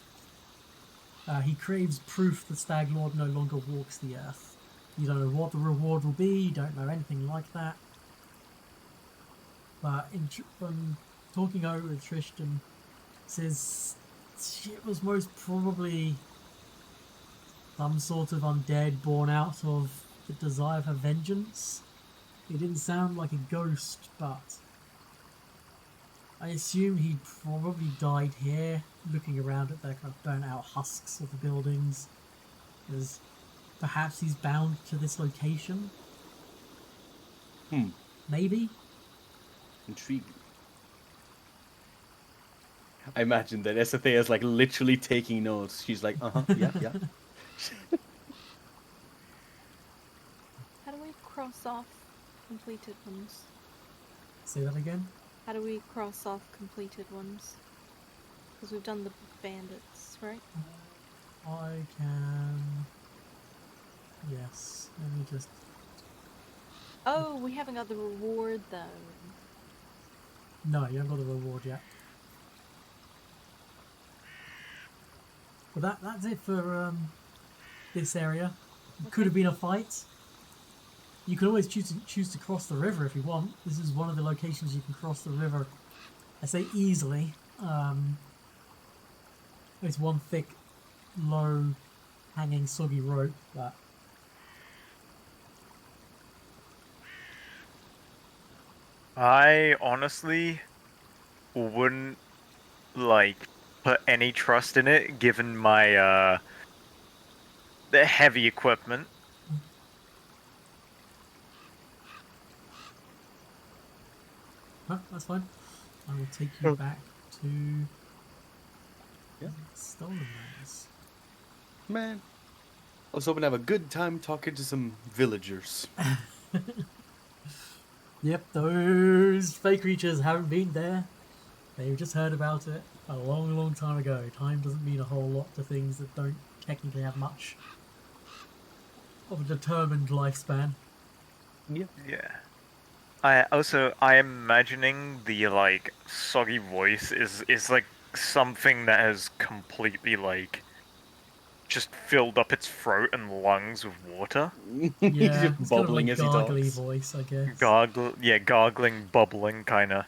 He craves proof the Stag Lord no longer walks the earth. You don't know what the reward will be, you don't know anything like that. But from talking over with Tristan, says it was most probably some sort of undead born out of the desire for vengeance. It didn't sound like a ghost, but I assume he probably died here, looking around at the kind of burnt out husks of the buildings, as perhaps he's bound to this location. Maybe? Intriguing. I imagine that Esethea is like literally taking notes. She's like, yeah. How do we cross off completed ones? Say that again? How do we cross off completed ones? Because we've done the bandits, right? I can... Yes, let me just... Oh, we haven't got the reward though. No, you haven't got the reward yet. But that's it for this area. It could have been a fight. You can always choose to cross the river if you want. This is one of the locations you can cross the river. I say easily. It's one thick, low, hanging, soggy rope, but I honestly wouldn't like put any trust in it, given my the heavy equipment. Huh, that's fine. I will take you back to Yeah. Stolen Lands. Man, I was hoping to have a good time talking to some villagers. Yep, those fake creatures haven't been there. They've just heard about it a long, long time ago. Time doesn't mean a whole lot to things that don't technically have much of a determined lifespan. Yeah. Yeah. I'm imagining the like soggy voice is like something that has completely like just filled up its throat and lungs with water. Yeah, Just it's bubbling kind as of he like gargly talks. voice, I guess. Gargling, bubbling kinda.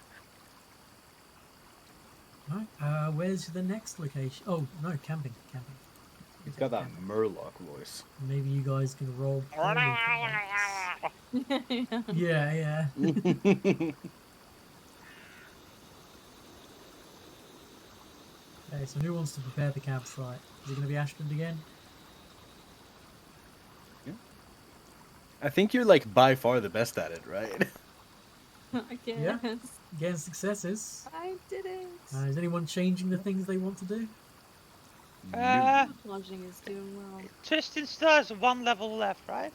Right, where's the next location? Oh, no, camping. He's got that Murloc voice. Maybe you guys can roll. Poorly for once. Yeah. Okay, so who wants to prepare the campsite? Is it going to be Ashton again? I think you're like by far the best at it, right? I guess. Yeah. Again, successes. I did it. Is anyone changing the things they want to do? Lodging is doing well. Tristan still has 1 level left, right?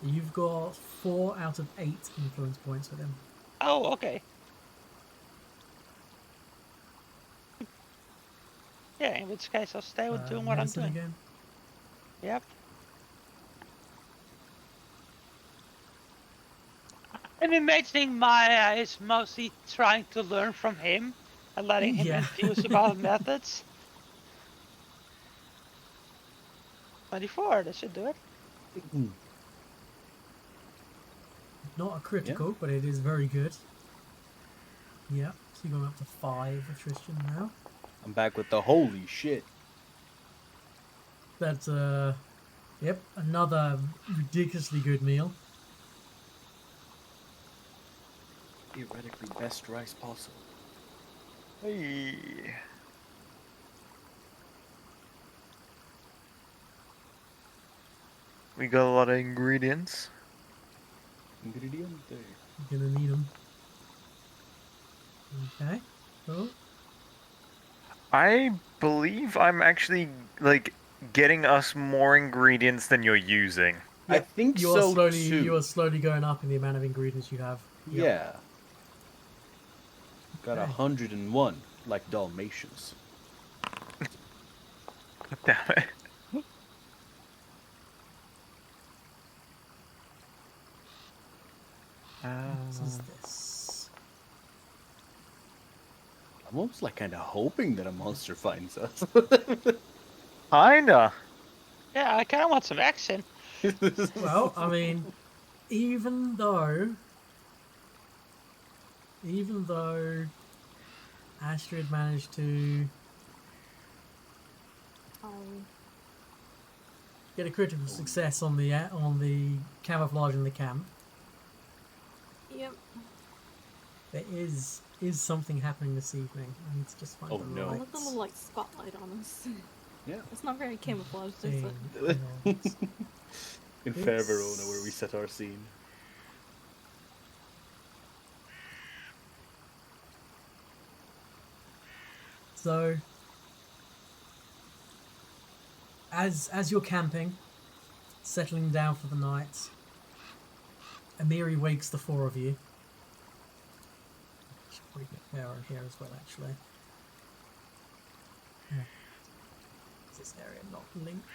You've got 4 out of 8 influence points with him. Oh, okay. Yeah, in which case I'll stay with doing what I'm Medicine doing. again. Yep. I'm imagining Maya is mostly trying to learn from him and letting him Yeah. infuse about methods. 24, that should do it. Not a critical, but it is very good. Yep, so you're going up to 5 for Tristan now. I'm back with the holy shit. That's, yep, another ridiculously good meal. Theoretically best rice possible. Hey. We got a lot of ingredients. Ingrediente. You're gonna need them. Okay, cool. I believe I'm actually like getting us more ingredients than you're using. I think You are so slowly, too. you are slowly going up in the amount of ingredients you have. Yep. Yeah. Got Okay. 101, like Dalmatians. Damn it. This is this. I'm almost like kind of hoping that a monster finds us. Kinda. Yeah, I kind of want some action. Well, I mean, even though Astrid managed to get a critical success on the camouflage in the camp, Yep. there is something happening this evening. I need to just find Oh, the no. right With a little like spotlight on us. Yeah. It's not very camouflaged, is thing. it? In Fair Verona, where we set our scene. So, as you're camping, settling down for the night, Amiri wakes the 4 of you. Should probably get Farah here as well, actually. Yeah. Is this area not linked?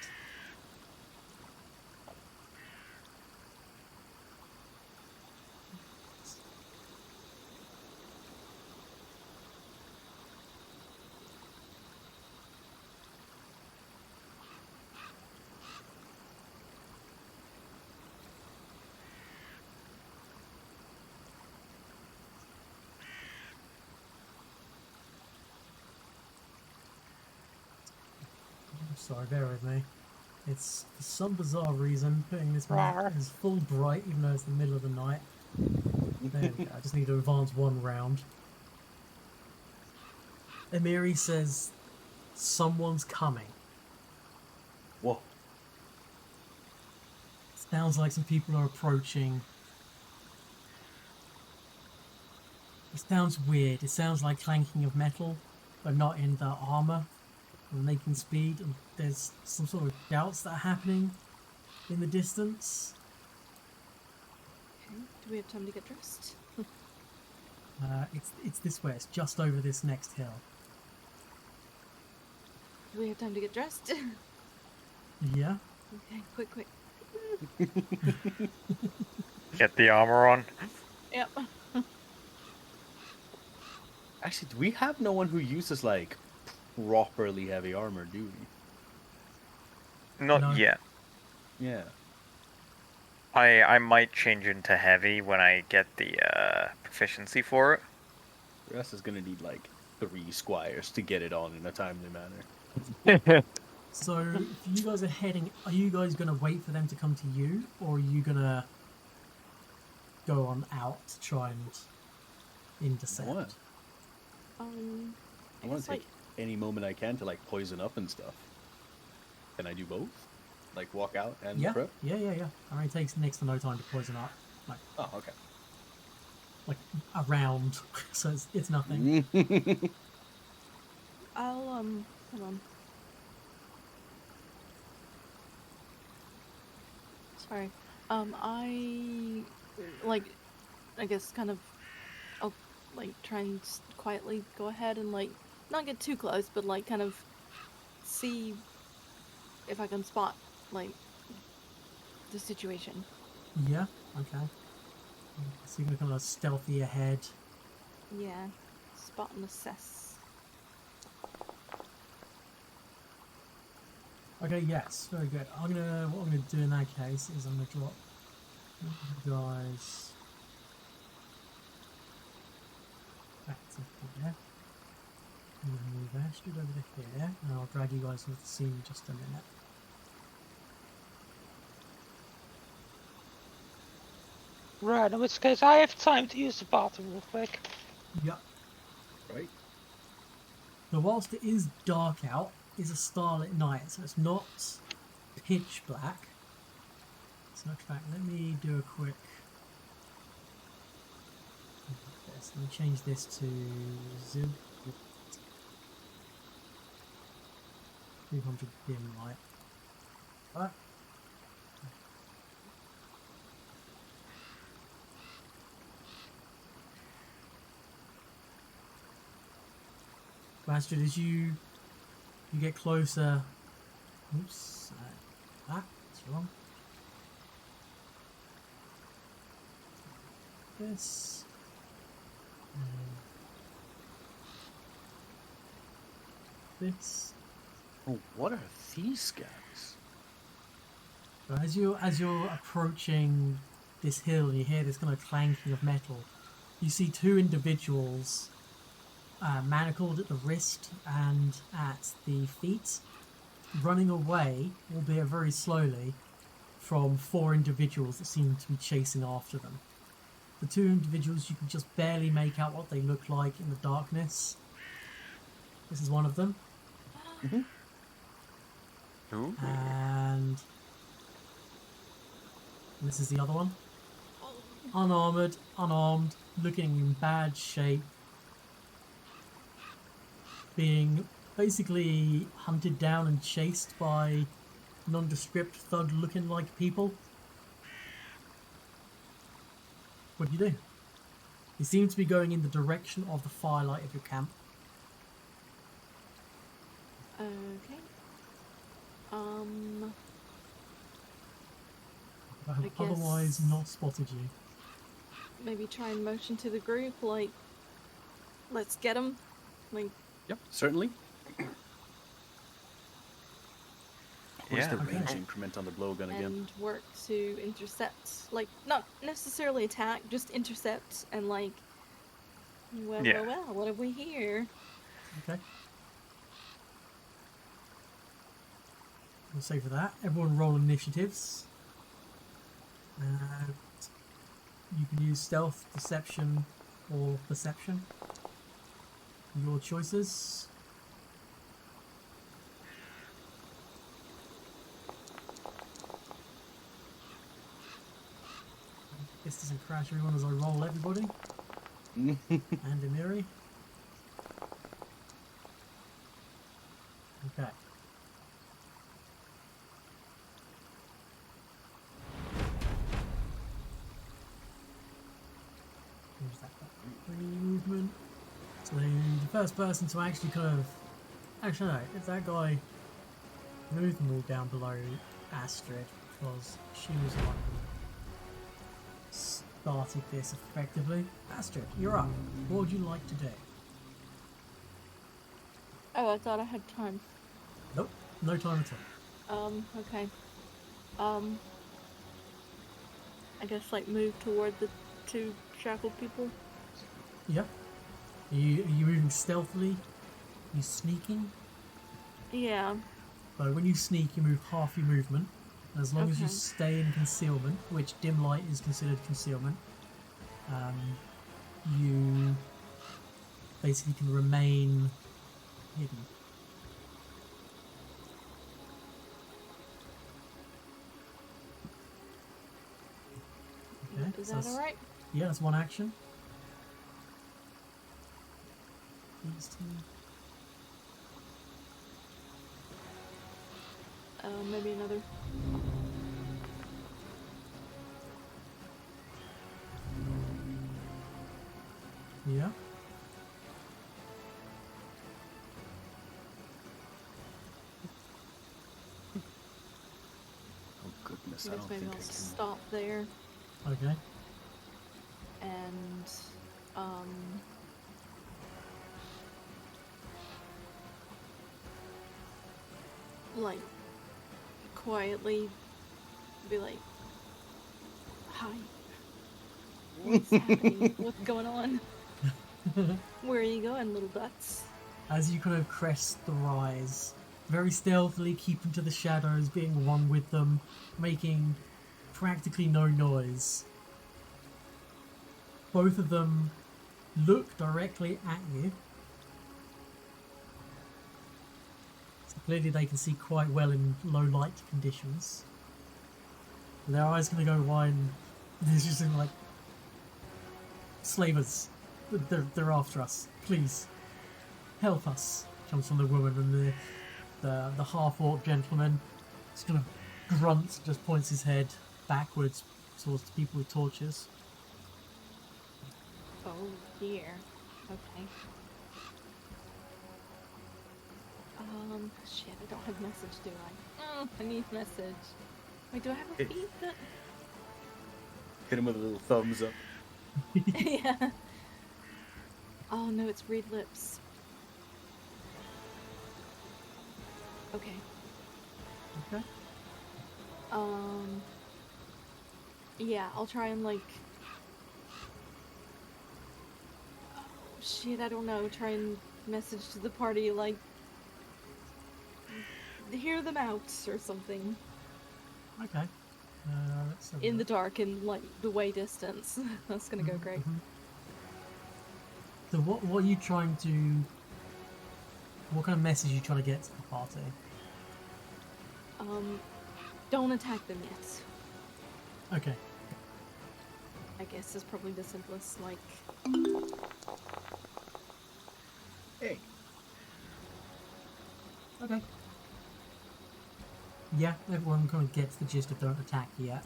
Sorry, bear with me. It's, for some bizarre reason, putting this map Rawr. as full bright, even though it's the middle of the night. There we go, I just need to advance 1 round. Amiri says someone's coming. Whoa. Sounds like some people are approaching. It sounds weird. It sounds like clanking of metal, but not in the armor. We're making speed, and there's some sort of shouts that are happening in the distance. Okay. Do we have time to get dressed? It's this way. It's just over this next hill. Do we have time to get dressed? Yeah. Okay, quick. Get the armor on. Yep. Actually, do we have no one who uses like properly heavy armor, do we? Not No. yet. Yeah. I might change into heavy when I get the proficiency for it. The rest is gonna need like 3 squires to get it on in a timely manner. So, if you guys are heading, are you guys going to wait for them to come to you, or are you going to go on out to try and intercept? What? I want guess, to take any moment I can to like poison up and stuff. Can I do both? Like walk out and Yeah, prep? yeah. I mean, it takes next to no time to poison up, Oh, okay. like a round, so it's nothing. I'll hold on. Sorry. I guess kind of, I'll like try and quietly go ahead and like not get too close, but like kind of see if I can spot like the situation. Yeah, okay. So you're going to kind of stealthy ahead. Yeah, spot and assess. Okay, yes, very good. What I'm gonna do in that case is I'm gonna drop you guys back to here. I'm gonna move Astrid over to here, and I'll drag you guys into the scene in just a minute. Right, in which case I have time to use the bathroom real quick. Yep. Right. So whilst it is dark out, it's a starlit night, so it's not pitch black. So in fact, let me do a quick. Let me change this to 300 dim light. Right. Astrid, as you get closer. Oops, that's wrong. This. This. Oh, what are these guys? So as you're approaching this hill, and you hear this kind of clanking of metal. You see two individuals manacled at the wrist and at the feet, running away, albeit very slowly, from 4 individuals that seem to be chasing after them. The 2 individuals, you can just barely make out what they look like in the darkness. This is one of them. Ooh. And this is the other one. Unarmored, unarmed, looking in bad shape. Being basically hunted down and chased by nondescript thug-looking like people. What do you do? You seem to be going in the direction of the firelight of your camp. Okay. I have I otherwise guess- not spotted you. Maybe try and motion to the group, like, let's get him. Like, Yep, certainly. Where's the Okay. range increment on the blowgun again? and work to intercept. Like, not necessarily attack, just intercept and, like, Yeah. well, what have we here? Okay. We'll say for that. Everyone roll initiatives. You can use stealth, deception, or perception. Your choices. this doesn't crash everyone as I roll everybody. And Emiri. Okay. Where's that? Free movement. So the first person to actually kind of... Actually no, if that guy moved them all down below Astrid, because she was the one who started this effectively. Astrid, you're up. What would you like to do? Oh, I thought I had time. Nope, no time at all. Okay. I guess like move toward the two shackled people. Yep. Are you moving stealthily? Are you sneaking? Yeah. So when you sneak, you move half your movement. As long as you Okay. stay in concealment, which dim light is considered concealment, you basically can remain hidden. Okay, Is so that that's- alright? Yeah, that's one action. These two. Maybe another. Yeah. Oh goodness, I I guess don't maybe think I I'll can. stop there Okay. and like quietly be like, hi, what's happening, what's going on, where are you going, little ducks? As you kind of crest the rise, very stealthily keeping to the shadows, being one with them, making practically no noise. Both of them look directly at you. So clearly they can see quite well in low light conditions. Their eyes going to go wide and there's just like, slavers, they're after us, please. Help us, comes from the woman, and the half-orc gentleman just kind of grunts, just points his head backwards towards the people with torches. Oh dear. Okay. Shit, I don't have message, do I? Oh, I need message. Wait, do I have a feed that? Hit him with a little thumbs up. Yeah. Oh no, it's read lips. Okay. Okay. Yeah, I'll try and like. Oh, shit, I don't know. Try and message to the party like. Hear them out or something. Okay. Let's have a In the look. dark and like the way distance. That's gonna go great. Mhm. So what are you trying to... What kind of message are you trying to get to the party? Don't attack them yet. Okay. I guess is probably the simplest. Like, Hey. Okay. Yeah, everyone kind of gets the gist of don't attack yet.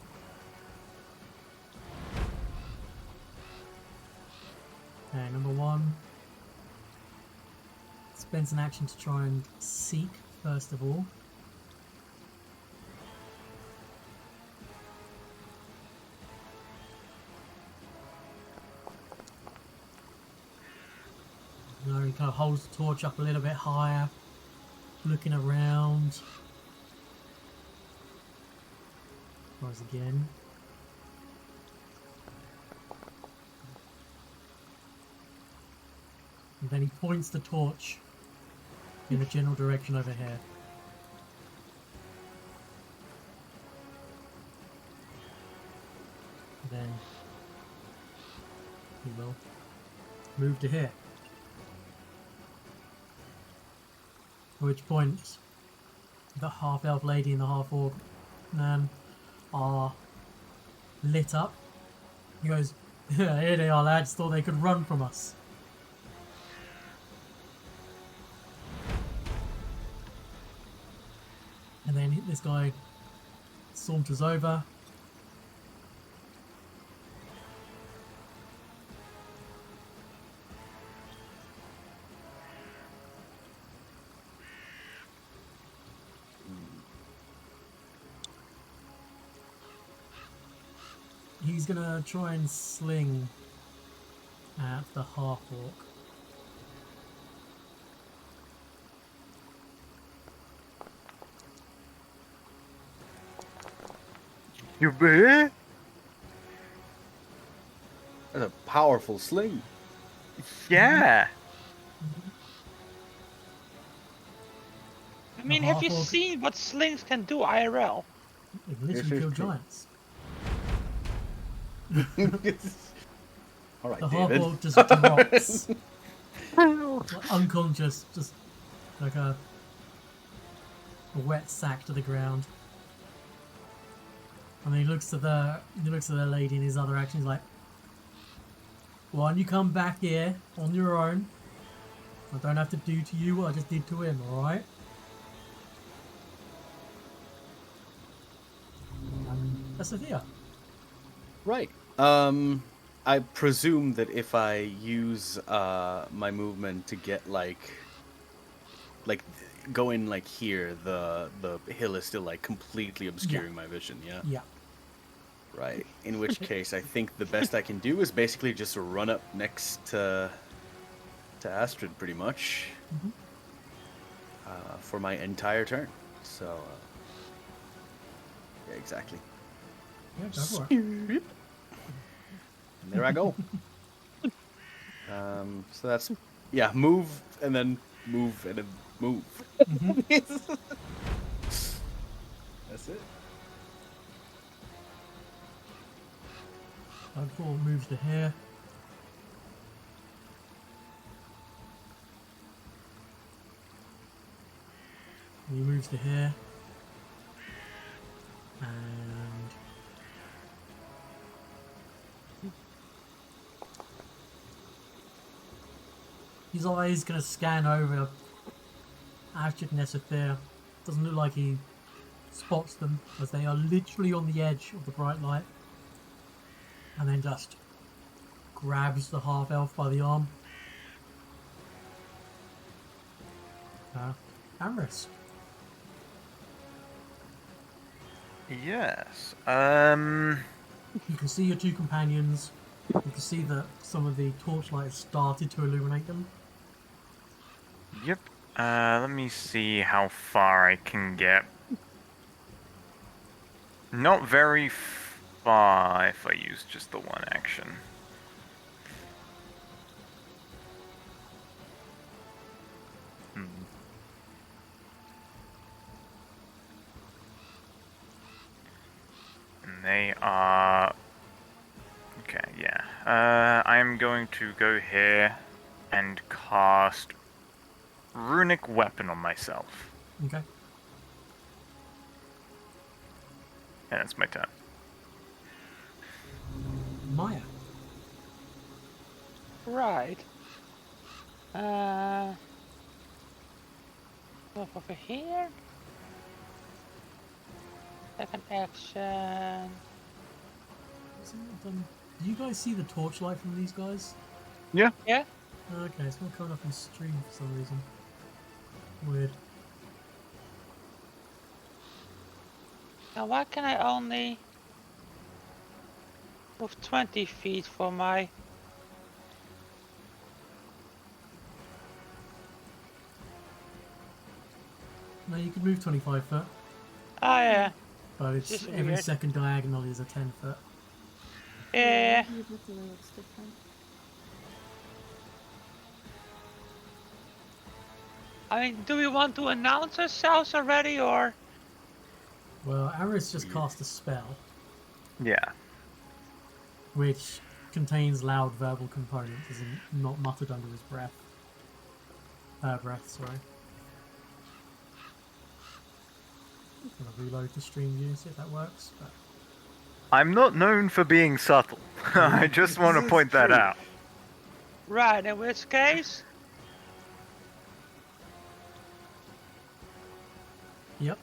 Okay, number one. Spends an action to try and seek, first of all. You know, he kind of holds the torch up a little bit higher, looking around. Tries again. And then he points the torch in the general direction over here. And then he will move to here. At which point the half-elf lady and the half-orc man are lit up He goes, yeah, here they are, lads. Thought they could run from us. And then this guy saunters over. He's gonna try and sling at the half-orc. You be? That's a powerful sling. Yeah. I mean, have you half-orc. seen what slings can do IRL? It literally This is killed true. giants. All right, The David. half-orc just drops. Like, unconscious, just like a wet sack to the ground. And then he looks at the lady in his other action. He's like, "Why don't you come back here on your own? I don't have to do to you what I just did to him, all right?" That's Sophia. Right. I presume that if I use my movement to get like go in like here, the hill is still like completely obscuring my vision. Yeah. Yeah. Right. In which case, I think the best I can do is basically just run up next to Astrid, pretty much, for my entire turn. So. Yeah, exactly. Yeah, go for it. And there I go. So that's move and then move and then move. That's it. Dodgeball moves to here. He moves to here. And his eyes gonna scan over Astrid and Esophair. Doesn't look like he spots them as they are literally on the edge of the bright light. And then just grabs the half elf by the arm. Amris. Yes. You can see your two companions. You can see that some of the torchlight has started to illuminate them. Yep. Let me see how far I can get. Not very far if I use just the one action. And they are... Okay, yeah. I am going to go here and cast Runic Weapon on myself. Okay. And it's my turn. Maya. Right. Move over here. Second action. Do you guys see the torchlight from these guys? Yeah. Yeah. Okay, it's not coming up on stream for some reason. Weird. Now why can I only move 20 feet for my... No, you can move 25 foot, Oh yeah. but it's Just every weird. second diagonal is a 10 foot. Yeah. Maybe the way looks different. I mean, do we want to announce ourselves already, or? Well, Aris just cast a spell, Yeah. which contains loud verbal components, as in not muttered under his breath. Sorry. I'm gonna reload the stream view, see if that works. But I'm not known for being subtle. I just want This to is point that true. out. Right, in which case, Yep.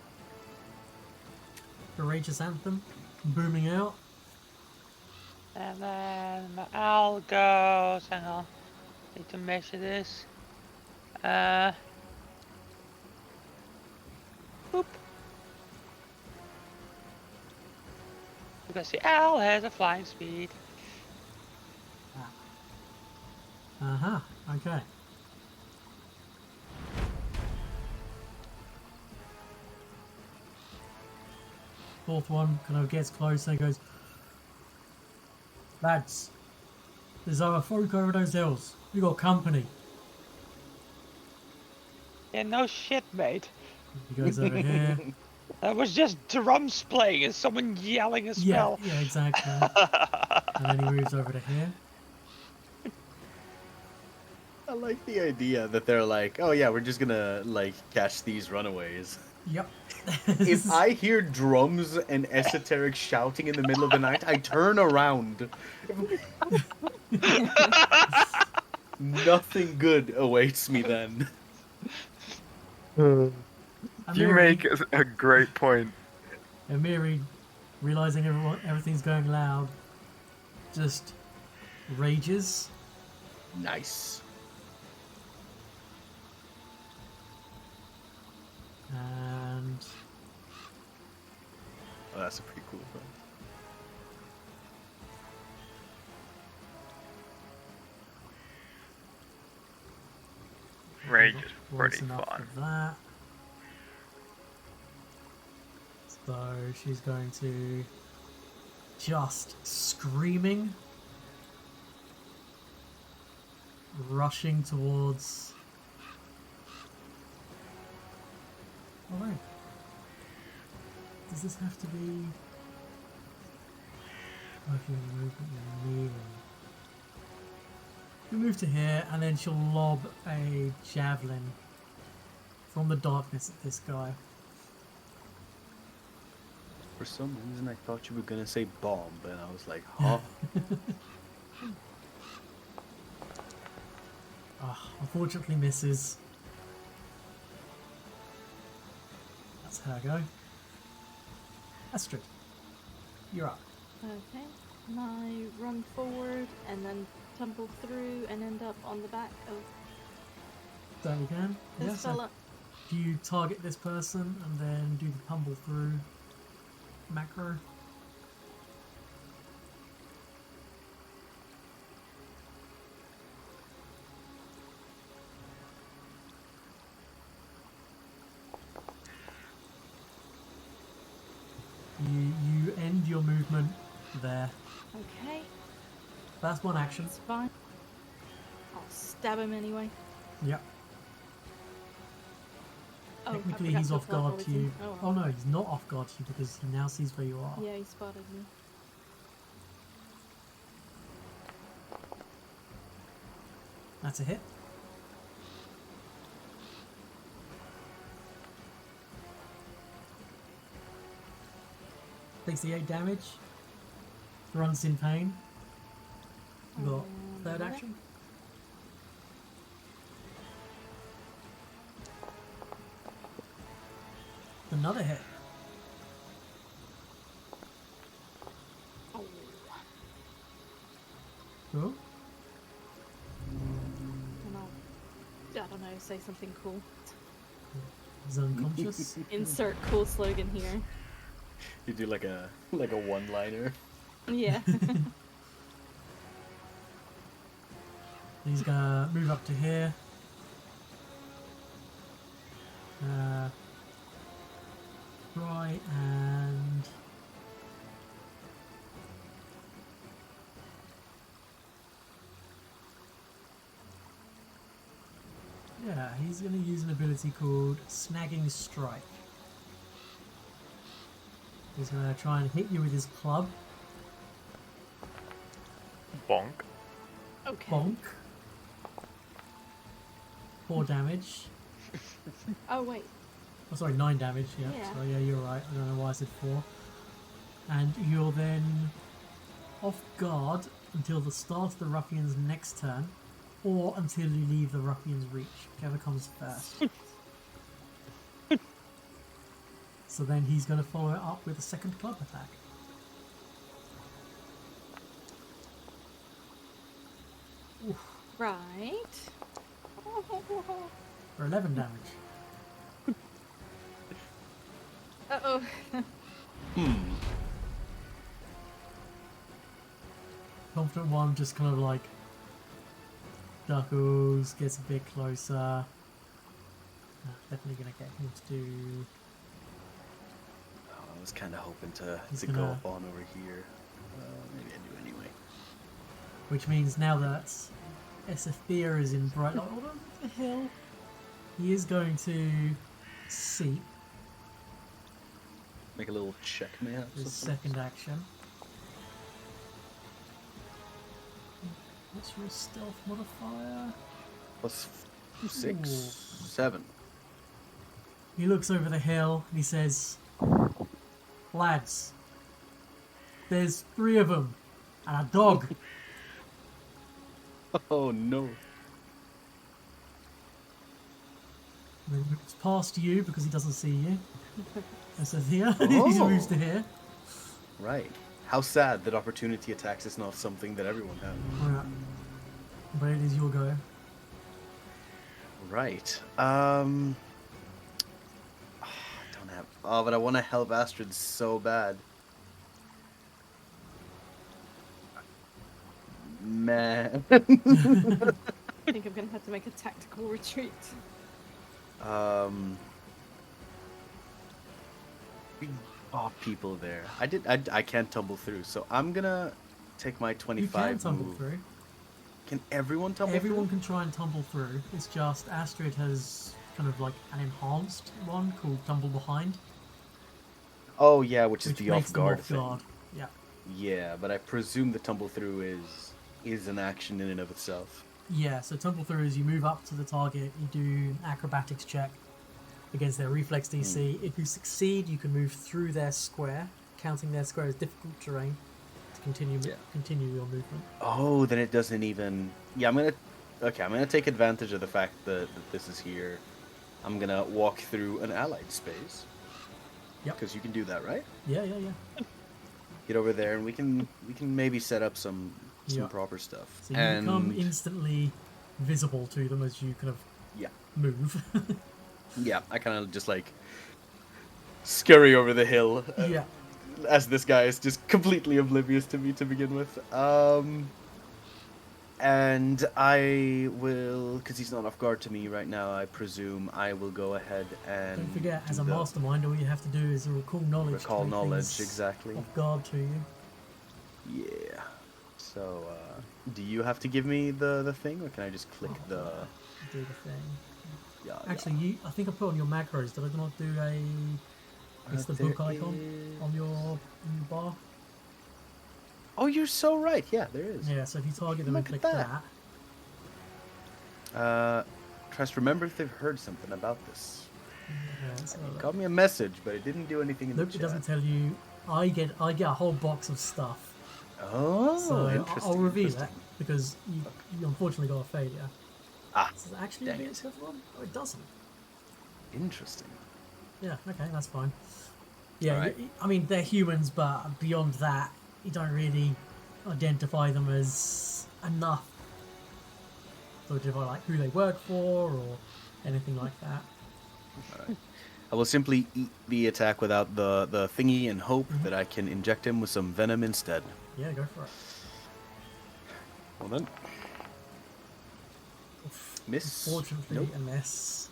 Courageous Anthem, booming out. and then my owl goes, hang on, need to measure this. Boop. Because the owl has a flying speed. Uh-huh, okay. Fourth one kind of gets closer and goes, lads, there's other folk over those hills. We got company. Yeah, no shit, mate. He goes over here. That was just drums playing and someone yelling a spell. Yeah, exactly. And then he moves over to here. I like the idea that they're like, oh yeah, we're just gonna like catch these runaways. Yep. If I hear drums and esoteric shouting in the middle of the night, I turn around. Nothing good awaits me then. You Amiri- make a great point. Amiri, realizing everything's going loud, just rages. Nice. And Oh, that's a pretty cool one. Rage is close pretty enough fun. for that. So she's going to just screaming, rushing towards. Oh wait. Does this have to be? Oh, if you move it, you're moving. You move to here, and then she'll lob a javelin from the darkness at this guy. For some reason, I thought you were gonna say bomb, and I was like, huh? Unfortunately misses. That's how I go. Astrid, you're up. Okay. And I run forward and then tumble through and end up on the back of That you can. this Yeah, so fella. do you target this person and then do the tumble through macro? You end your movement there. Okay, That's one action. it's fine. I'll stab him anyway. Yep. Oh, I Technically forgot he's to off apply guard to you. poison. Oh no, he's not off guard to you because he now sees where you are. Yeah, he spotted me. That's a hit. Takes the 8 damage. Runs in pain. You got third Okay. action. Another hit. Oh. Cool. And I don't know, say something cool. He's unconscious. Insert cool slogan here. You do like a one-liner. Yeah. He's gonna move up to here. Right, and yeah, he's gonna use an ability called Snagging Strike. He's gonna try and hit you with his club. Bonk. Okay. Bonk. 4 damage. Oh wait. Oh, sorry, 9 damage. Yeah. Yeah. So yeah, you're right. I don't know why I said 4. And you're then off guard until the start of the ruffian's next turn, or until you leave the ruffian's reach, whichever comes first. So then he's going to follow it up with a second club attack. Oof, Right. for 11 damage. Uh-oh. Confident one just kind of like duckles, gets a bit closer. Definitely going to get him to do... I was kind of hoping to He's go gonna- on over here. Maybe I do anyway. Which means now that Esethia is in bright light, hold on the hill, he is going to seep Make a little check, maybe. his second action. What's your stealth modifier? Plus 6, Ooh. 7. He looks over the hill and he says, "Lads, there's 3 of them and a dog." Oh no. And then moves past you because he doesn't see you. And says, "Here," he moves to here. Right. How sad that opportunity attacks is not something that everyone has. Alright. But it is your go. Right. I don't have. Oh, but I want to help Astrid so bad. Man. I think I'm gonna have to make a tactical retreat. We bought people there. I can't tumble through, so I'm gonna take my You 25 can tumble move. through. Can everyone tumble Everyone through? can try and tumble through. It's just Astrid has kind of like an enhanced one called Tumble Behind, Oh yeah, which is which the makes off them guard off thing. guard. Yeah. Yeah, but I presume the tumble through is an action in and of itself. Yeah, so tumble through is you move up to the target, you do an acrobatics check against their reflex DC. If you succeed, you can move through their square, counting their square as difficult terrain to continue your movement. Oh, then it doesn't even. Yeah, I'm gonna take advantage of the fact that this is here. I'm gonna walk through an allied space. Yep. Because you can do that, right? Yeah. Get over there, and we can maybe set up some Yeah. proper stuff. So you and become instantly visible to them as you kind of yeah, move. yeah, I kind of just like scurry over the hill. Yeah. As this guy is just completely oblivious to me to begin with. And I will, because he's not off guard to me right now, I presume I will go ahead and Don't forget, as do a the mastermind, all you have to do is recall knowledge. to recall make knowledge, things exactly. Off guard to you. Yeah. So, do you have to give me the thing, or can I just click the? Do the thing. Yeah. Actually, I think I put on your macros. Did I not do a? It's the there book icon on your bar. Oh, you're so right. Yeah, there is. Yeah. So if you target them and Look click at that. Try to remember if they've heard something about this. So It got me a message, but it didn't do anything in look, the it chat. doesn't tell you. I get a whole box of stuff. Oh, So interesting. I'll reveal it interesting. because you unfortunately got a failure. Ah, Does it actually dang reveal it. to everyone? Oh, it doesn't. Interesting. Yeah, okay, that's fine. Yeah, Alright. I mean, they're humans, but beyond that, you don't really identify them as enough to identify like who they work for or anything like that. I will simply eat the attack without the thingy and hope that I can inject him with some venom instead. Yeah, go for it. Well then. Miss. Fortunately, Nope. a miss.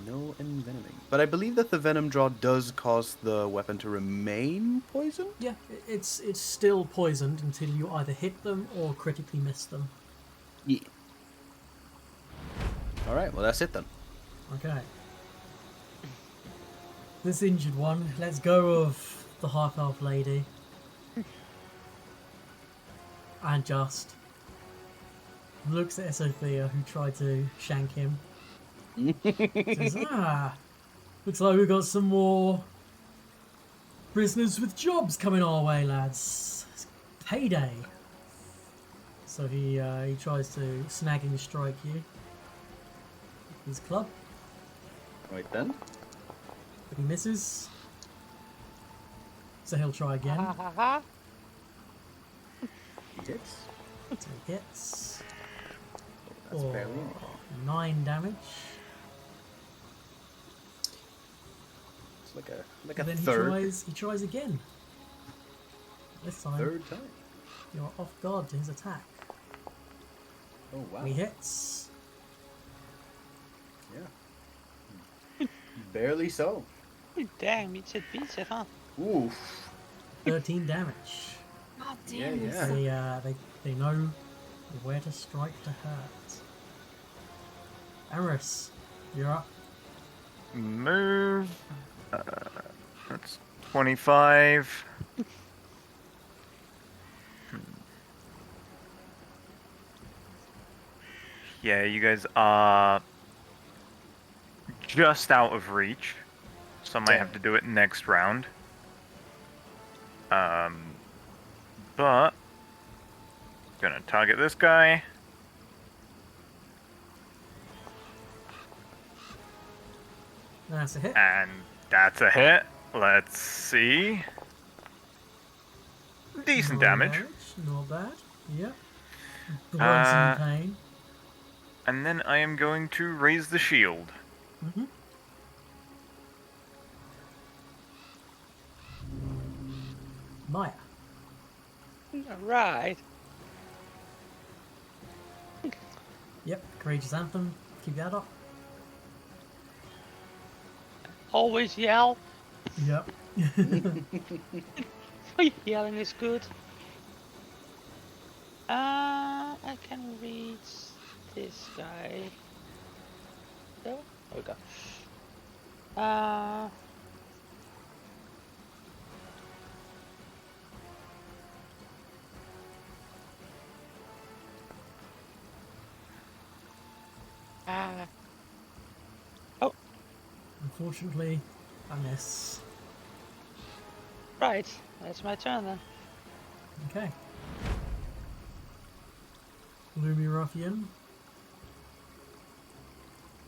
No envenoming. But I believe that the venom draw does cause the weapon to remain poisoned? Yeah, it's still poisoned until you either hit them or critically miss them. Yeah. Alright, well that's it then. Okay. This injured one, let's go of the half-elf lady. And just looks at Sophia, who tried to shank him. Says, looks like we've got some more Prisoners with jobs coming our way, lads. It's payday. So he tries to snagging strike you. with his club, Right then. but he misses. So he'll try again. Ha ha ha. He hits. So he hits. That's For barely. 9 damage. It's like a And then third he tries again. This time third time. you're off guard to his attack. Oh wow. He hits. Yeah. Barely so. Damn, it's a pizza, huh? Oof. 13 damage. God Yeah, damn it. yeah. They know where to strike to hurt. Amaris, you're up. Move. That's 25. Yeah, you guys are just out of reach, so I might have to do it next round. But gonna target this guy. That's a hit. And that's a hit. Let's see. Decent 9 damage. Not bad. Yep. Blood's in pain. And then I am going to raise the shield. Mm-hmm. Maya. Right. Yep. Courageous Anthem. Keep that up. Always yell. Yep. Yelling is good. I can reach this guy. No? There we go. Oh, Unfortunately, I miss. right. That's my turn then. Okay. Gloomy Ruffian.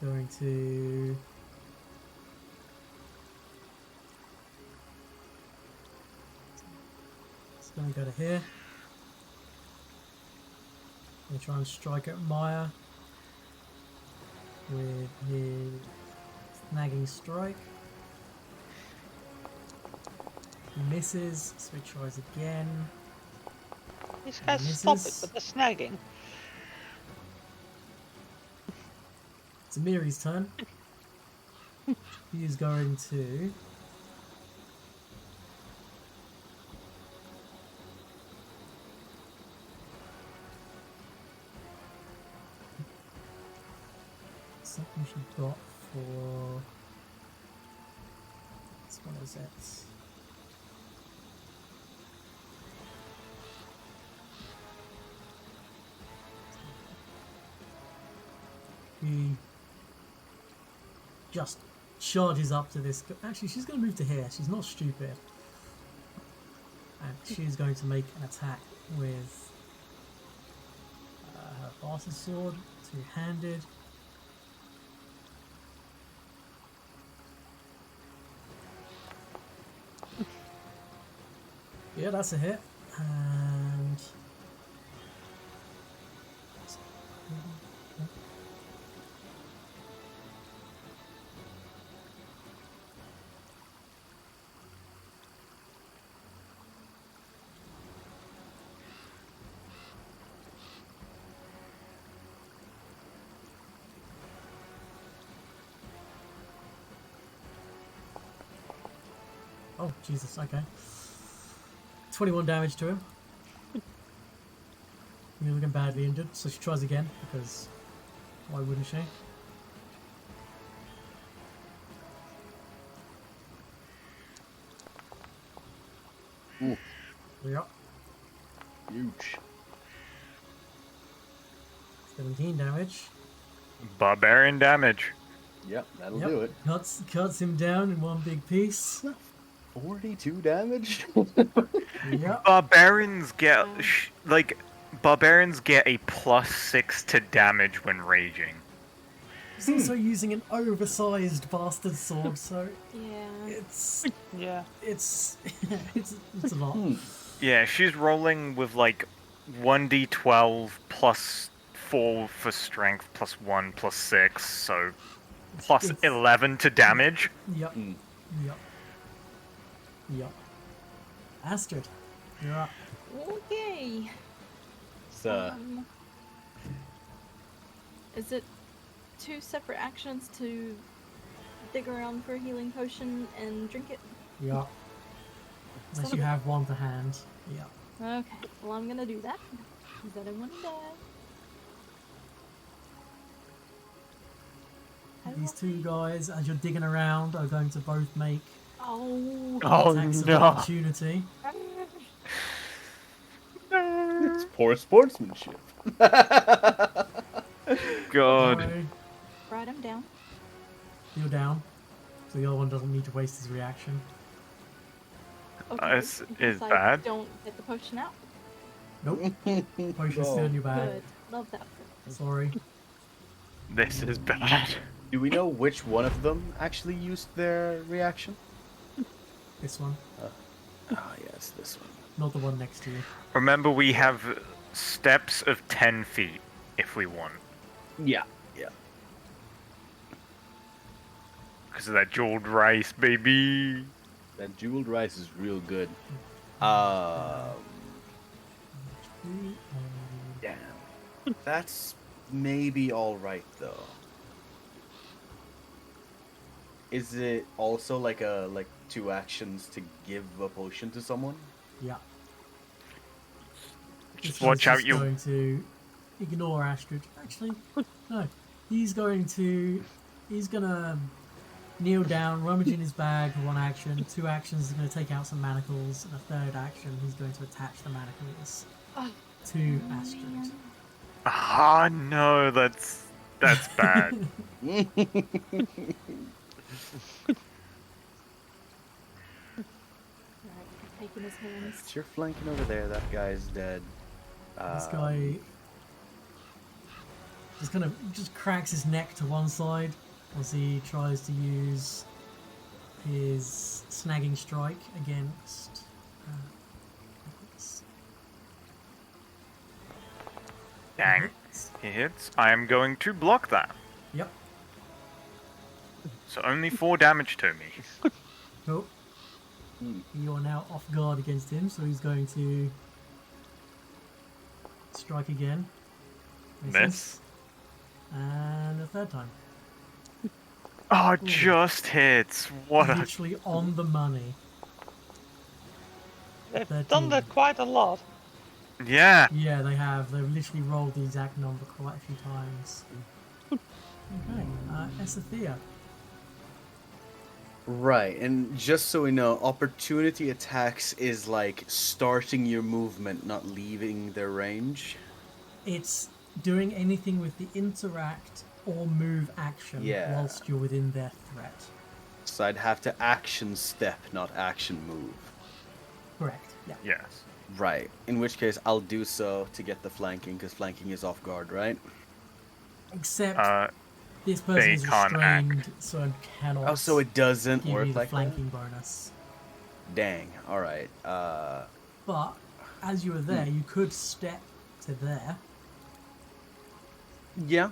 Going to... It's going to go to here. Going to try and strike at Maya with his snagging strike. He misses, so he tries again. These guys Misses. stop it with the snagging. It's Amiri's turn. He is going to... Something she got for... What is it? He just charges up to this. Actually, she's going to move to here. She's not stupid. And she's going to make an attack with her Barter Sword, two-handed. Yeah, that's a hit. And... Oh, Jesus, okay. 21 damage to him. He's looking badly injured, so she tries again, because why wouldn't she? Ooh. Yep. Huge. 17 damage. Barbarian damage. Yep, that'll Yep. do it. Cuts him down in one big piece. 42 damage? Yep. Barbarians get Wow. barbarians get a +6 to damage when raging. He's also using an oversized bastard sword, so Yeah. it's Yeah. it's it's a lot. Yeah, she's rolling with like 1d12 +4 for strength, +1 +6, so plus It's- 11 to damage. Yep. Mm. Yep. Yep. Astrid, you're up. Okay. So, Is it 2 separate actions to dig around for a healing potion and drink it? Yep. Unless you have one to hand. Yep. Okay, well I'm gonna do that. Because I don't want to die. These two guys, as you're digging around, are going to both make Oh. attacks of opportunity. it's poor sportsmanship. God. So, Right, I'm down. you're down. So the other one doesn't need to waste his reaction. Okay. Is in case I bad? don't get the potion out. Nope. Potion's still in your bag. Good. Love that. Sorry. This is bad. Do we know which one of them actually used their reaction? This one. Ah, yes, this one. Not the one next to you. Remember, we have steps of 10 feet if we want. Yeah, yeah. Because of that jeweled rice, baby. That jeweled rice is real good. Damn. That's maybe alright though. Is it also like 2 actions to give a potion to someone? Yeah. Just This watch guy's out, just you. going to ignore Astrid. Actually, no. He's gonna kneel down, rummage in his bag for 1 action. 2 actions, he's gonna take out some manacles, and a 3rd action, he's going to attach the manacles to Astrid. Ah, no, that's bad. Alright, taking his hands. You're flanking over there, that guy's dead. This guy just cracks his neck to one side as he tries to use his snagging strike against. Dang. He hits. I am going to block that. Yep. So only 4 damage to me. Nope. You are now off guard against him, so he's going to strike again. Miss. And a 3rd time. Oh, just hits. What a... Literally on the money. They've 13. done that quite a lot. Yeah. Yeah, they have. They've literally rolled the exact number quite a few times. Okay, Esathea. Right, and just so we know, opportunity attacks is like starting your movement, not leaving their range. It's doing anything with the interact or move action Yeah. whilst you're within their threat. So I'd have to action step, not action move. Correct, yeah. Yes. Right, in which case I'll do so to get the flanking, because flanking is off guard, right? Except this person they is can't restrained, so it cannot Oh, so it doesn't give work you the like that? flanking bonus. Dang, alright. But, as you were there, you could step to there, Yeah.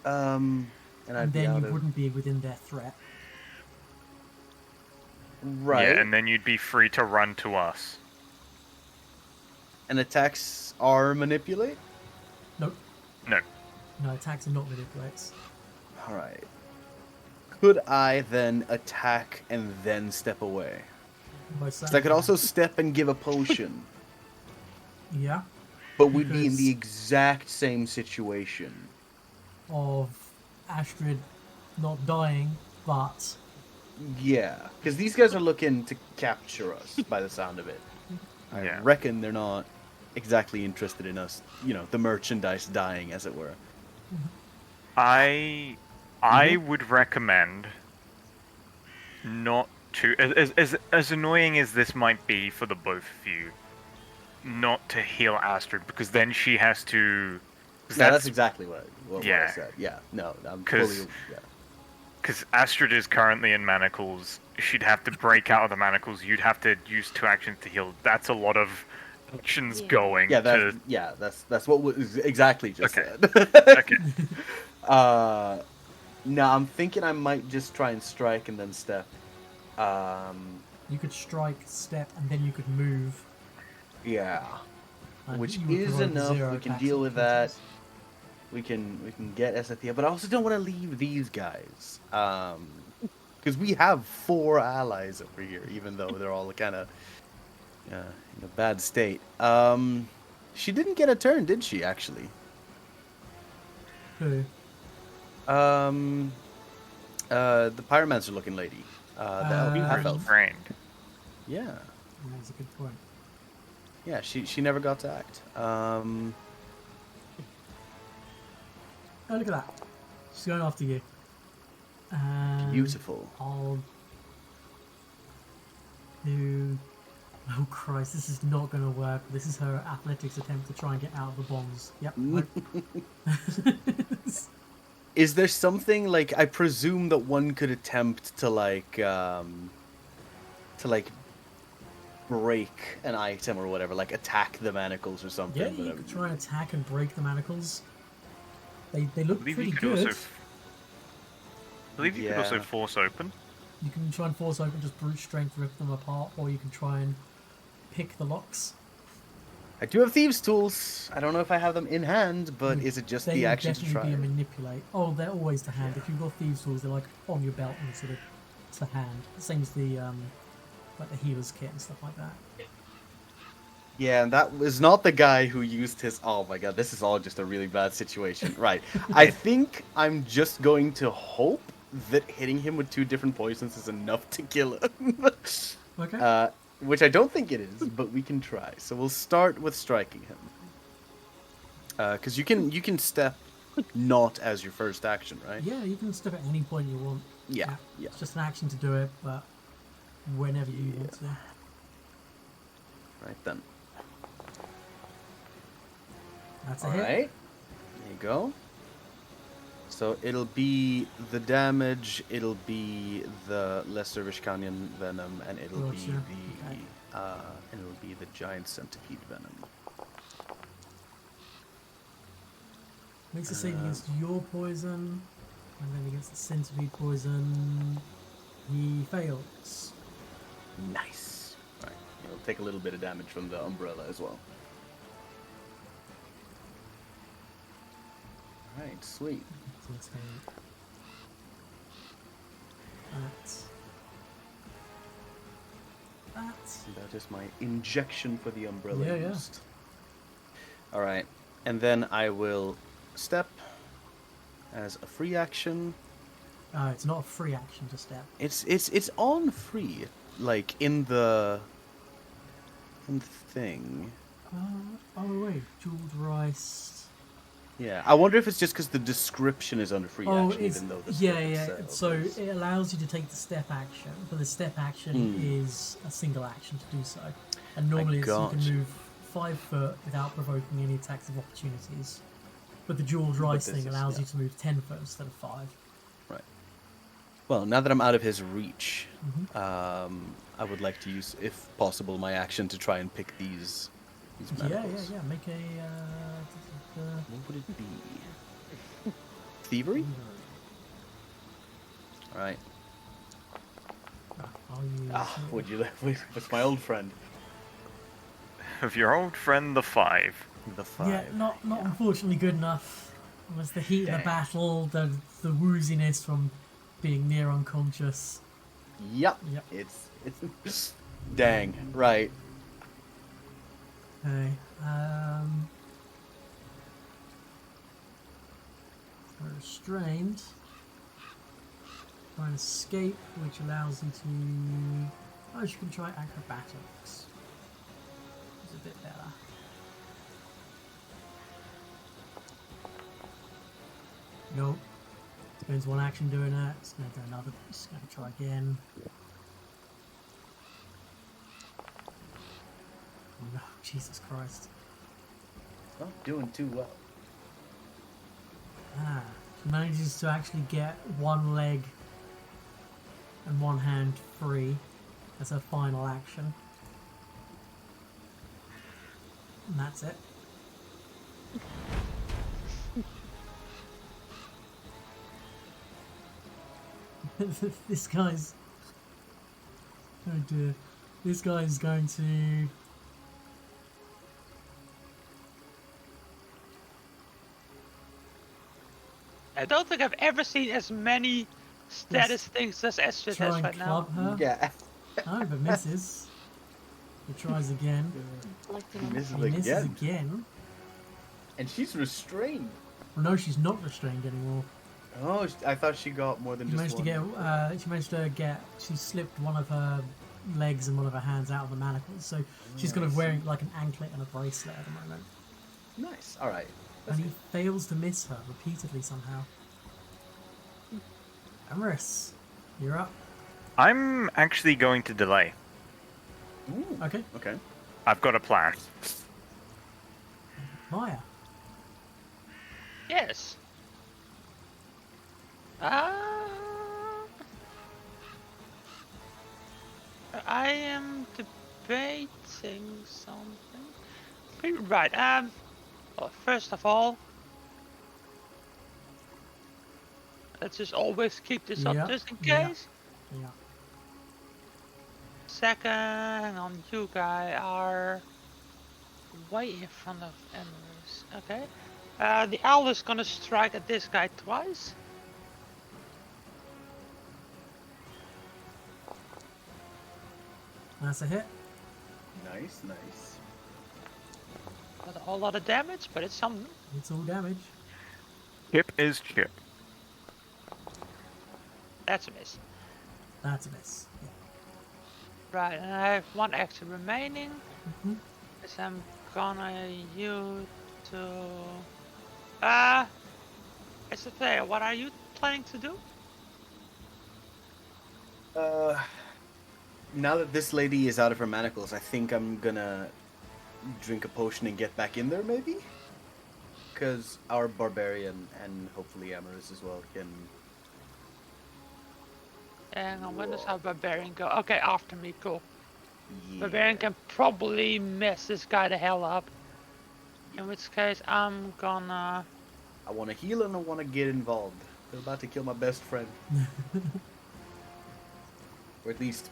And I'd and be then out you of... wouldn't be within their threat. Right. Yeah, and then you'd be free to run to us. And attacks are manipulate? Nope. No. No, attacks are not manipulates. Alright. Could I then attack and then step away? Most Because I could certainly. also step and give a potion, Yeah, but we'd be in Because- the exact same situation. of Astrid not dying, but Yeah, because these guys are looking to capture us, by the sound of it. I Yeah. reckon they're not exactly interested in us, the merchandise dying, as it were. I would recommend not to as annoying as this might be for the both of you, not to heal Astrid, because then she has to. Yeah, that's exactly what I Yeah. said. Yeah, no, I'm 'Cause- fully. Yeah. Because Astrid is currently in manacles. She'd have to break out of the manacles. You'd have to use 2 actions to heal. That's a lot of actions Yeah. going. Yeah, to... that's what was exactly just Okay. said. Okay. No, I'm thinking I might just try and strike and then step. You could strike, step, and then you could move. Yeah, And which you would is provoke enough. 0 We can attacks deal and with that. opportunities. We can get Esathia, but I also don't want to leave these guys. Because we have 4 allies over here, even though they're all kind of in a bad state. She didn't get a turn, did she? Actually. Who? The pyromancer looking lady. The half elf. Restrained. Yeah. That's a good point. Yeah, she never got to act. Oh, look at that. She's going after you. Beautiful. I'll do... Oh Christ, this is not going to work. This is her athletics attempt to try and get out of the bombs. Yep. Is there something like, I presume that one could attempt to like break an item or whatever, like attack the manacles or something? Yeah, you could try and attack and break the manacles. They look pretty good. I believe you could also force open. You can try and force open, just brute strength, rip them apart, or you can try and pick the locks. I do have thieves' tools. I don't know if I have them in hand, but is it just They the would action to definitely try? be a manipulate. Oh, they're always to hand. If you've got thieves' tools, they're like on your belt and sort of to hand. Same as the like the healer's kit and stuff like that. Yeah, and that was not the guy who used his... Oh my god, this is all just a really bad situation. Right. I think I'm just going to hope that hitting him with 2 different poisons is enough to kill him. Okay. Which I don't think it is, but we can try. So we'll start with striking him. Because you can step not as your first action, right? Yeah, you can step at any point you want. Yeah. It's just an action to do it, but whenever you want to. Right then. That's a All hit. right. There you go. So it'll be the damage, it'll be the lesser Vishkanyan venom, and it'll be Gotcha. the Okay. giant centipede venom. Makes a save against your poison, and then against the centipede poison, he fails. Nice. Right. It'll take a little bit of damage from the umbrella as well. Alright, sweet. So let's go. That. That is my injection for the umbrella Yeah, yeah. used. Alright. And then I will step as a free action. It's not a free action to step. It's on free, like in the thing. Oh wait, jeweled rice. Yeah, I wonder if it's just because the description is under free Oh, action, it's even though the yeah, step yeah. itself So is- it allows you to take the step action, but the step action is a single action to do so. And normally you gotcha. can move 5 foot without provoking any attacks of opportunities. But the jeweled rice this thing is- allows yeah. you to move 10 foot instead of 5. Right. Well, now that I'm out of his reach, Mm-hmm. I would like to use, if possible, my action to try and pick these Yeah, manacles. yeah. Make a. What would it be? Thievery? Alright. I'll use. Would you with my old friend? Of your old friend, the 5. The 5. Yeah, not unfortunately good enough. It was the heat of Dang. the battle, the wooziness from being near unconscious. Yep. Yep. It's dang, right. Okay. Restrained. Try and escape, which allows you to. Oh, you can try acrobatics. It's a bit better. Nope. Spends one action doing that. It's going to do another. It's going to try again. no, Jesus Christ. Not doing too well. Ah, she manages to actually get one leg and one hand free as her final action. And that's it. This guy's... Oh dear. This guy is going to... I don't think I've ever seen as many status things as Estrid try has and right now. club her. Yeah. Oh, but misses. He tries again. Collecting He them. misses He misses again. again. And she's restrained. Well, no, she's not restrained anymore. Oh, I thought she got more than She just managed to one. get. She managed to get. She slipped one of her legs and one of her hands out of the manacles, so she's kind I of wearing see. like an anklet and a bracelet at the moment. Nice. All right. And he fails to miss her repeatedly somehow. Amaris, you're up. I'm actually going to delay. Ooh. Okay, Okay. I've got a plan. Maya. Yes. I am debating something. Right. Well, first of all, let's just always keep this Yeah, up just in yeah. case. Yeah. Second, hang on, you guys are way in front of Emerus. Okay. The owl is gonna strike at this guy twice. That's a hit. Nice. Nice. Not a whole lot of damage, but it's something. It's all damage. Chip is chip. That's a miss. That's a miss. Yeah. Right, and I have one action remaining. Mhm. So I'm gonna use to... It's a player. What are you planning to do? Now that this lady is out of her manacles, I think I'm gonna drink a potion and get back in there, maybe? Because our barbarian and hopefully Amaris as well can. Hang on, when does our barbarian go? Okay, after me, cool. Yeah. Barbarian can probably mess this guy the hell up. In which case, I'm gonna... I want to heal and I want to get involved. They're about to kill my best friend. Or at least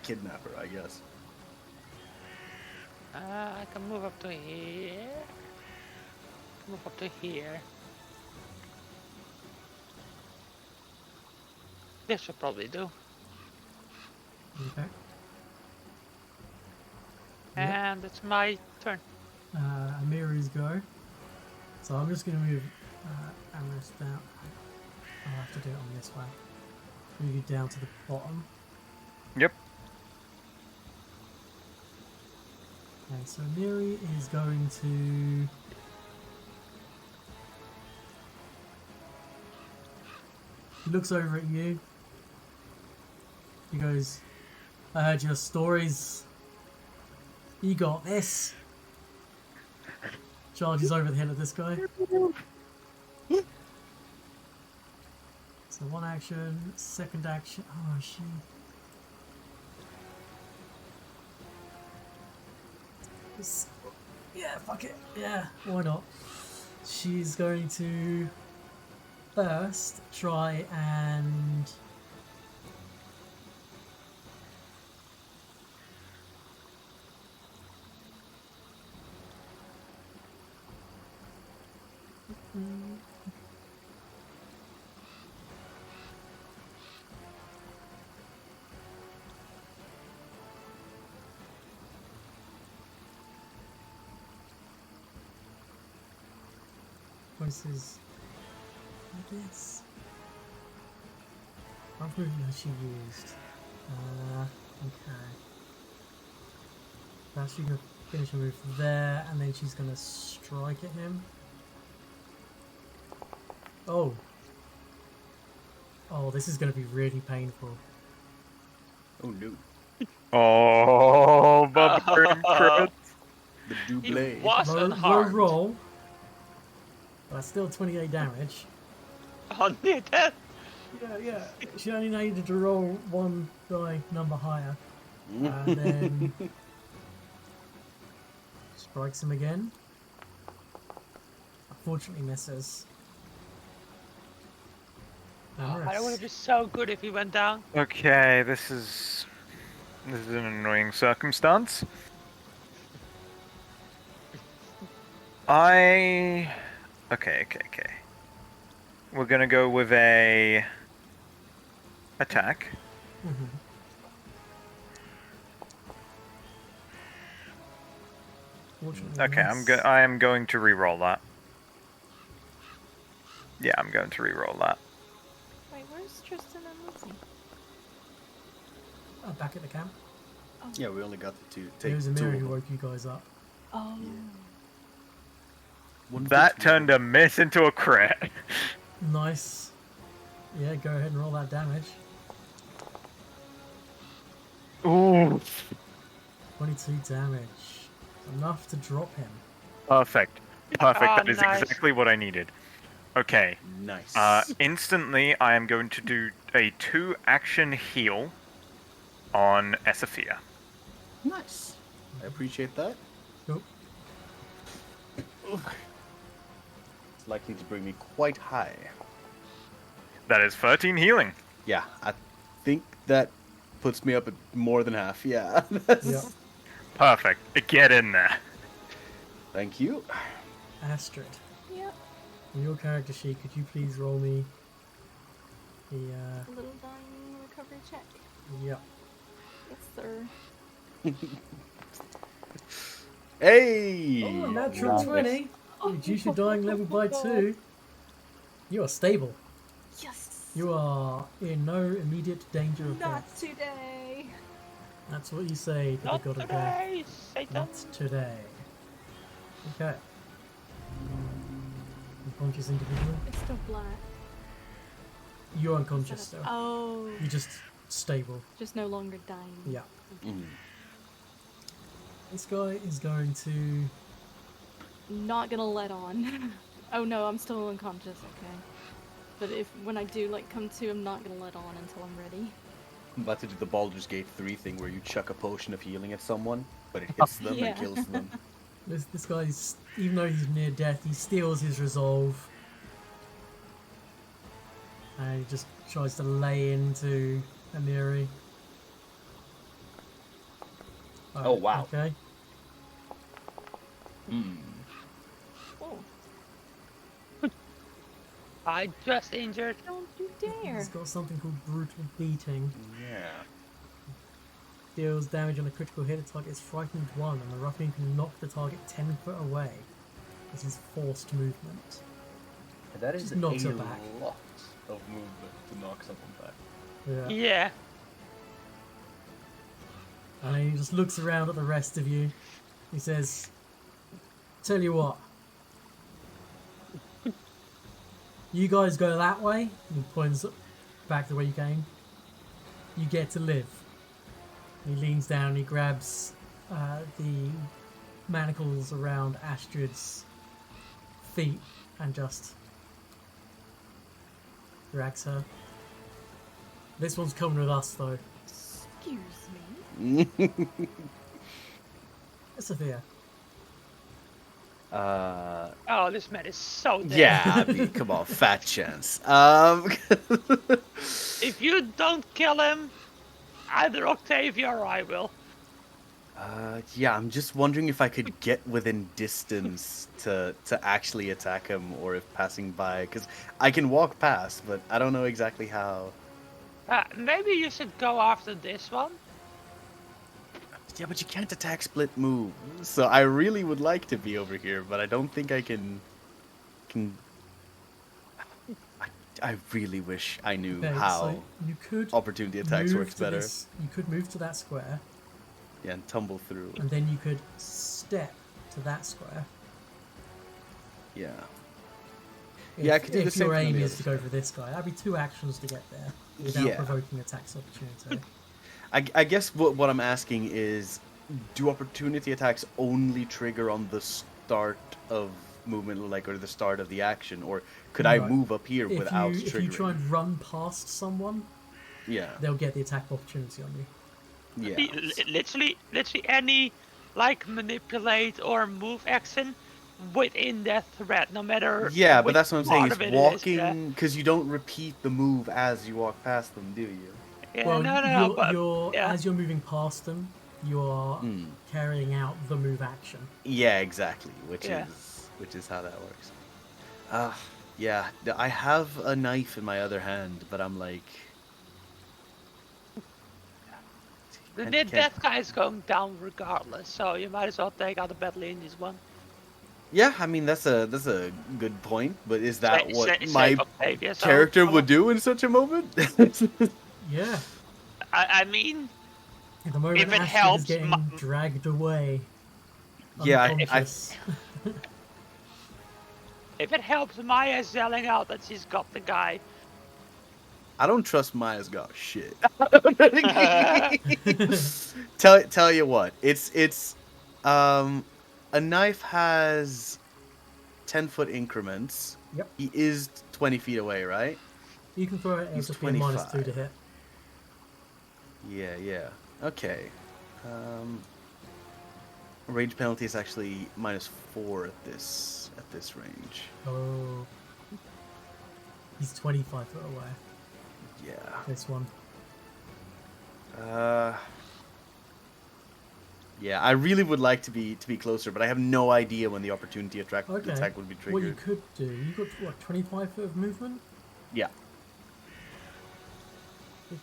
kidnap her, I guess. I can move up to here. Move up to here. This should probably do. Okay. Yep. And it's my turn. Amiri's go. So I'm just going to move Amaris down. I'll have to do it on this way. Move you down to the bottom. Yep. Okay, so Amiri is going to... He looks over at you. He goes, I heard your stories. You got this. Charges over the hill at this guy. So one action, second action. Oh, she. Yeah, fuck it. Yeah, why not? She's going to first try and. Voices. This. What movement has she used? Okay. Now she's gonna finish a move there, and then she's gonna strike at him. Oh. Oh, this is gonna be really painful. Oh no. Oh, barbarian crit. The He double. was Low unharmed. roll. That's still 28 damage. On near death. Yeah. She only needed to roll one die number higher. And then strikes him again. Unfortunately misses. Oh, that would have been so good if he went down. Okay, this is an annoying circumstance. Okay. We're gonna go with a attack. Fortunately, Okay, I am going to re-roll that. Yeah, I'm going to re-roll that. Wait, where's Tristan and Lucy? back at the camp. Yeah, we only got the two. It Take was two Amira of who them. woke you guys up. Oh. One That victory. turned a miss into a crit. Nice. Yeah, go ahead and roll that damage. Ooh. 22 damage. Enough to drop him. Perfect. Perfect. Ah, That is nice. exactly what I needed. Okay. Nice. Instantly, I am going to do a 2-action heal on Esophia. Nice. I appreciate that. Cool. It's likely to bring me quite high. That is 13 healing. Yeah, I think that puts me up at more than half. Yeah. That's... Yeah. Perfect. Get in there. Thank you. Astrid, Yep. in your character sheet, could you please roll me the, A little dying recovery check. yep. Yes, sir. Hey! Oh, natural 20! Reduce your dying level by 2. You are stable. Yes. You are in no immediate danger of Not death. today. That's what you say to the Not god of death. today, Satan. Not today. Okay. Unconscious individual. It's still black. You're unconscious still. Oh. You're just stable. Just no longer dying. Yeah. Mm. This guy is going to... Not gonna let on. Oh no, I'm still unconscious. Okay. But when I do come to, I'm not gonna let on until I'm ready. I'm about to do the Baldur's Gate 3 thing where you chuck a potion of healing at someone, but it hits them Yeah. and kills them. This guy's, even though he's near death, he steals his resolve. And he just tries to lay into Amiri. Oh, wow. Okay. Hmm. Oh, I just injured. don't you dare. He's got something called Brutal Beating. Yeah. Deals damage on a critical hit. The target is frightened 1, and the ruffian can knock the target 10 foot away. This is forced movement. That Just is knocks a her back. lot of movement to knock someone back. Yeah. Yeah. And he just looks around at the rest of you. He says, "Tell you what. You guys go that way." He points back the way you came. You get to live. He leans down, he grabs the manacles around Astrid's feet and just drags her. This one's coming with us, though. Excuse me. Sophia. Oh, this man is so dead. Yeah, I mean, come on, fat chance. If you don't kill him, either Octavia or I will. Yeah, I'm just wondering if I could get within distance to actually attack him, or if passing by, because I can walk past, but I don't know exactly how. Maybe you should go after this one. Yeah, but you can't attack split move, so I really would like to be over here, but I don't think I can. I really wish I knew Okay, how so you could opportunity attacks move works to better. You could move to that square, Yeah, and tumble through. and then you could step to that square. Yeah. If, Yeah, I could do the if same your thing on aim the is other to go for this guy, that'd be 2 actions to get there without Yeah. provoking attacks opportunity. I guess what I'm asking is, do opportunity attacks only trigger on the start of movement, like, or the start of the action, or could I No. move up here without triggering? If you try and run past someone, Yeah. they'll get the attack opportunity on you. Yeah. Literally any like manipulate or move action within that threat, no matter. Yeah, but which that's what I'm saying. part It's of it is, walking because you don't repeat the move as you walk past them, do you? Yeah, Well, no, but yeah. as you're moving past them, you are carrying out the move action. Yeah, exactly. Which Yeah. is how that works. Yeah. I have a knife in my other hand, but I'm like, That guy's going down regardless, so you might as well take out the battle in this one. yeah. I mean, that's a good point. But is that what Save my Octavia, so- character would do in such a moment? Yeah. I mean, At the moment, If it Astrid helps, is getting dragged away. Yeah, unconscious. if it helps Maya's yelling out that she's got the guy. I don't trust Maya's got shit. Tell you what, it's a knife has 10-foot increments. Yep. He is 20 feet away, right? You can throw it He's as a -2 to 25. hit. Yeah. Okay. Range penalty is actually -4 at this range. Oh. He's 25 foot away. Yeah. This one. Yeah, I really would like to be closer, but I have no idea when the opportunity attack would be triggered. What you could do, you got what, 25 foot of movement? Yeah.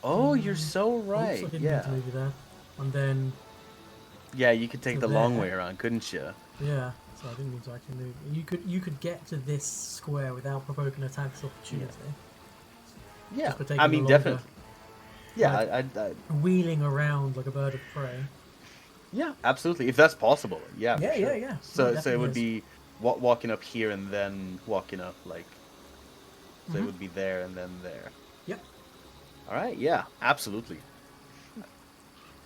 Oh, you're so Oops, right. I didn't Yeah. mean to move you there. And then, Yeah, you could take To the long there. way around, couldn't you? yeah, so I didn't mean to actually move. You could get to this square without provoking attacks opportunity. Yeah. Just by taking I the mean, longer- definitely. Yeah, Like- I Wheeling around like a bird of prey. yeah, absolutely. If that's possible, yeah. for Yeah, sure. yeah. So Yeah, so it would definitely be walking up here and then walking up like. So it Mhm. would be there and then there. Yep. All right. Yeah. Absolutely.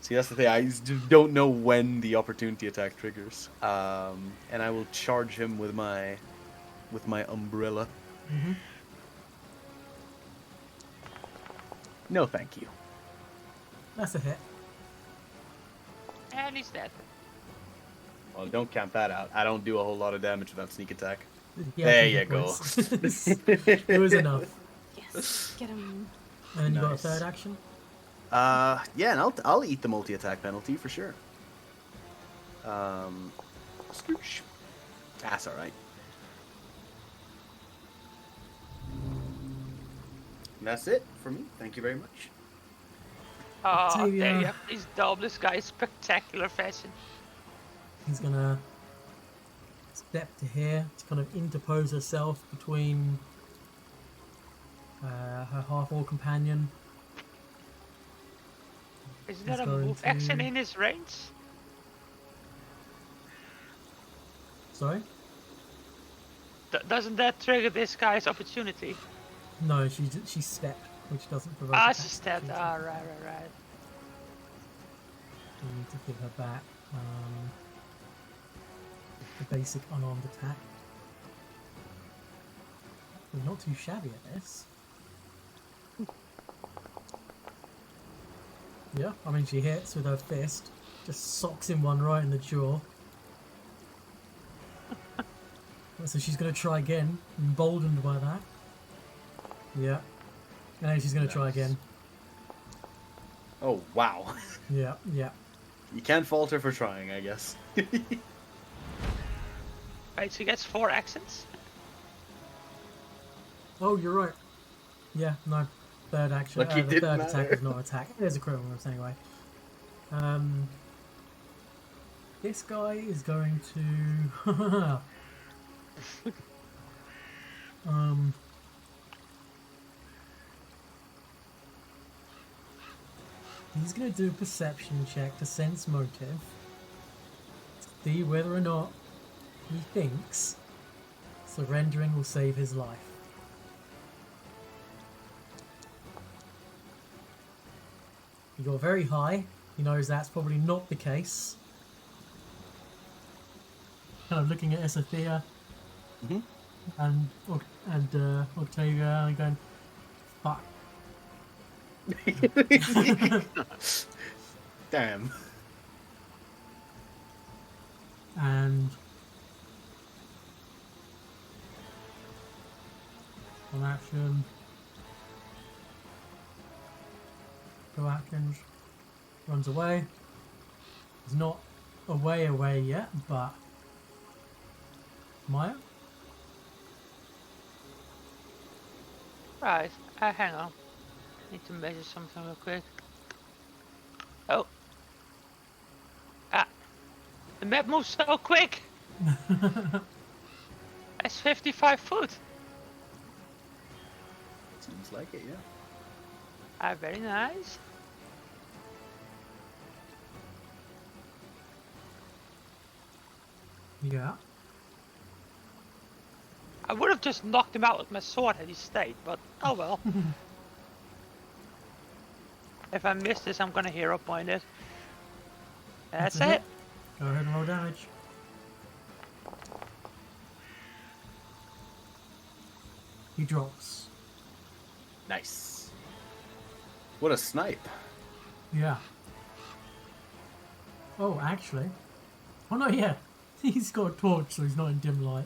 See, that's the thing. I just don't know when the opportunity attack triggers. And I will charge him with my umbrella. Mm-hmm. No, thank you. That's a hit. And he's dead. Well, don't count that out. I don't do a whole lot of damage without sneak attack. Yeah, There hit you go. points. It was enough. Yes, get him. And then you got a Nice. third action. Yeah, and I'll eat the multi-attack penalty for sure. Sploosh. That's all right. And that's it for me. Thank you very much. Oh, Octavia. there you have this double this guy's spectacular fashion. He's gonna step to here to kind of interpose herself between her half-orc companion. Isn't that He's a move going action to- in his range? Sorry? Doesn't that trigger this guy's opportunity? No, she stepped, which doesn't provoke. Ah, attack she stabbed. opportunity. Ah, right. We need to give her back the basic unarmed attack. We're not too shabby at this. Yeah, I mean she hits with her fist, just socks him one right in the jaw. So she's going to try again, emboldened by that. Yeah. And then she's going to try Nice. again. Oh wow! Yeah. You can't falter for trying, I guess. Right, she gets 4 actions. Oh, you're right. Yeah, no. Third action. Like it the didn't third matter. attack is not attack. There's a critical miss anyway. This guy is going to. He's going to do a perception check to sense motive. See whether or not he thinks surrendering will save his life. He got very high. He knows that's probably not the case. kind of looking at Esothea Mhm. and Octavia and going, fuck. Damn. And on action, go Atkins runs away. He's not away yet, but Maya. Right, hang on. Need to measure something real quick. Oh. Ah. The map moves so quick! That's 55 foot. Seems like it, yeah. Ah, very nice. Yeah. I would have just knocked him out with my sword had he stayed, but oh well. If I miss this, I'm gonna hero point it. That's a hit. it. Go ahead and roll damage. He drops. Nice. What a snipe. Yeah. Oh, actually. Oh, no, yeah. He's got a torch, so he's not in dim light.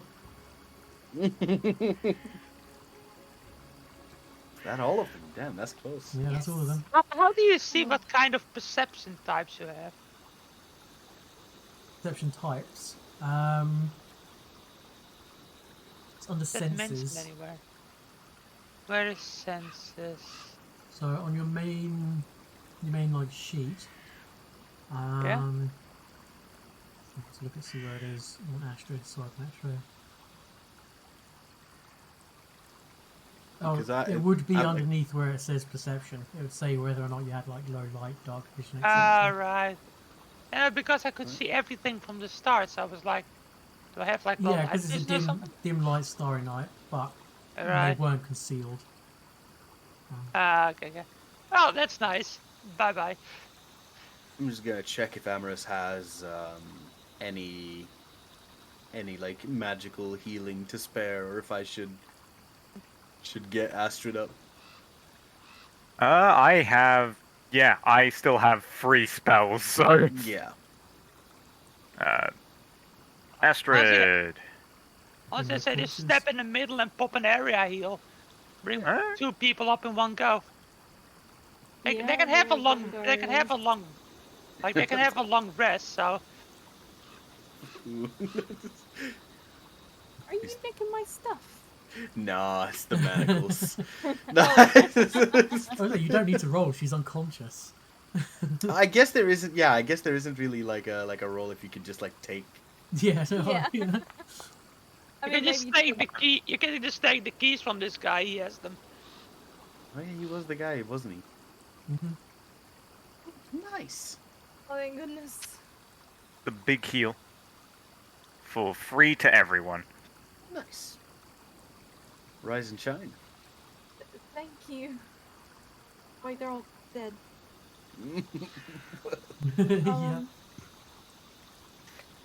That all of them? Damn, that's close. Yeah, that's all of them. How do you see what kind of perception types you have? Perception types. It's under Is that mentioned senses. anywhere? Where is senses? So on your main like sheet. Yeah. Let's look and see where it is on Astra. So I can actually. Oh, Because I- it would be I- underneath where it says perception. It would say whether or not you had like low light, dark vision, Ah, etc. right. Yeah, because I could see everything from the start, so I was like, do I have like low Yeah, light because it's a vision or something? dim light starry night, but Right. they weren't concealed. Ah, okay, okay. Oh, that's nice. Bye bye. I'm just gonna check if Amorous has any like magical healing to spare, or if I should get Astrid up. I have. Yeah, I still have 3 spells, so. Yeah. Astrid. Once I make say just forces. step in the middle and pop an area heal. Bring Huh? 2 people up in one go. They Yeah, can have a there are long. gun They can have a guardians. long. Like they can have a long rest. So Are you nicking my stuff? Nah, it's the manacles. Oh no, you don't need to roll. She's unconscious. I guess there isn't. Yeah, I guess there isn't really like a roll if you could just like take. Yeah, no, Yeah. yeah. I you can just maybe take the key. You can just take the keys from this guy. He has them. Oh yeah, he was the guy, wasn't he? Mhm. Nice. Oh, thank goodness. The big heal. For free to everyone. Nice. Rise and shine. Thank you. Wait, they're all dead. Yeah.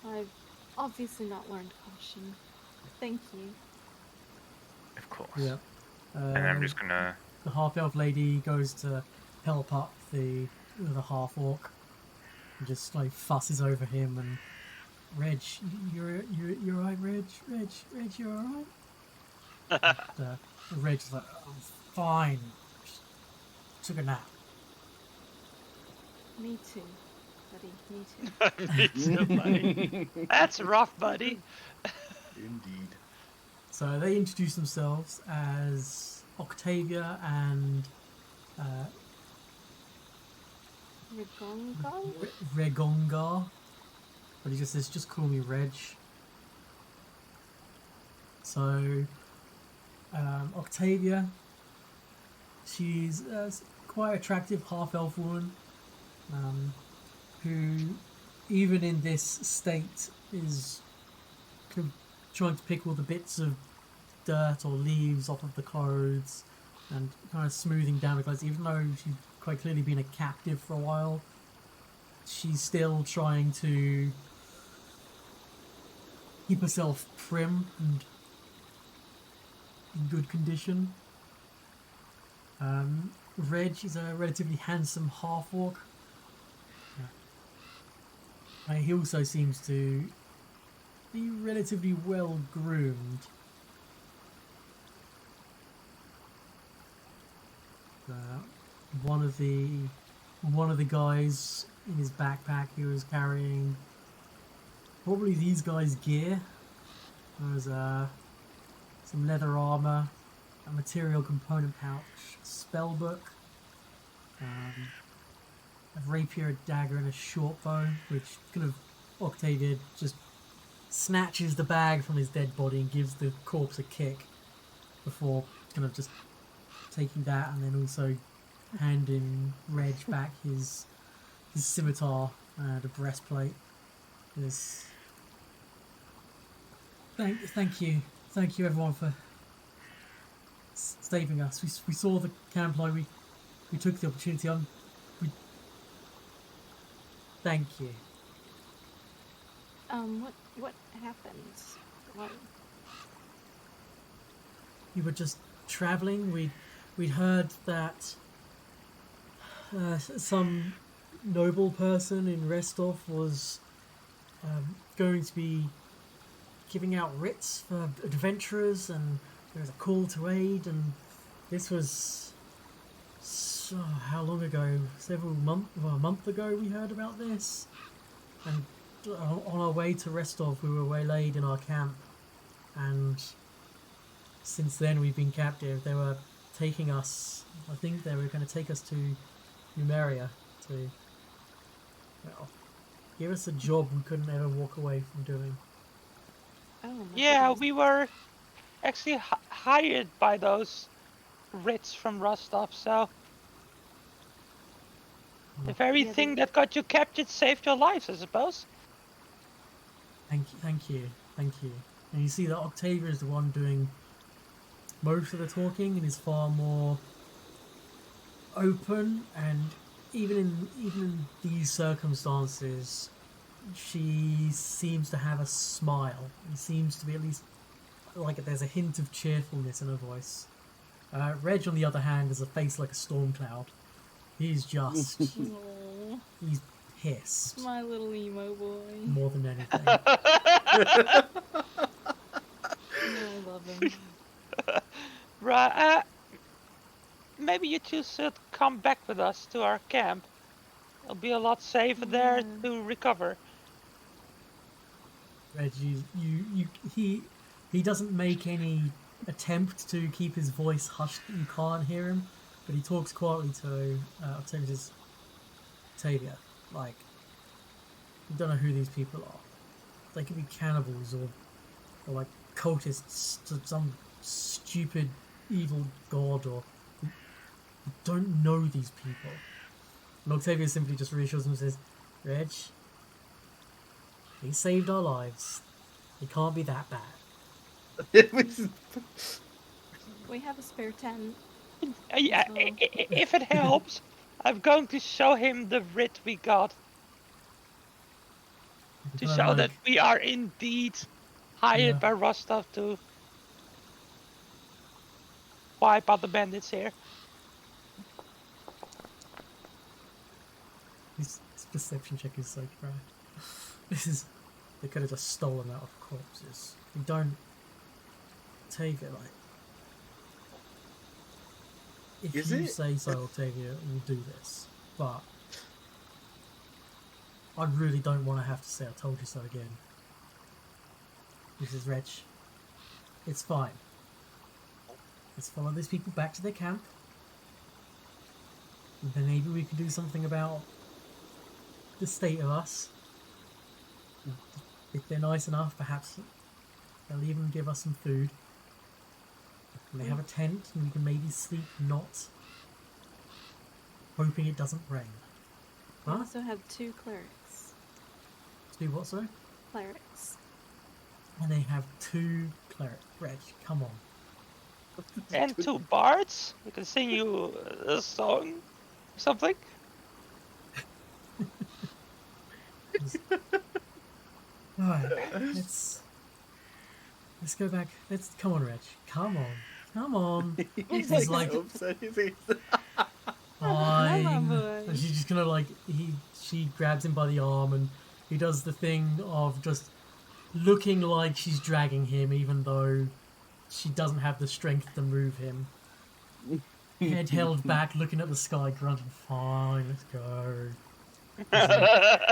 I've obviously not learned caution. Thank you. Of course. Yeah. And I'm just gonna. The half-elf lady goes to help up the half-orc, and just like fusses over him and Reg, you're alright, Reg, you're alright. Reg's like, I'm fine. Just took a nap. Me too, buddy. Me too. Me too, buddy. That's rough, buddy. Indeed. So they introduce themselves as Octavia and Rigongo? Regongar. But he just says, just call me Reg. So, Octavia, she's quite attractive half-elf woman, who, even in this state, is trying to pick all the bits of dirt or leaves off of the clothes and kind of smoothing down the clothes, even though she's quite clearly been a captive for a while. She's still trying to keep herself prim and in good condition. Reg is a relatively handsome half-orc. He also seems to be relatively well groomed. One of the guys in his backpack, he was carrying probably these guys' gear. There was some leather armor, a material component pouch, a spell book, a rapier, a dagger, and a short bow, which kind of Octavia just snatches the bag from his dead body and gives the corpse a kick before kind of just taking that, and then also handing Reg back his scimitar and a breastplate. Thank you everyone for saving us. We saw the camp line. We took the opportunity on. Thank you. What happened? What? We were just traveling. We'd heard that some noble person in Restov was going to be giving out writs for adventurers, and there was a call to aid, and this was how long ago? A month ago we heard about this, and on our way to Restov we were waylaid in our camp, and since then we've been captive. They were taking us, I think they were going to take us to Numeria to, well, give us a job we couldn't ever walk away from doing. Oh my Yeah, goodness. we were actually hired by those Rits from Rostov, so the very Yeah, thing that got you captured saved your lives, I suppose. Thank you. And you see that Octavia is the one doing most of the talking and is far more open, and even in these circumstances she seems to have a smile. It seems to be at least like there's a hint of cheerfulness in her voice. Reg, on the other hand, has a face like a storm cloud. He's just Aw, he's pissed my little emo boy. more than anything. I love him. Right, maybe you two should come back with us to our camp. It'll be a lot safer there Yeah. to recover. Reg, he doesn't make any attempt to keep his voice hushed. You can't hear him, but he talks quietly to Octavia. Like, you don't know who these people are. They could be cannibals or like cultists to some stupid evil god, or you don't know these people. And Octavia simply just reassures him and says, Reg, he saved our lives. It can't be that bad. We have a spare tent. Yeah, So- if it helps, I'm going to show him the writ we got to Kinda show like- that we are indeed hired Yeah. by Rostov to wipe out the bandits here. His perception check is so crap. They could have just stolen out of corpses. We don't take it like. If Is you it? say so, Octavia, we'll do this. But I really don't want to have to say I told you so again. Mrs. Reg. It's fine. Let's follow these people back to their camp. And then maybe we can do something about the state of us. If they're nice enough, perhaps they'll even give us some food. And they have a tent, and we can maybe sleep not hoping it doesn't rain. We Huh? also have 2 clerics. Do what, sorry? Clerics. And they have 2 clerics. Reg, come on. And 2 bards. We can sing you a song, something. Alright, let's Let's go back. Come on, Reg. Come on. Come on. He's He's like like- so upset. He's Fine. boy. And she's just gonna like she grabs him by the arm and he does the thing of just looking like she's dragging him even though she doesn't have the strength to move him. Head held back, looking at the sky, grunting, fine, let's go.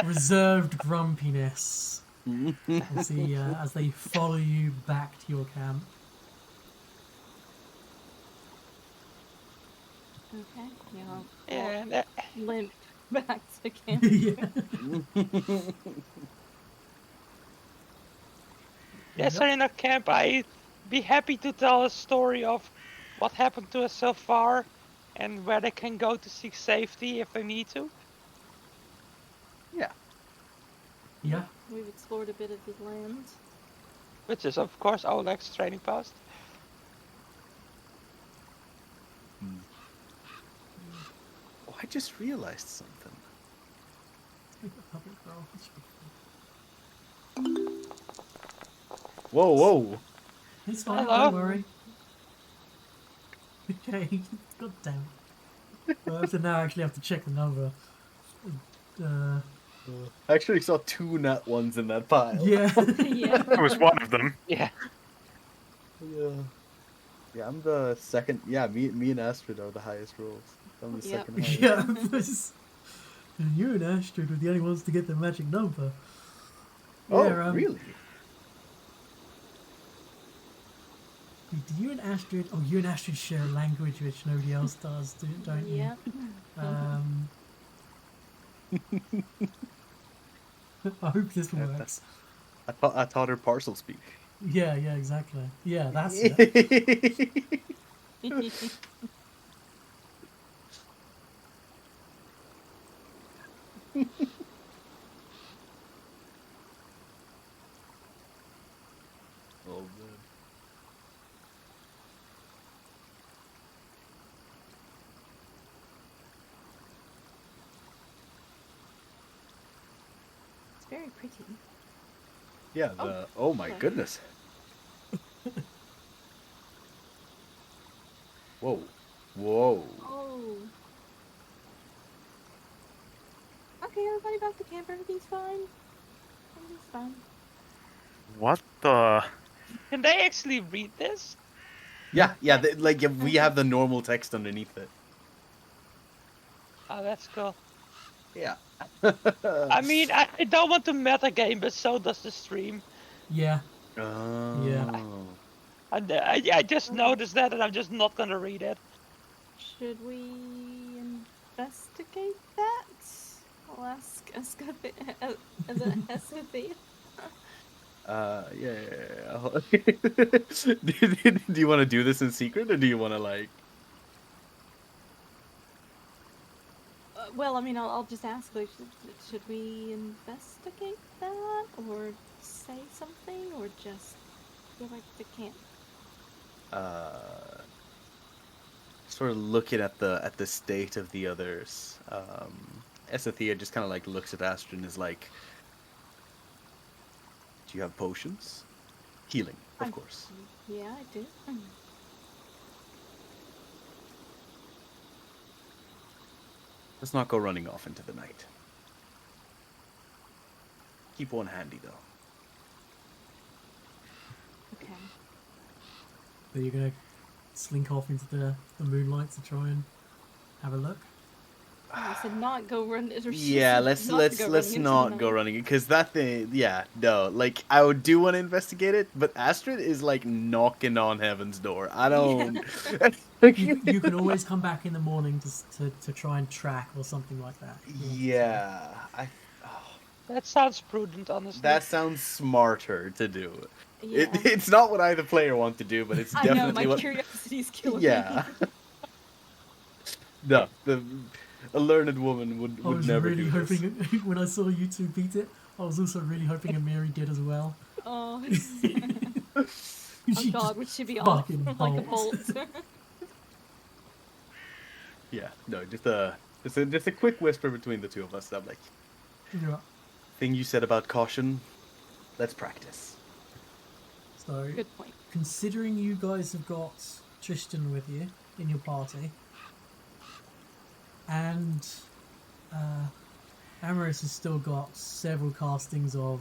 Reserved grumpiness as they follow you back to your camp. Okay. Yeah. And uh, Limp back to camp. Yeah. yes, are in a camp. I'd be happy to tell a story of what happened to us so far and where they can go to seek safety if they need to. yeah. Yeah. We've explored a bit of the land. Which is, of course, Oleg's training post. Oh, I just realized something. Whoa, whoa. It's fine, Hello? don't worry. Okay, god damn. So now I actually have to check the number. I actually saw 2 nat ones in that pile. Yeah. Yeah. It was one of them. Yeah. Yeah. Yeah, I'm the second. Yeah, me and Astrid are the highest rolls. I'm the Yep. second highest. Yeah. And you and Astrid were the only ones to get the magic number. Oh, Yeah, really? Do you and Astrid? Oh, you and Astrid share a language which nobody else does, don't you? Yep. I hope this works. I taught her parcel speak. Yeah, exactly. Yeah, that's it. Oh man. It's very pretty. Yeah. Oh my sorry. goodness. Whoa. Whoa. Oh. Okay, everybody back to camp. Everything's fine. Everything's fine. What the? Can they actually read this? Yeah. Like we have the normal text underneath it. Oh, that's cool. Yeah. I mean, I don't want to metagame, but so does the stream. Yeah. Oh. And I just noticed that, and I'm just not gonna read it. Should we investigate that? I'll ask Escafia. Yeah. Do you want to do this in secret, or do you want to like? Well, I mean, I'll just ask. Like, should we investigate that, or say something, or just go back to camp? Sort of looking at the state of the others. Esethia just kind of like looks at Astrid and is like, "Do you have potions? Healing, of course." Yeah, I do. Let's not go running off into the night. Keep one handy though. Okay. So you're gonna slink off into the moonlight to try and have a look. I said not go run. Or she Yeah, said let's not to go let's running into not the go night. running because that thing. Yeah, no. Like I would do want to investigate it, but Astrid is like knocking on heaven's door. I don't. You can always come back in the morning to try and track or something like that. Yeah, That sounds prudent, honestly. that sounds smarter to do. Yeah. It's not what I, the player, want to do, but it's I know definitely my what. curiosity's killing Yeah. me. No, a learned woman would I was never really do this. hoping when I saw you two beat it, I was also really hoping Amiri did as well. Oh, She God, just would she be off fucking like a bolts. bolt? Yeah, no, just a quick whisper between the two of us. I'm like, Yeah. thing you said about caution, let's practice. So, Good point. considering you guys have got Tristan with you in your party, and Amaris has still got several castings of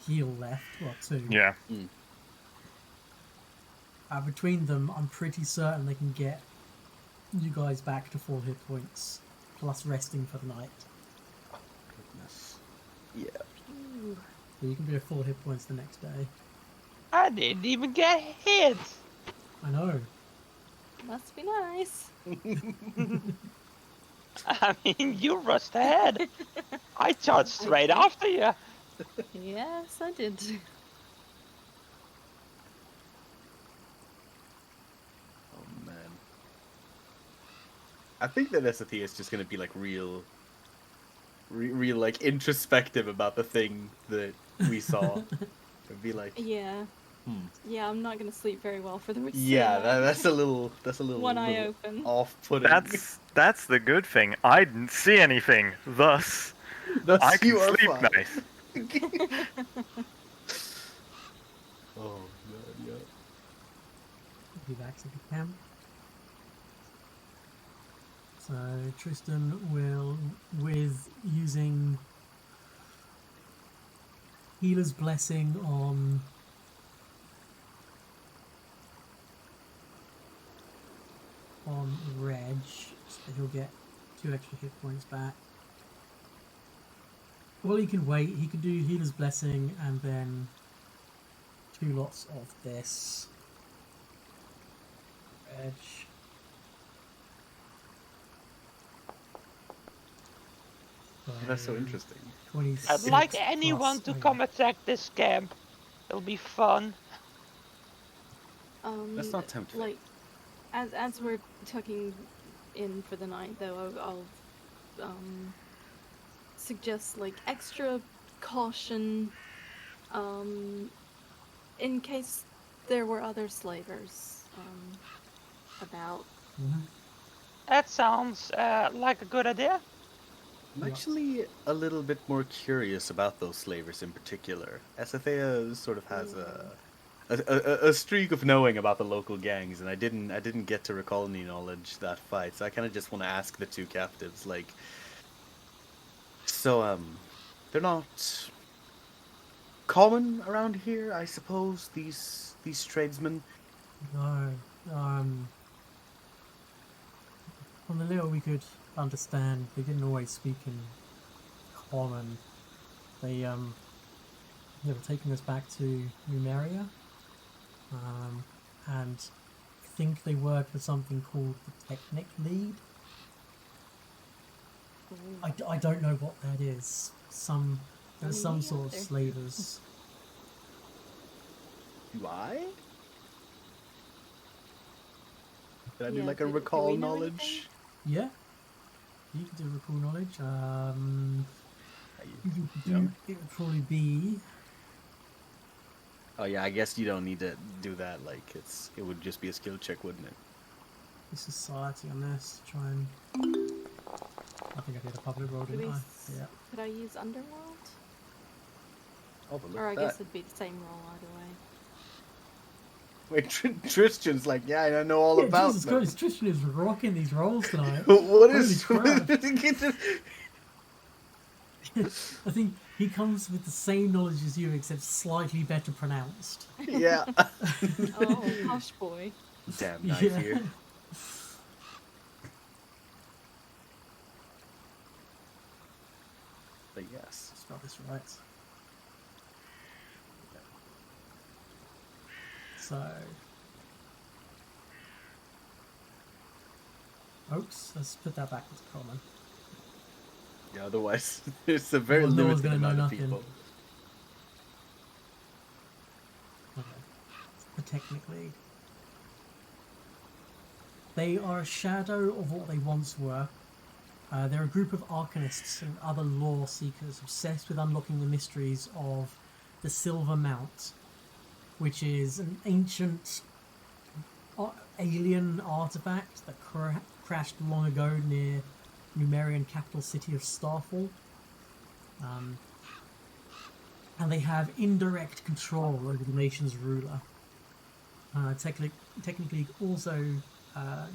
heal left, well, 2. Yeah. Between them, I'm pretty certain they can get you guys back to 4 hit points, plus resting for the night. Goodness. Yeah. Ooh. So you can be at 4 hit points the next day. I didn't even get hit. I know. Must be nice. I mean, you rushed ahead. I charged straight after you. Yes, I did. Oh man. I think that Esathia is just gonna be like real like introspective about the thing that we saw. It'd be like, Yeah. Yeah, I'm not gonna sleep very well for the rest yeah, of the night. that's a little One eye open. off-putting. That's the good thing. I didn't see anything. Thus, Thus I can you are sleep fine. nice. Oh god, yeah. Be back to the camp. So Tristan will, with using Healer's Blessing on Reg, so he'll get 2 extra hit points back. Well, he can wait. He can do Healer's Blessing and then 2 lots of this. Reg. That's so interesting. 26 I'd like anyone plus to come attack this camp. It'll be fun. That's not tempting. Like, as we're tucking in for the night, though, I'll suggest like extra caution, in case there were other slavers, about. Mhm. That sounds like a good idea. I'm actually a little bit more curious about those slavers in particular. Esathea sort of has a streak of knowing about the local gangs, and I didn't get to recall any knowledge that fight, so I kind of just want to ask the 2 captives, like, so they're not common around here, I suppose. These tradesmen. No. From the little we could understand, they didn't always speak in common. They were taking us back to Numeria, and I think they work for something called the Technic Lead. I don't know what that is. There's some Me sort of either. slavers. Do I? Did I do Yeah, like a do recall we know knowledge? anything? Yeah, you can do recall knowledge. Yeah. It would probably be. Oh yeah, I guess you don't need to do that. Like it would just be a skill check, wouldn't it? The society on this. Try and. I think I did a public roll, Do didn't we I? s- Yeah. Could I use Underworld? Oh, but look Or I at guess that. it'd be the same roll either way. Wait, Tristan's like, yeah, I know all Yeah, about Jesus them. Christ, Tristan is rocking these rolls tonight. What is? Holy crap. I think he comes with the same knowledge as you, except slightly better pronounced. Yeah. Oh, hush boy. Damn knife Yeah. here. But yes. Spell this right. So. Oops, let's put that back into common. Yeah. Otherwise, it's a very Well, no one's limited gonna know amount of nothing. people. Okay. The Technic Lead. They are a shadow of what they once were. They're a group of arcanists and other lore seekers obsessed with unlocking the mysteries of the Silver Mount, which is an ancient alien artifact that crashed long ago near Numerian capital city of Starfall. and they have indirect control over the nation's ruler. Technically, also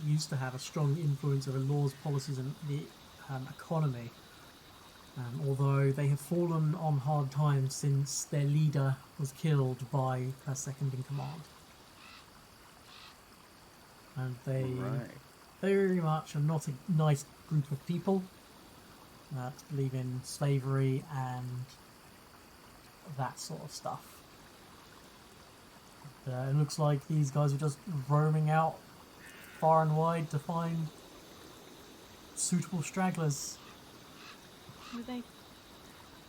used to have a strong influence over laws, policies, and the economy. Although they have fallen on hard times since their leader was killed by her second in command. And they Right. very much are not a nice group of people that believe in slavery and that sort of stuff. It looks like these guys are just roaming out far and wide to find suitable stragglers. Were they?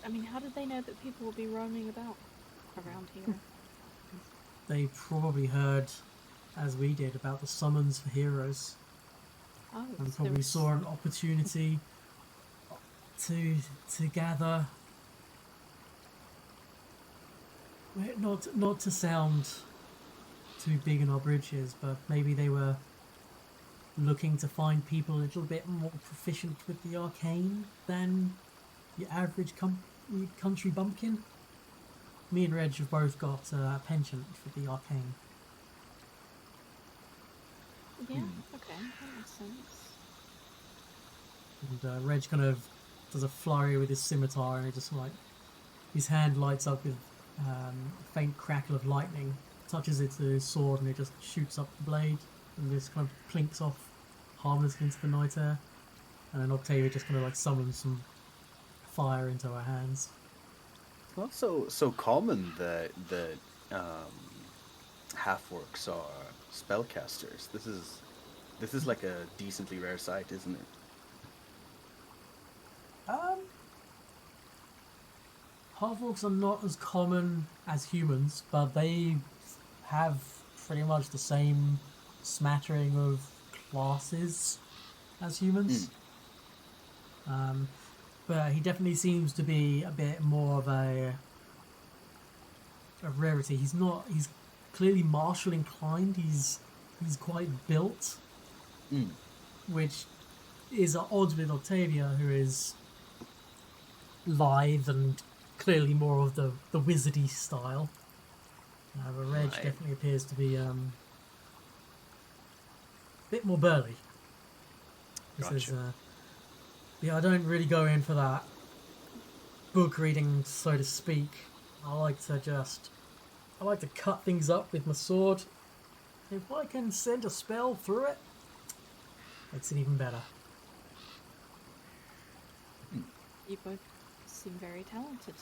I mean, how did they know that people will be roaming about around here? They probably heard, as we did, about the summons for heroes, Oh, and so there probably was- saw an opportunity to gather. Not to sound too big in our britches, but maybe they were looking to find people a little bit more proficient with the arcane than the average country bumpkin. Me and Reg have both got a penchant for the arcane. Yeah. Okay, that makes sense. And Reg kind of does a flurry with his scimitar, and it just like his hand lights up with a faint crackle of lightning, touches it to his sword, and it just shoots up the blade, and just kind of plinks off harmlessly into the night air. And then Octavia just kind of like summons some fire into her hands. It's not so common that half-orcs are spellcasters. This is like a decently rare sight, isn't it? Half-orcs are not as common as humans, but they have pretty much the same smattering of classes as humans. But he definitely seems to be a bit more of a rarity. He's clearly martial inclined. He's quite built, which is at odds with Octavia, who is lithe and clearly more of the wizardy style. But Reg Right. definitely appears to be a bit more burly. He says, Gotcha. yeah, I don't really go in for that book reading, so to speak. I like to cut things up with my sword. If I can send a spell through it, makes it even better. You both seem very talented.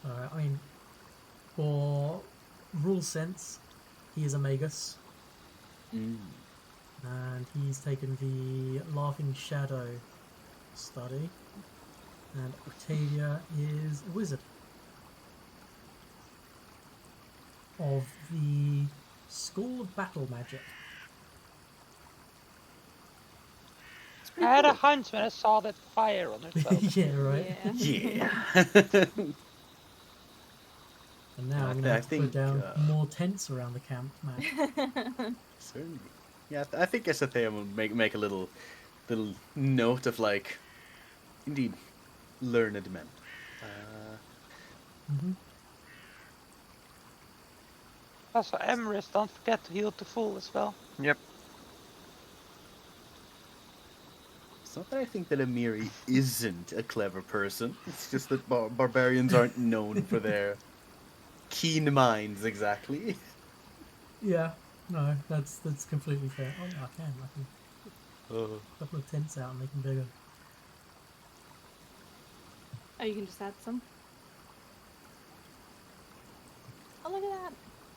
I mean, for rule sense, he is a magus, and he's taken the Laughing Shadow study, and Octavia is a wizard of the School of Battle Magic. I had a hunch when I saw that fire on her clothes. Yeah, right. Yeah. Yeah. And now Yeah, I'm going to I have to think, put down more tents around the camp, man. Certainly. Yeah, I think Esathea will make a little note of like, indeed, learned men. Also, Emerus, don't forget to heal the fool as well. Yep. It's not that I think that Amiri isn't a clever person. It's just that barbarians aren't known for their keen minds exactly. Yeah, no, that's completely fair. Oh, yeah, I can put a couple of tents out and make them bigger. Oh, you can just add some? Oh, look at that!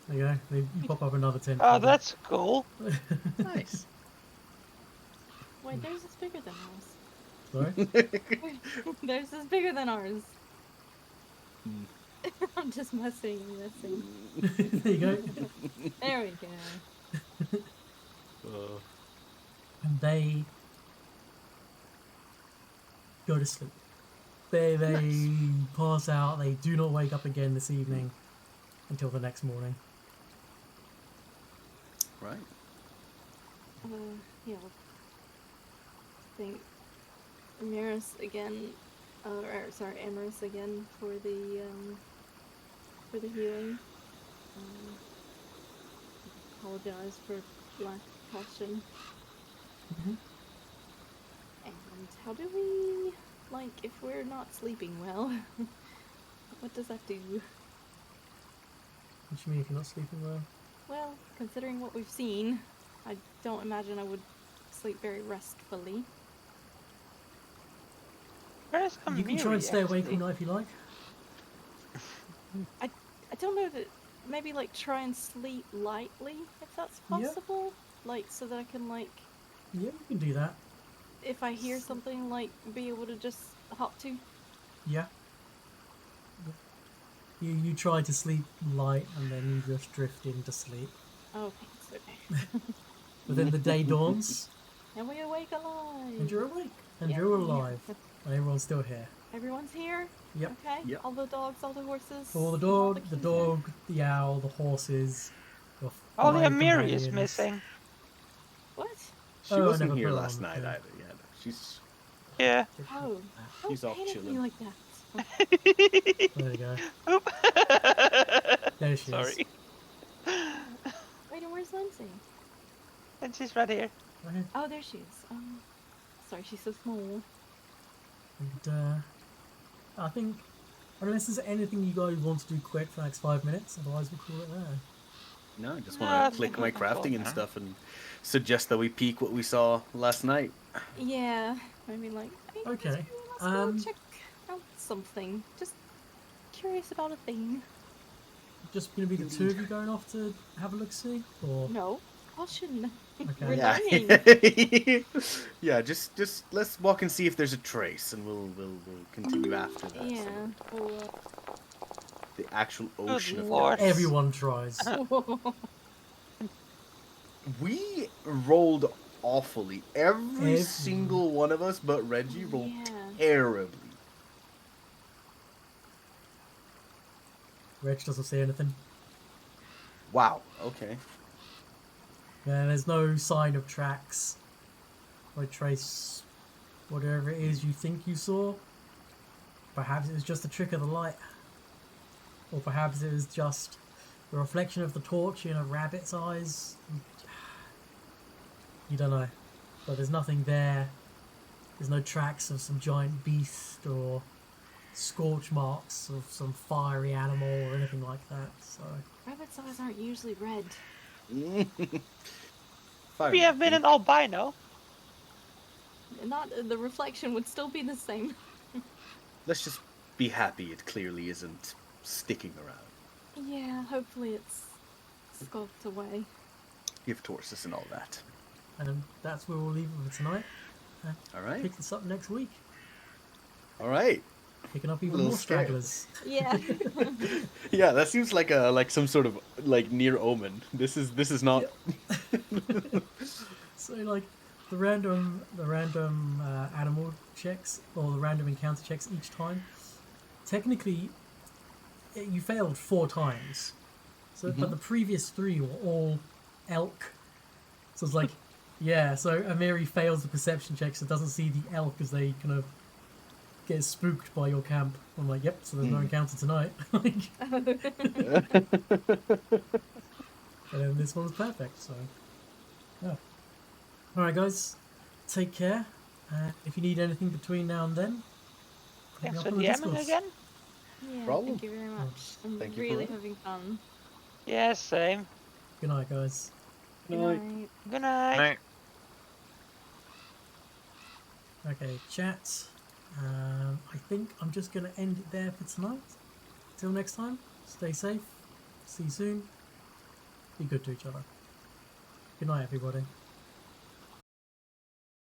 There you go. You pop up another tent. Oh, that's cool. Nice. Wait, theirs is bigger than ours. Sorry? Theirs is bigger than ours. I'm just messing. There you go. There we go. And they go to sleep. They pass out. They do not wake up again this evening until the next morning. Right. Yeah. I think Amaris again, Amaris again for the for the healing. Apologize for lack of caution. Mhm. And how do we, like, if we're not sleeping well, what does that do? What do you mean if you're not sleeping well? Well, considering what we've seen, I don't imagine I would sleep very restfully. Where's You can try and stay awake all night if you like. I don't know that, maybe like try and sleep lightly, if that's Yeah. possible. Like, so that I can, like, Yeah, you can do that. if I hear something, like, be able to just hop to. Yeah. You try to sleep light and then you just drift into sleep. Oh, okay, it's okay. But then the day dawns And we awake alive! and you're awake and Yeah. you're alive. And everyone's still here. Everyone's here? Yep. Okay. Yep. All the dogs, all the horses. All the all dog, the kids. dog, the owl, the horses. Your Only five Amiri is companions. missing. What? She Oh, I wasn't never here put her last on the night thing. either. Yeah, no, she's Yeah. Oh. She's Don't off paint at me chilling. like that. There you go. Oop. There she is. Sorry. Wait, and where's Lindsay? And she's right here. Right here. Oh, there she is. Sorry, she's so small. And I think, unless there's anything you guys want to do quick for the next 5 minutes, otherwise we'll call it there. no. I just No, I want to think click my we can call crafting it and now. stuff and suggest that we peek what we saw last night. Yeah. I mean, like, hey, Okay, let's go check out something. Just curious about a thing. Just gonna be the two of you going off to have a look see, or No. Caution. Okay. We're Yeah. learning. Yeah. Just let's walk and see if there's a trace, and we'll continue after that. Yeah. So the actual ocean of Lord. darkness. everyone tries. We rolled awfully. Every Every- single one of us, but Reggie rolled Yeah. terribly. Reg doesn't say anything. Wow. Okay. Yeah, there's no sign of tracks or trace, whatever it is you think you saw. Perhaps it was just a trick of the light. Or perhaps it was just the reflection of the torch in a rabbit's eyes. You don't know. But there's nothing there. There's no tracks of some giant beast or scorch marks of some fiery animal or anything like that. So Rabbit's eyes aren't usually red. We have been an albino. Not the reflection would still be the same. Let's just be happy it clearly isn't sticking around. Yeah, hopefully it's sculpted away. Give Torsus and all that. and that's where we'll leave it for tonight. All right. Pick this up next week. All right. Picking up even Little more scared. stragglers. Yeah. Yeah, that seems like some sort of near omen. This is not. So like the random animal checks or the random encounter checks each time. Technically, you failed 4 times. So, but the previous 3 were all elk. So it's like, yeah. So Amiri fails the perception check, so doesn't see the elk as they kind of get spooked by your camp. I'm like, yep. So there's no encounter tonight. Like, and then this one's perfect. So, yeah. All right, guys. Take care. If you need anything between now and then, hit me Thanks up for on the DMing Discord. again. Yeah, Problem. thank you very much. I'm Thank you for really that. having fun. Yeah, same. Good night, guys. Good Night. night. Good night. Night. Okay, chat. I think I'm just going to end it there for tonight. Till next time, stay safe. See you soon. Be good to each other. Good night, everybody.